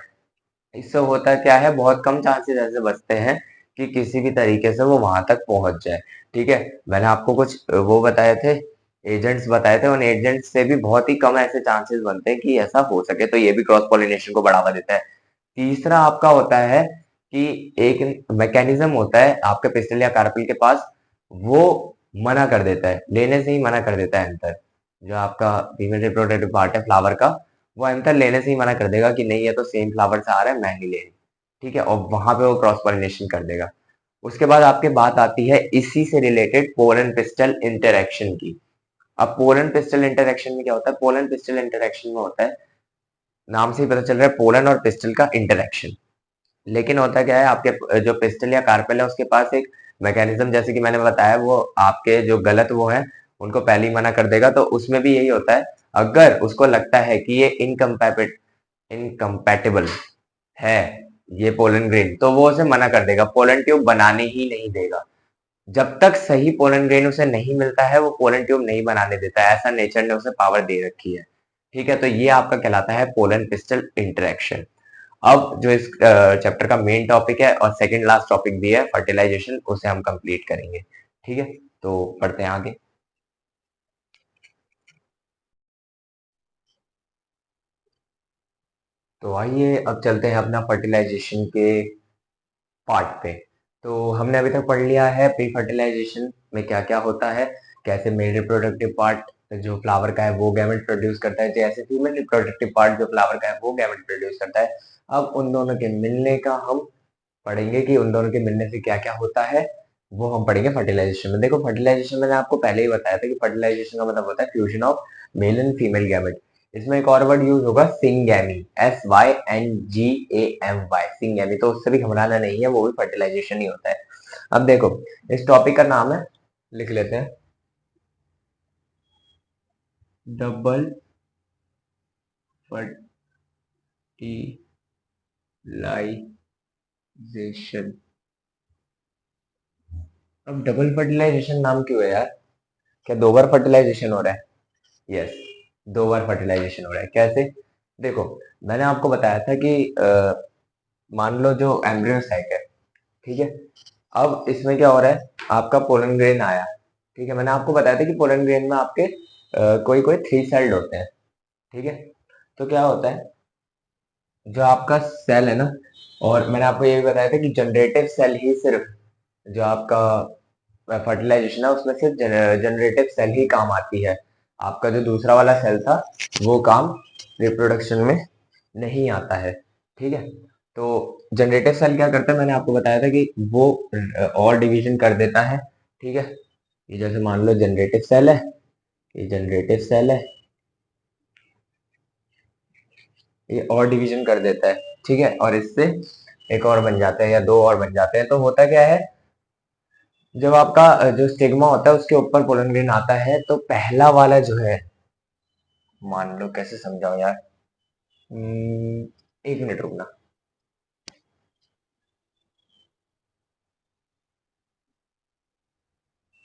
इससे होता क्या है, बहुत कम चांसेस ऐसे बचते हैं कि किसी भी तरीके से वो वहां तक पहुंच जाए, ठीक है। मैंने आपको कुछ वो बताए थे, एजेंट्स बताए थे, उन एजेंट्स से भी बहुत ही कम ऐसे चांसेस बनते हैं कि ऐसा हो सके, तो ये भी क्रॉस पॉलिनेशन को बढ़ावा देता है। तीसरा आपका होता है कि एक मैकेनिज्म होता है आपके पिस्टल या कार्पल के पास, वो मना कर देता है, लेने से ही मना कर देता है एंथर। जो आपका फीमेल रिप्रोडक्टिव पार्ट है फ्लावर का, वो एंथर लेने से ही मना कर देगा कि नहीं ये तो सेम फ्लावर से आ रहा है, मैं नहीं ले रही, ठीक है, और वहां पे वो क्रॉस पॉलिनेशन कर देगा। उसके बाद आपके बात आती है इसी से रिलेटेड पोलन पिस्टल इंटरेक्शन की। अब पोलन पिस्टल इंटरेक्शन में क्या होता है? पोलन पिस्टल इंटरेक्शन में होता है, नाम से ही पता चल रहा है, पोलन और पिस्टल का इंटरेक्शन। लेकिन होता क्या है, आपके जो पिस्टल या कार्पेल है उसके पास एक मैकेनिज्म, जैसे कि मैंने बताया, वो आपके जो गलत वो है उनको पहले ही मना कर देगा। तो उसमें भी यही होता है, अगर उसको लगता है कि ये इनकम्पैटिबल है ये पोलन ग्रेन, तो वो उसे मना कर देगा, पोलन ट्यूब बनाने ही नहीं देगा। जब तक सही पोलन ग्रेन उसे नहीं मिलता है वो पोलन ट्यूब नहीं बनाने देता है, ऐसा नेचर ने उसे पावर दे रखी है, ठीक है। तो ये आपका कहलाता है पोलन पिस्टल इंटरेक्शन। अब जो इस चैप्टर का मेन टॉपिक है और सेकंड लास्ट टॉपिक भी है फर्टिलाइजेशन, उसे हम कंप्लीट करेंगे, ठीक है। तो पढ़ते हैं आगे। तो आइए अब चलते हैं अपना फर्टिलाइजेशन के पार्ट पे। तो हमने अभी तक पढ़ लिया है प्री फर्टिलाइजेशन में क्या क्या होता है, कैसे मेल रिप्रोडक्टिव पार्ट जो फ्लावर का है वो गैमेट प्रोड्यूस करता है, जैसे फीमेल रिप्रोडक्टिव पार्ट जो फ्लावर का है वो गैमेट प्रोड्यूस करता है। अब उन दोनों के मिलने का हम पढ़ेंगे कि उन दोनों के मिलने से क्या क्या होता है, वो हम पढ़ेंगे फर्टिलाइजेशन में। देखो फर्टिलाइजेशन मैंने आपको पहले ही बताया था कि फर्टिलाइजेशन का मतलब होता है fusion of male and female gamete. इसमें एक और वर्ड यूज होगा सिंगैमी, SYNGAMY, सिंगैमी, तो उससे भी घबराना नहीं है, वो भी फर्टिलाइजेशन ही होता है। अब देखो इस टॉपिक का नाम है, लिख लेते हैं, डबल फर्टिलाइजेशन। अब डबल फर्टिलाइजेशन नाम क्यों है यार? क्या दो बार फर्टिलाइजेशन हो रहा है? यस, दो बार फर्टिलाइजेशन हो रहा है। कैसे? देखो मैंने आपको बताया था कि मान लो जो एम्ब्रियो साइट है, ठीक है, अब इसमें क्या हो रहा है, आपका पोलन ग्रेन आया, ठीक है, मैंने आपको बताया था कि पोलन ग्रेन में आपके कोई कोई थ्री सेल्ड होते हैं, ठीक है। तो क्या होता है, जो आपका सेल है ना, और मैंने आपको ये भी बताया था कि जनरेटिव सेल ही सिर्फ, जो आपका फर्टिलाइजेशन है उसमें से जनरेटिव सेल ही काम आती है। आपका जो दूसरा वाला सेल था वो काम रिप्रोडक्शन में नहीं आता है, ठीक है। तो जनरेटिव सेल क्या करता है, मैंने आपको बताया था कि वो और डिवीजन कर देता है, ठीक है। ये जैसे मान लो जनरेटिव सेल है, ये जनरेटिव सेल है, ये और डिवीजन कर देता है, ठीक है, और इससे एक और बन जाते हैं या दो और बन जाते हैं। तो होता क्या है, जब आपका जो स्टिग्मा होता है उसके ऊपर पोलन ग्रेन आता है, तो पहला वाला जो है, मान लो कैसे समझाओ यार, एक मिनट रुकना।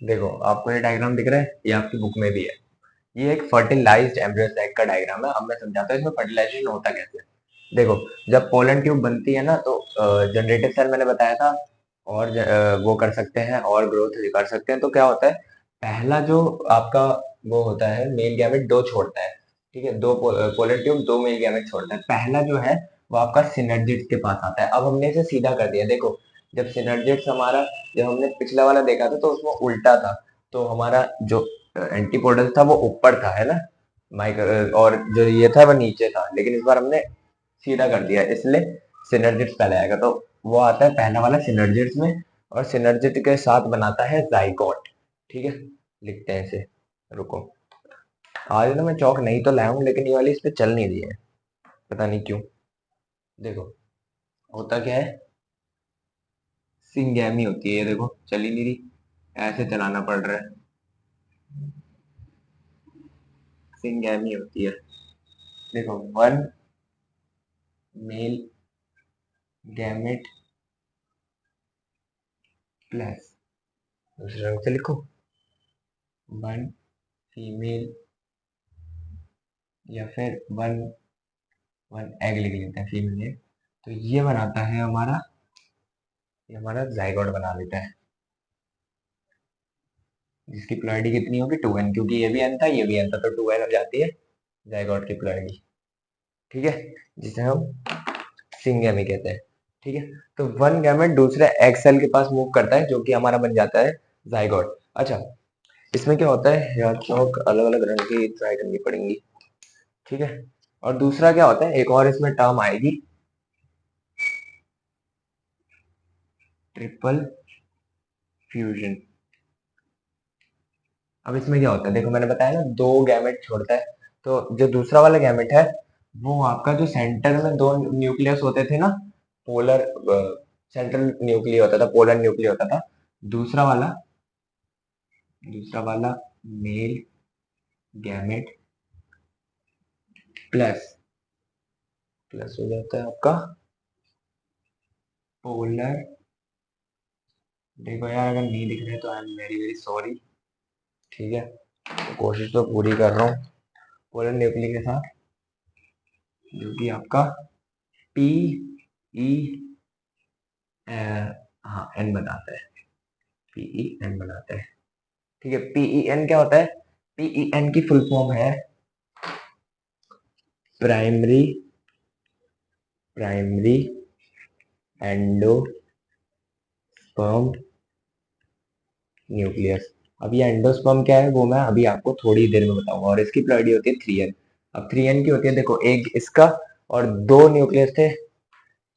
देखो आपको ये डायग्राम दिख रहा है, ये आपकी बुक में भी है, ये एक फर्टिलाइज्ड एम्ब्रियो सैक का डायग्राम है। अब मैं समझाता हूँ इसमें फर्टिलाइजेशन होता कैसे है। देखो जब पोलन ट्यूब बनती है ना, तो जनरेटिव सेल मैंने बताया था, और वो कर सकते हैं और ग्रोथ कर सकते हैं। तो क्या होता है, पहला जो आपका वो होता है मेल गैमेट दो छोड़ता है, ठीक है, दो पोलन ट्यूब दो मेल गैमेट छोड़ता है। पहला जो है वो आपका सिनर्जिड्स के पास आता है। अब हमने इसे सीधा कर दिया, देखो जब सिनर्जिड्स हमारा, जब हमने पिछला वाला देखा था तो उसमें उल्टा था, तो हमारा जो एंटीपोडल था वो ऊपर था, है ना, माइक्रो, और जो ये था वो नीचे था, लेकिन इस बार हमने सीधा कर दिया, इसलिए सिनर्जिड्स पहले आएगा। तो वो आता है पहला वाला सिनर्जिड्स में, और सिनर्जिड के साथ बनाता है जाइगोट, ठीक है। लिखते हैं इसे, रुको, आज ना मैं चौक नहीं तो लाया हूँ, लेकिन ये वाली इस पे चल नहीं रही है, पता नहीं क्यों। देखो होता क्या है, सिंगैमी होती है, ये देखो चल ही नहीं रही, ऐसे चलाना पड़ रहा है, सिंगैमी होती है। देखो वन मेल गैमेट प्लस, दूसरे रंग से लिखो, वन फीमेल, या फिर वन वन एग लिख लेते हैं, फीमेल एग। तो ये बनाता है हमारा, ये हमारा जाइगोट बना लेता है, जिसकी प्लॉइडी कितनी होगी 2n, क्योंकि ये भी n था ये भी n था, तो 2n हो जाती है जाइगोट की प्लॉइडी, ठीक है, जिसे हम सिंगेमी कहते हैं, ठीक है। तो वन गैमेट दूसरे एग सेल के पास मूव करता है, जो कि हमारा बन जाता है जाइगोट। अच्छा, इसमें क्या होता है यार, चौक अलग अलग रंग की ट्राई करनी पड़ेंगी, ठीक है। और दूसरा क्या होता है, एक और इसमें टर्म आएगी, ट्रिपल फ्यूजन। अब इसमें क्या होता है, देखो मैंने बताया ना दो गैमेट छोड़ता है, तो जो दूसरा वाला गैमेट है वो आपका, जो सेंटर में दो न्यूक्लियस होते थे ना, पोलर सेंट्रल न्यूक्लियस होता था, पोलर न्यूक्लियस होता था, दूसरा वाला, दूसरा वाला मेल गैमेट प्लस, प्लस हो जाता है आपका पोलर। देखो यार अगर नहीं दिख रहा है तो I am very very sorry, ठीक है, तो कोशिश तो पूरी कर रहा हूँ। पोलर न्यूक्लियस के साथ, जो कि आपका पी ई, हाँ एन बनाता है, पीई एन बनाता है, ठीक है। पीई एन क्या होता है, पीई एन की फुल फॉर्म है प्राइमरी, प्राइमरी एंडोस्पर्म न्यूक्लियस। अब ये एंडोस्पर्म क्या है वो मैं अभी आपको थोड़ी देर में बताऊंगा, और इसकी प्लॉइडी होती है 3n। अब 3n की होती है, देखो एक इसका और दो न्यूक्लियस थे,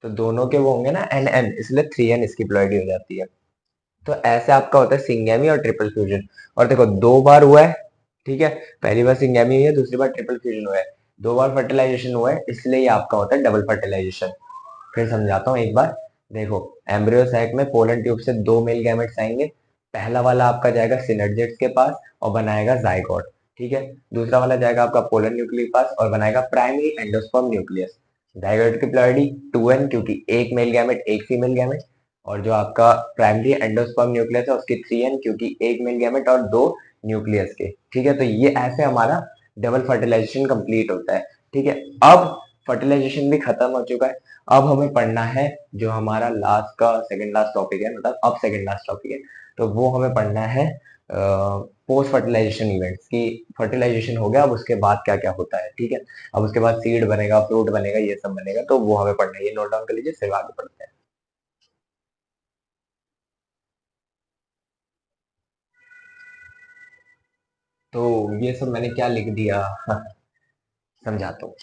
तो दोनों के वो होंगे ना एन एन, इसलिए 3n इसकी प्लॉइडी हो जाती है। तो ऐसे आपका होता है सिंगेमी और ट्रिपल फ्यूजन। और देखो 2 बार हुआ है, ठीक है, पहली बार सिंगेमी हुई है, दूसरी बार ट्रिपल फ्यूजन हुआ है, 2 बार फर्टिलाइजेशन हुआ है, इसलिए ये आपका होता है डबल फर्टिलाइजेशन। फिर समझाता हूँ एक बार। देखो एम्ब्रियो सैक में पोलन ट्यूब से 2 मेल गैमेट्स आएंगे। पहला वाला आपका जाएगा सिनर्जिड्स के पास और बनाएगा जाइगोट, ठीक है। दूसरा वाला जाएगा आपका पोलन न्यूक्लियस के पास और बनाएगा प्राइमरी एंडोस्पर्म न्यूक्लियस। जाइगोट की प्लॉइडी 2n, क्योंकि एक मेल गैमेट एक फीमेल गैमेट। और जो आपका प्राइमरी एंडोस्पर्म न्यूक्लियस है उसकी 3n, क्योंकि एक मेल गैमेट और 2 न्यूक्लियस के, ठीक है। तो ये ऐसे हमारा डबल फर्टिलाइजेशन कंप्लीट होता है, ठीक है। अब फर्टिलाइजेशन भी खत्म हो चुका है। अब हमें पढ़ना है जो हमारा लास्ट का सेकंड लास्ट टॉपिक है, मतलब अब सेकंड लास्ट टॉपिक है, तो वो हमें पढ़ना है पोस्ट फर्टिलाइजेशन इवेंट्स की। फर्टिलाइजेशन हो गया, अब उसके बाद क्या क्या होता है, ठीक है। अब उसके बाद सीड बनेगा, फ्रूट बनेगा, ये सब बनेगा, तो वो हमें पढ़ना है। ये नोट डाउन कर लीजिए, फिर आगे पढ़ते हैं। तो ये सब मैंने क्या लिख दिया समझाता हूँ।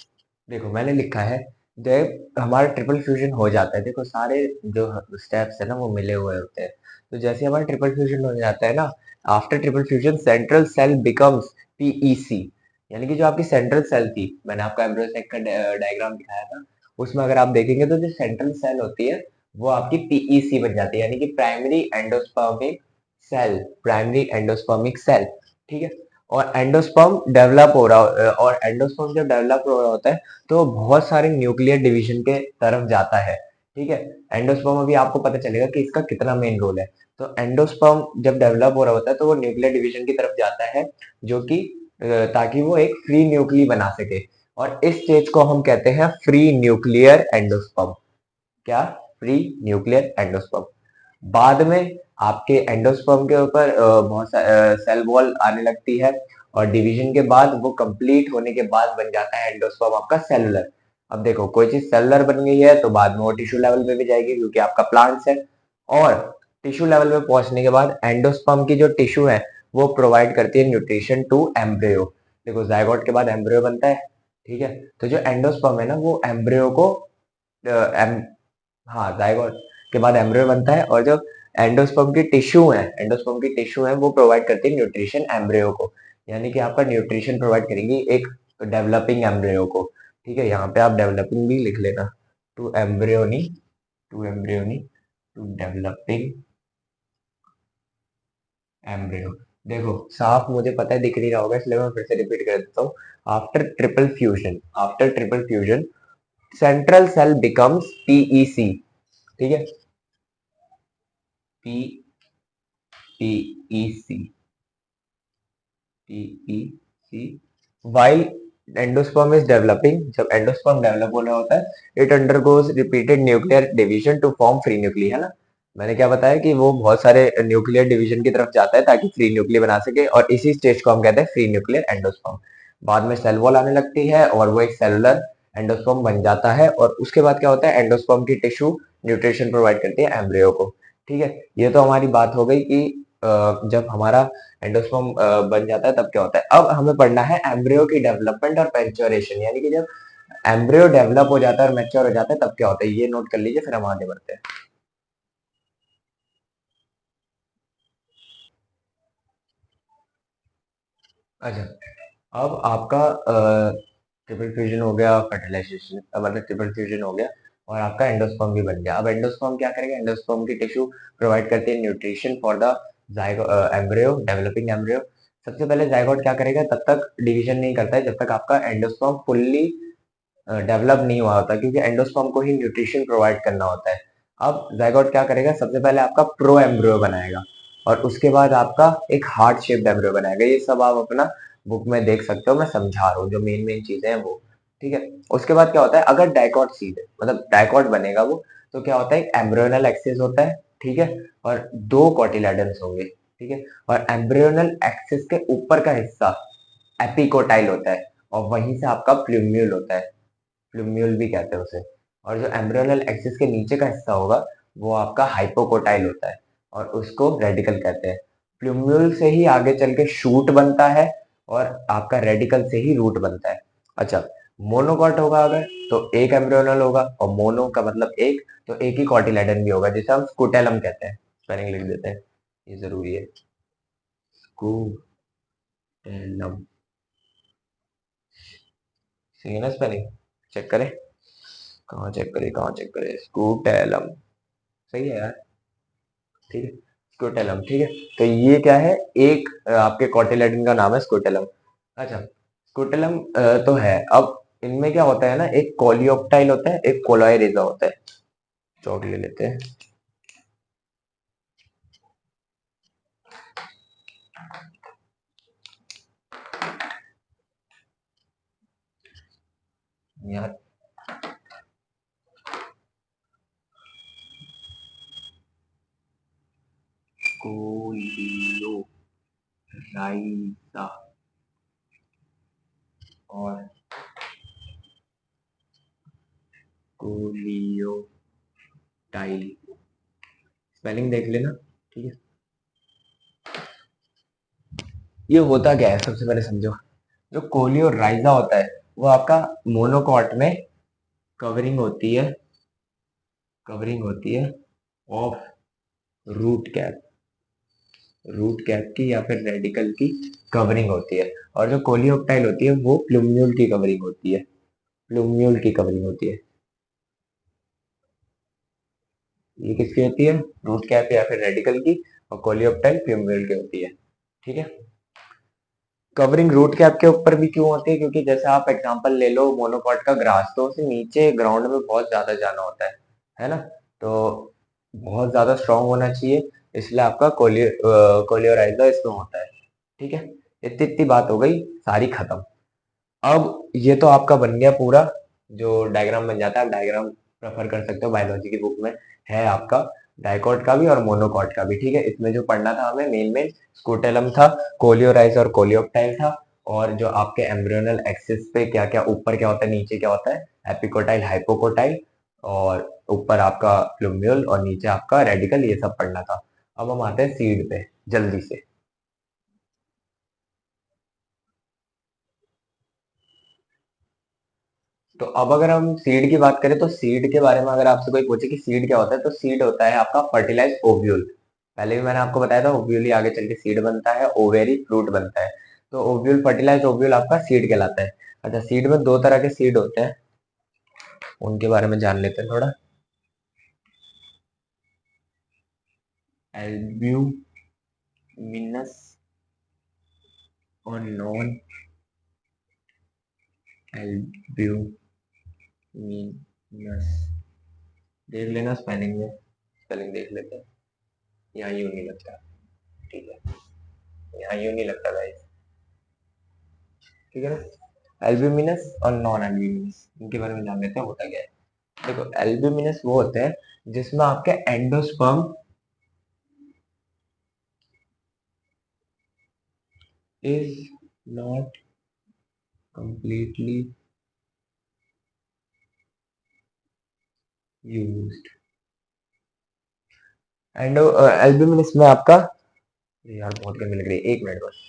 देखो मैंने लिखा है, जब हमारा ट्रिपल फ्यूजन हो जाता है, देखो सारे जो स्टेप्स है ना वो मिले हुए होते हैं। तो जैसे हमारा ट्रिपल फ्यूजन हो जाता है ना, after triple fusion central cell becomes PEC. यानी कि जो आपकी सेंट्रल सेल थी, मैंने आपको एम्ब्रियो सेक का डायग्राम दिखाया था, उसमें अगर आप देखेंगे तो जो सेंट्रल सेल होती है वो आपकी पीईसी बन जाती है, यानी कि primary endospermic cell, primary endospermic cell, ठीक है। और एंडोस्पर्म डेवलप हो रहा और एंडोस्पर्म जब डेवलप हो रहा होता है तो बहुत सारे न्यूक्लियर डिवीजन के तरफ जाता है, ठीक है। एंडोस्पर्म अभी आपको पता चलेगा कि इसका कितना मेन रोल है। तो एंडोस्पर्म जब डेवलप हो रहा होता है तो वो न्यूक्लियर डिवीजन की तरफ जाता है, जो कि ताकि वो एक फ्री न्यूक्ली बना सके। और इस स्टेज को हम कहते हैं फ्री न्यूक्लियर एंडोस्पर्म। क्या? Free nuclear endosperm. बाद में आपके एंडोस्पर्म के ऊपर बहुत सेल वॉल आने लगती है, और डिवीजन के बाद वो कंप्लीट होने के बाद बन जाता है एंडोस्पर्म आपका सेलुलर। अब देखो कोई चीज सेलुलर बन गई है तो बाद में वो टिश्यू लेवल पे भी जाएगी, क्योंकि आपका प्लांट्स है। और टिश्यू लेवल पे पहुंचने के बाद एंडोस्पर्म की जो टिश्यू है वो प्रोवाइड करती है न्यूट्रिशन टू एम्ब्रियो। देखो जायगोट के बाद एम्ब्रियो बनता है, ठीक है। तो जो एंडोस्पर्म है ना वो एम्ब्रियो को हाँ जाइगोट के बाद एम्ब्रियो बनता है, और जो एंडोस्पर्म की टिश्यू है वो प्रोवाइड करती है न्यूट्रिशन एम्ब्रियो को। यानी कि आपका न्यूट्रिशन प्रोवाइड करेंगी एक डेवलपिंग एम्ब्रियो को, ठीक है। यहाँ पे आप डेवलपिंग भी लिख लेना, to embryony, to embryony, to developing embryo. देखो साफ मुझे पता है दिख नहीं रहा होगा, इसलिए मैं फिर से रिपीट कर देता हूँ। After triple fusion central cell becomes PEC, ठीक है, P PEC, PEC. while endosperm is developing, जब एंडोस्पर्म डेवलप हो रहा होता है, it undergoes repeated nuclear division to form free nuclei, है ना। मैंने क्या बताया कि वो बहुत सारे न्यूक्लियर डिवीजन की तरफ जाता है ताकि फ्री न्यूक्ली बना सके, और इसी स्टेज को हम कहते हैं फ्री न्यूक्लियर एंडोस्पर्म। बाद में सेल वॉल आने लगती है और वो एक सेलुलर एंडोस्पर्म बन जाता है, और उसके बाद क्या होता है, एंडोस्पर्म की टिश्यू न्यूट्रिशन प्रोवाइड करती है एम्ब्रियो को, ठीक है। ये तो हमारी बात हो गई कि जब हमारा एंडोस्पर्म बन जाता है तब क्या होता है। अब हमें पढ़ना है एम्ब्रियो की डेवलपमेंट और मैच्योरेशन, यानी कि जब एम्ब्रियो डेवलप हो जाता है और मैच्योर हो जाता है तब क्या होता है, ये नोट कर लीजिए, फिर हम आगे बढ़ते हैं। अच्छा, अब आपका ट्रिपल फ्यूजन हो गया, फर्टिलाइजेशन मतलब ट्रिपल फ्यूजन हो गया, और आपका एंडोस्पर्म भी बन गया। अब एंडोस्पर्म क्या करेगा, एंडोस्पर्म की टिश्यू प्रोवाइड करती है nutrition for the embryo, developing embryo. सबसे पहले जाइगोट क्या करेगा, तब तक डिवीजन नहीं करता है जब तक आपका एंडोस्पर्म फुल्ली डेवलप नहीं हुआ होता, क्योंकि एंडोस्पर्म को ही न्यूट्रिशन प्रोवाइड करना होता है। अब जाइगोट क्या करेगा, सबसे पहले आपका प्रो एम्ब्रियो बनाएगा, और उसके बाद आपका एक हार्ट शेप्ड एम्ब्रियो बनाएगा। ये सब आप अपना बुक में देख सकते हो, मैं समझा रहा हूँ जो मेन मेन चीजें हैं वो, ठीक है। उसके बाद क्या होता है, अगर डाइकॉट सीड है मतलब डाइकॉट बनेगा वो, तो क्या होता है, एक एम्ब्रियोनल एक्सिस होता है, ठीक है, और 2 कोटिलेडन्स होंगे, ठीक है। और एम्ब्रियोनल एक्सिस के ऊपर का हिस्सा एपिकोटाइल होता है, और वहीं से आपका प्लूम्यूल होता है, प्लूम्यूल भी कहते हैं उसे। और जो एम्ब्रियोनल एक्सिस के नीचे का हिस्सा होगा वो आपका हाइपोकोटाइल होता है, और उसको रेडिकल कहते हैं। प्लूम्यूल से ही आगे चल के शूट बनता है, और आपका रेडिकल से ही रूट बनता है। अच्छा, मोनोकॉट होगा अगर, तो एक एम्ब्रियोनल होगा, और मोनो का मतलब एक, तो एक ही कॉटिलेडन भी होगा, जिसे हम स्कुटेलम कहते हैं, स्पेलिंग लिख देते हैं, ये जरूरी है। स्कूटेलम, सही है ना स्पेलिंग? चेक करें, कहाँ चेक करें, स्कूटेलम, सही है यार। ठीक है, स्कूटेलम, ठीक है। तो ये क्या है, एक आपके कॉटिलेडन का नाम है स्कूटेलम। अच्छा, स्कूटेलम तो है। अब इनमें क्या होता है ना, एक कोलियोप्टाइल होता है, एक कोलोइरिजा होता है। चौक ले लेते हैं यार। कोलियोराइजा और कोलियोटाइल, स्पेलिंग देख लेना, ठीक है। ये होता क्या है, सबसे पहले समझो। जो कोलियोराइजा होता है वो आपका मोनोकॉट में कवरिंग होती है, कवरिंग होती है of root cap, root cap की या फिर रेडिकल की कवरिंग होती है। और जो कोलियोप्टाइल होती है वो प्लूम्यूल की कवरिंग होती है, प्लूम्यूल की कवरिंग होती है। ये किसकी होती है, रूट कैप या फिर रेडिकल की, और कोलियोप्टाइल प्लूम्यूल की होती है, ठीक है। कवरिंग रूट कैप के ऊपर भी क्यों होती है, क्योंकि जैसे आप एग्जांपल ले लो मोनोकॉट का ग्रास, तो उसे नीचे ग्राउंड में बहुत ज्यादा जाना होता है ना। तो बहुत ज्यादा स्ट्रांग होना चाहिए, इसलिए आपका कोलियोराइजा इसमें होता है, ठीक है। इतनी इतनी बात हो गई, सारी खत्म। अब ये तो आपका बन गया पूरा, जो डायग्राम बन जाता है। आप डायग्राम प्रेफर कर सकते हो, बायोलॉजी की बुक में है आपका, डाइकॉट का भी और मोनोकॉट का भी, ठीक है। इसमें जो पढ़ना था हमें मेन मेन, स्कूटेलम था, कोलियोराइज और कोलियोप्टाइल था, और जो आपके एम्ब्रियोनल एक्सिस पे क्या क्या, ऊपर क्या होता है नीचे क्या होता है, एपिकोटाइल हाइपोकोटाइल, और ऊपर आपका प्लूम्यूल और नीचे आपका रेडिकल, ये सब पढ़ना था। अब हम आते हैं सीड पे जल्दी से। तो अब अगर हम सीड की बात करें, तो सीड के बारे में अगर आपसे कोई पूछे कि सीड क्या होता है, तो सीड होता है आपका फर्टिलाइज ओव्यूल। पहले भी मैंने आपको बताया था, ओव्यूल ही आगे चल के सीड बनता है, ओवेरी फ्रूट बनता है। तो ओव्यूल, फर्टिलाइज ओव्यूल आपका सीड कहलाता है। अच्छा, सीड में दो तरह के सीड होते हैं, उनके बारे में जान लेते हैं थोड़ा। एल्ब्यूमिनस और नॉन एल्ब्यूमिनस, देख लेना स्पेलिंग में, स्पेलिंग देख लेते हैं। यहाँ यूं नहीं लगता, ठीक है, यहाँ यूं नहीं लगता गाइस, ठीक है ना। एल्ब्यूमिनस और नॉन एल्ब्यूमिनस, इनके बारे में जान लेते हैं होता क्या है। देखो, एल्ब्यूमिनस वो होते हैं जिसमें आपके endosperm is not completely used. Albuminous में आपका, यार बहुत गर्मी लग रही है, एक मिनट बस।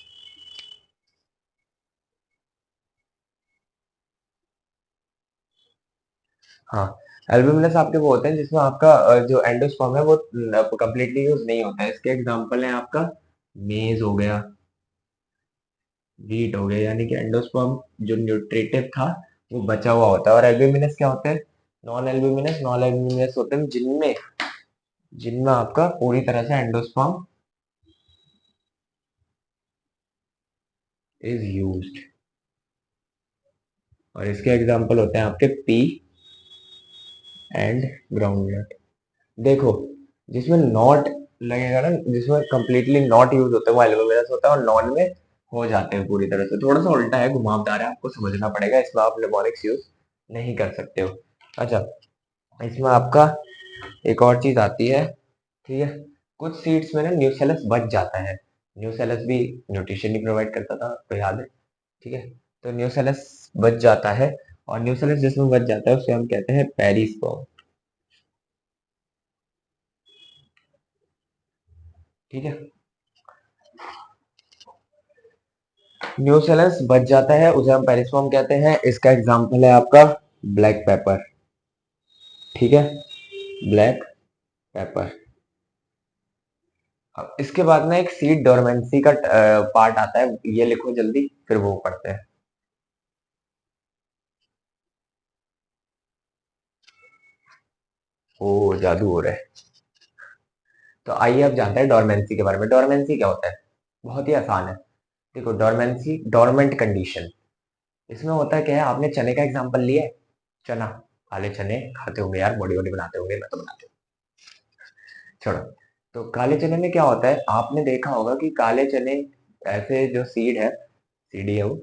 हाँ, एल्ब्यूमिनस आपके वो होते हैं जिसमें आपका जो एंडोस्पर्म है वो कंप्लीटली यूज नहीं होता है। इसके एग्जांपल है आपका मेज हो गया, वीट हो गया, यानी कि एंडोस्पर्म जो न्यूट्रिटिव था वो बचा हुआ होता है। और एल्ब्यूमिनस क्या होते हैं, नॉन एल्ब्यूमिनस होते हैं जिनमें जिनमें आपका पूरी तरह से एंडोस्पर्म इज यूज्ड। और इसके एग्जांपल होते हैं आपके पी एंड ग्राउंडनट। देखो, जिसमें नॉट लगेगा ना, जिसमें कंप्लीटली नॉट यूज होता है वो एल्ब्यूमिनस होता है, और नॉन में हो जाते हैं पूरी तरह से। थोड़ा सा उल्टा है, घुमावदार है, आपको समझना पड़ेगा, इसमें आप निमोनिक्स यूज नहीं कर सकते हो। अच्छा, इसमें आपका एक और चीज आती है, ठीक है। कुछ सीड्स में ना न्यूसेलस बच जाता है, न्यूसेलस भी न्यूट्रिशन ही प्रोवाइड करता था, आपको याद है, ठीक है। तो न्यूसेलस बच जाता है, और न्यूसेलस जिसमें बच जाता है उसे हम कहते हैं पेरिस्पर्म, ठीक है। न्यूसेलस बच जाता है उसे हम पेरिस्पर्म कहते हैं। इसका एग्जांपल है आपका ब्लैक पेपर, ठीक है, ब्लैक पेपर। अब इसके बाद ना एक सीड डोरमेंसी का पार्ट आता है, ये लिखो जल्दी, फिर वो पढ़ते हैं। ओ जादू हो रहा है। तो आइए अब जानते हैं डोरमेंसी के बारे में। डोरमेंसी क्या होता है? बहुत ही आसान है। देखो, डोरमेंसी डोरमेंट कंडीशन, इसमें होता है क्या है, आपने चने का एग्जांपल लिया है। चना, काले चने खाते होंगे यार, बॉडी वॉडी बनाते होंगे, मैं तो बनाते हूँ, छोड़ो। तो काले चने में क्या होता है, आपने देखा होगा कि काले चने ऐसे जो सीड है, सीडी है वो,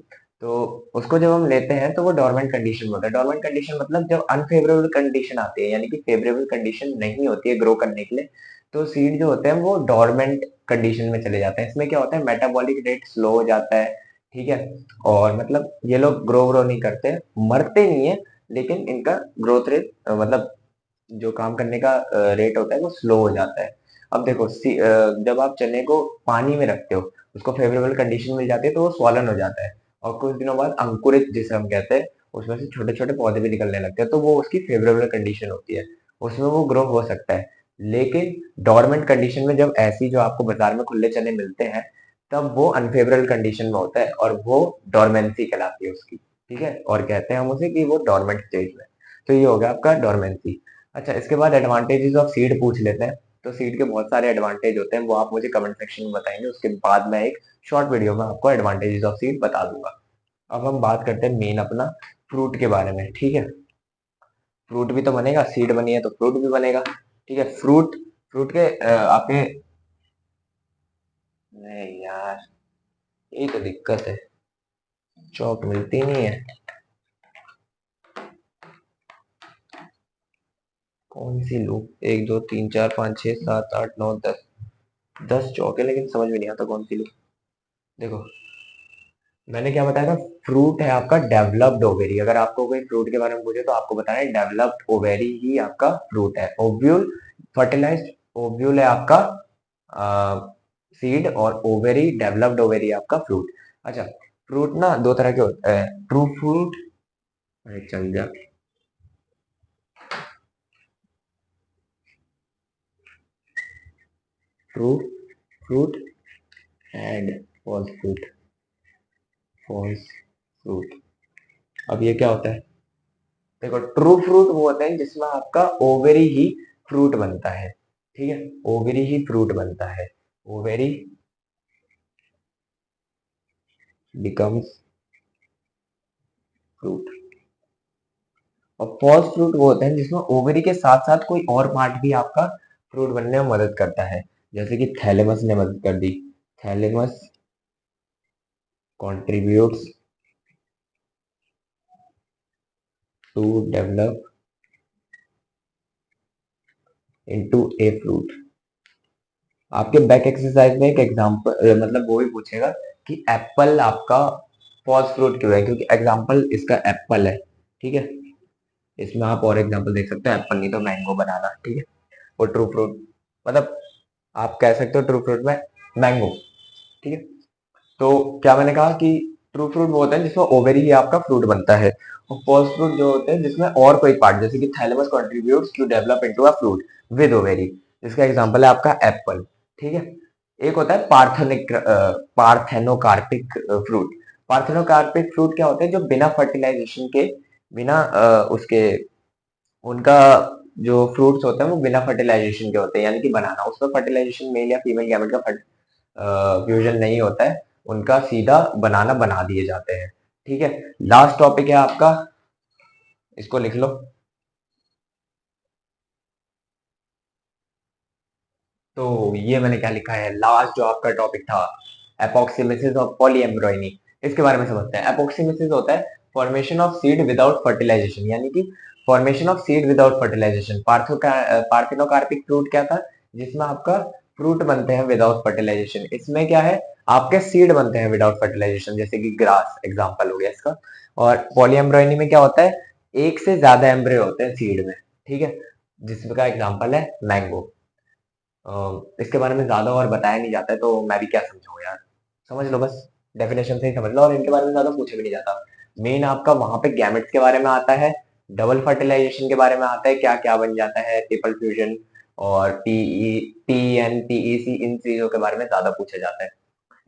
तो उसको जब हम लेते हैं तो वो डोरमेंट कंडीशन में होता है। डोरमेंट कंडीशन मतलब जब अनफेवरेबल कंडीशन आती है, यानी कि फेवरेबल कंडीशन नहीं होती है ग्रो करने के लिए, तो सीड जो होते हैं वो डोरमेंट कंडीशन में चले जाते हैं। इसमें क्या होता है, मेटाबॉलिक रेट स्लो हो जाता है, ठीक है। और मतलब ये लोग ग्रो व्रो नहीं करते, मरते नहीं है, लेकिन इनका ग्रोथ रेट मतलब जो काम करने का रेट होता है वो स्लो हो जाता है। अब देखो, जब आप चने को पानी में रखते हो, उसको फेवरेबल कंडीशन मिल जाती है तो वो स्वॉलन हो जाता है, और कुछ दिनों बाद अंकुरित जिसे हम कहते हैं, उसमें से छोटे छोटे पौधे भी निकलने लगते हैं, तो वो उसकी फेवरेबल कंडीशन होती है, उसमें वो ग्रो हो सकता है। लेकिन डोरमेंट कंडीशन में जब ऐसी जो आपको बाजार में खुले चने मिलते हैं, तब वो अनफेवरेबल कंडीशन में होता है और वो डोरमेंसी कहलाती है उसकी, ठीक है। और कहते हैं हम उसे कि वो डोरमेंट स्टेज में। तो ये हो गया आपका डोरमेंसी। अच्छा, इसके बाद एडवांटेजेस ऑफ सीड पूछ लेते हैं। तो सीड के बहुत सारे एडवांटेज होते हैं, वो आप मुझे कमेंट सेक्शन में बताएंगे, उसके बाद मैं एक शॉर्ट वीडियो में आपको एडवांटेजेस ऑफ सीड बता दूंगा। अब हम बात करते हैं मेन अपना फ्रूट के बारे में, ठीक है। फ्रूट भी तो बनेगा, सीड बनी है तो फ्रूट भी बनेगा, ठीक है। फ्रूट, फ्रूट के आपके, नहीं यार, यही तो दिक्कत है, चौक मिलती नहीं है। कौन सी लूं? एक दो तीन चार पाँच छह सात आठ नौ दस, 10 चौक है, लेकिन समझ में नहीं आता कौन सी लूं। देखो, मैंने क्या बताया था, फ्रूट है आपका डेवलप्ड ओवेरी। अगर आपको कोई फ्रूट के बारे में पूछे तो आपको बताना है डेवलप्ड ओवेरी ही आपका फ्रूट है। ओव्यूल, फर्टिलाइज्ड ओव्यूल है आपका सीड, और ओवेरी, डेवलप्ड ओवेरी आपका फ्रूट। अच्छा, फ्रूट ना दो तरह के होते हैं, ट्रू फ्रूट, अरे चल जा, true fruit and false fruit, false fruit. अब ये क्या होता है? देखो, ट्रू फ्रूट वो होता है जिसमें आपका ओवेरी ही फ्रूट बनता है, ठीक है, ओवेरी ही फ्रूट बनता है, ओवेरी बिकम्स फ्रूट। और फॉल्स फ्रूट वो होते हैं जिसमें ओवेरी के साथ साथ कोई और पार्ट भी आपका फ्रूट बनने में मदद करता है, जैसे कि थैलेमस ने मदद कर दी, thalamus contributes to develop into a fruit। आपके बैक एक्सरसाइज में एक एग्जांपल मतलब वो ही पूछेगा कि एप्पल आपका फॉल्स फ्रूट क्यों है, क्योंकि एग्जांपल इसका एप्पल है, ठीक है। इसमें आप और एग्जांपल देख सकते हो, एप्पल नहीं तो मैंगो बनाना, ठीक है। और ट्रू फ्रूट मतलब आप कह सकते हो ट्रू फ्रूट में मैंगो, ठीक है। तो क्या मैंने कहा कि ट्रू फ्रूट वो होता है जिसमें ओवेरी ही आपका फ्रूट बनता है, और फॉल्स फ्रूट जो होते हैं जिसमें और कोई पार्ट, जैसे कि thalamus contributes to develop into a fruit with ovary, जिसका एग्जांपल है आपका एप्पल, ठीक है। एक होता है पार्थेनोकार्पिक फ्रूट। पार्थेनोकार्पिक फ्रूट क्या होते हैं, जो बिना फर्टिलाइजेशन के, बिना उसके, उनका जो फ्रूट्स होते हैं वो बिना फर्टिलाइजेशन के होते हैं, यानी कि बनाना, उसमें फर्टिलाइजेशन मेल या फीमेल गैमेट का फ्यूजन नहीं होता है, उनका सीधा बनाना बना दिए जाते हैं, ठीक है। लास्ट टॉपिक है आपका, इसको लिख लो। तो ये मैंने क्या लिखा है, लास्ट जो आपका टॉपिक था, एपोक्सिमिसिस ऑफ पॉलीएम्ब्रॉयनी। इसके बारे में समझते हैं। एपोक्सिमिसिस होता है formation of seed without fertilisation, यानी कि formation of seed without fertilisation. Parthenocarpic fruit क्या था, जिसमें आपका फ्रूट बनते हैं विदाउट फर्टिलाइजेशन। इसमें क्या है, आपके सीड बनते हैं विदाउट फर्टिलाइजेशन, जैसे कि ग्रास एग्जाम्पल हो गया इसका। और पॉलीएम्ब्रॉयनी में क्या होता है, एक से ज्यादा एम्ब्रियो होते हैं सीड में, ठीक है, जिसका एग्जाम्पल है मैंगो। इसके बारे में ज्यादा और बताया नहीं जाता है, तो मैं भी क्या समझाऊं यार, समझ लो बस, डेफिनेशन से ही समझ लो, और इनके बारे में ज्यादा पूछे भी नहीं जाता। मेन आपका वहां पे गैमेट्स के बारे में आता है, डबल फर्टिलाइजेशन के बारे में आता है, क्या क्या बन जाता है, ट्रिपल फ्यूजन, और PEN, PEC इन चीजों के बारे में ज्यादा पूछा जाता है।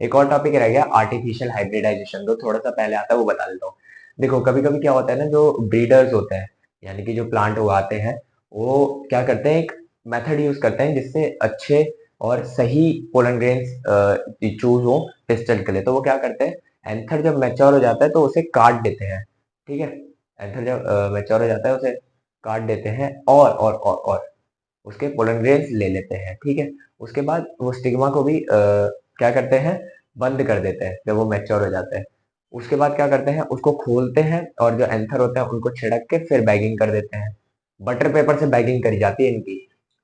एक और टॉपिक रह गया आर्टिफिशियल हाइब्रिडाइजेशन, तो थोड़ा सा पहले आता है वो बता देता हूँ। देखो कभी कभी क्या होता है ना, जो ब्रीडर्स होते हैं यानी कि जो प्लांट उगाते हैं, वो क्या करते हैं, एक मेथड यूज करते हैं जिससे अच्छे और सही पोलन ग्रेन्स चूज हो पिस्टल के लिए। तो वो क्या करते हैं, एंथर जब मैच्योर हो जाता है तो उसे काट देते हैं। ठीक है, एंथर जब मैच्योर हो जाता है उसे काट देते हैं और उसके पोलन ग्रेन्स ले लेते हैं। ठीक है, उसके बाद वो स्टिग्मा को भी क्या करते हैं, बंद कर देते हैं जब वो मैच्योर हो जाते हैं। उसके बाद क्या करते हैं, उसको खोलते हैं और जो एंथर होते हैं उनको छिड़क के फिर बैगिंग कर देते हैं। बटर पेपर से बैगिंग करी जाती है इनकी।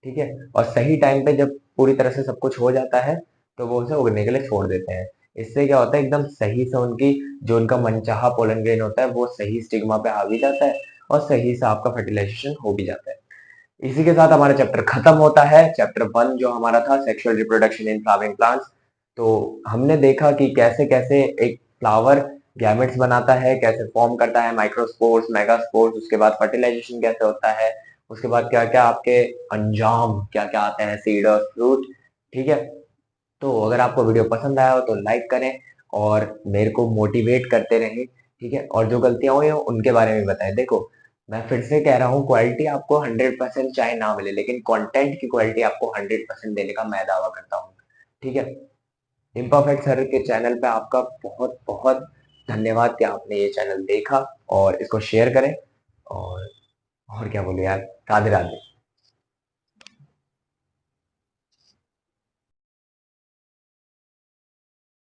ठीक है, और सही टाइम पे जब पूरी तरह से सब कुछ हो जाता है तो वो उसे उगने के लिए छोड़ देते हैं। इससे क्या होता है, एकदम सही से उनकी जो उनका मनचाहा पोलन ग्रेन होता है वो सही स्टिग्मा पे आ भी जाता है और सही से आपका फर्टिलाइजेशन हो भी जाता है। इसी के साथ हमारा चैप्टर खत्म होता है, चैप्टर 1 जो हमारा था sexual reproduction in flowering plants. तो हमने देखा कि कैसे कैसे एक फ्लावर गैमेट्स बनाता है, कैसे फॉर्म करता है, माइक्रोस्पोर्स, मेगास्पोर्स, उसके बाद फर्टिलाइजेशन कैसे होता है, उसके बाद क्या क्या आपके अंजाम क्या क्या आते हैं, सीड और फ्रूट। ठीक है, तो अगर आपको वीडियो पसंद आया हो तो लाइक करें और मेरे को मोटिवेट करते रहें। ठीक है, और जो गलतियां हुई हो उनके बारे में बताएं। देखो मैं फिर से कह रहा हूँ, क्वालिटी आपको 100% चाहे ना मिले, लेकिन कंटेंट की क्वालिटी आपको 100% देने का मैं दावा करता हूँ। ठीक है, इम्परफेक्ट सर के चैनल पे आपका बहुत बहुत धन्यवाद कि आपने ये चैनल देखा और इसको शेयर करें। और क्या बोलूं यार, राधे राधे।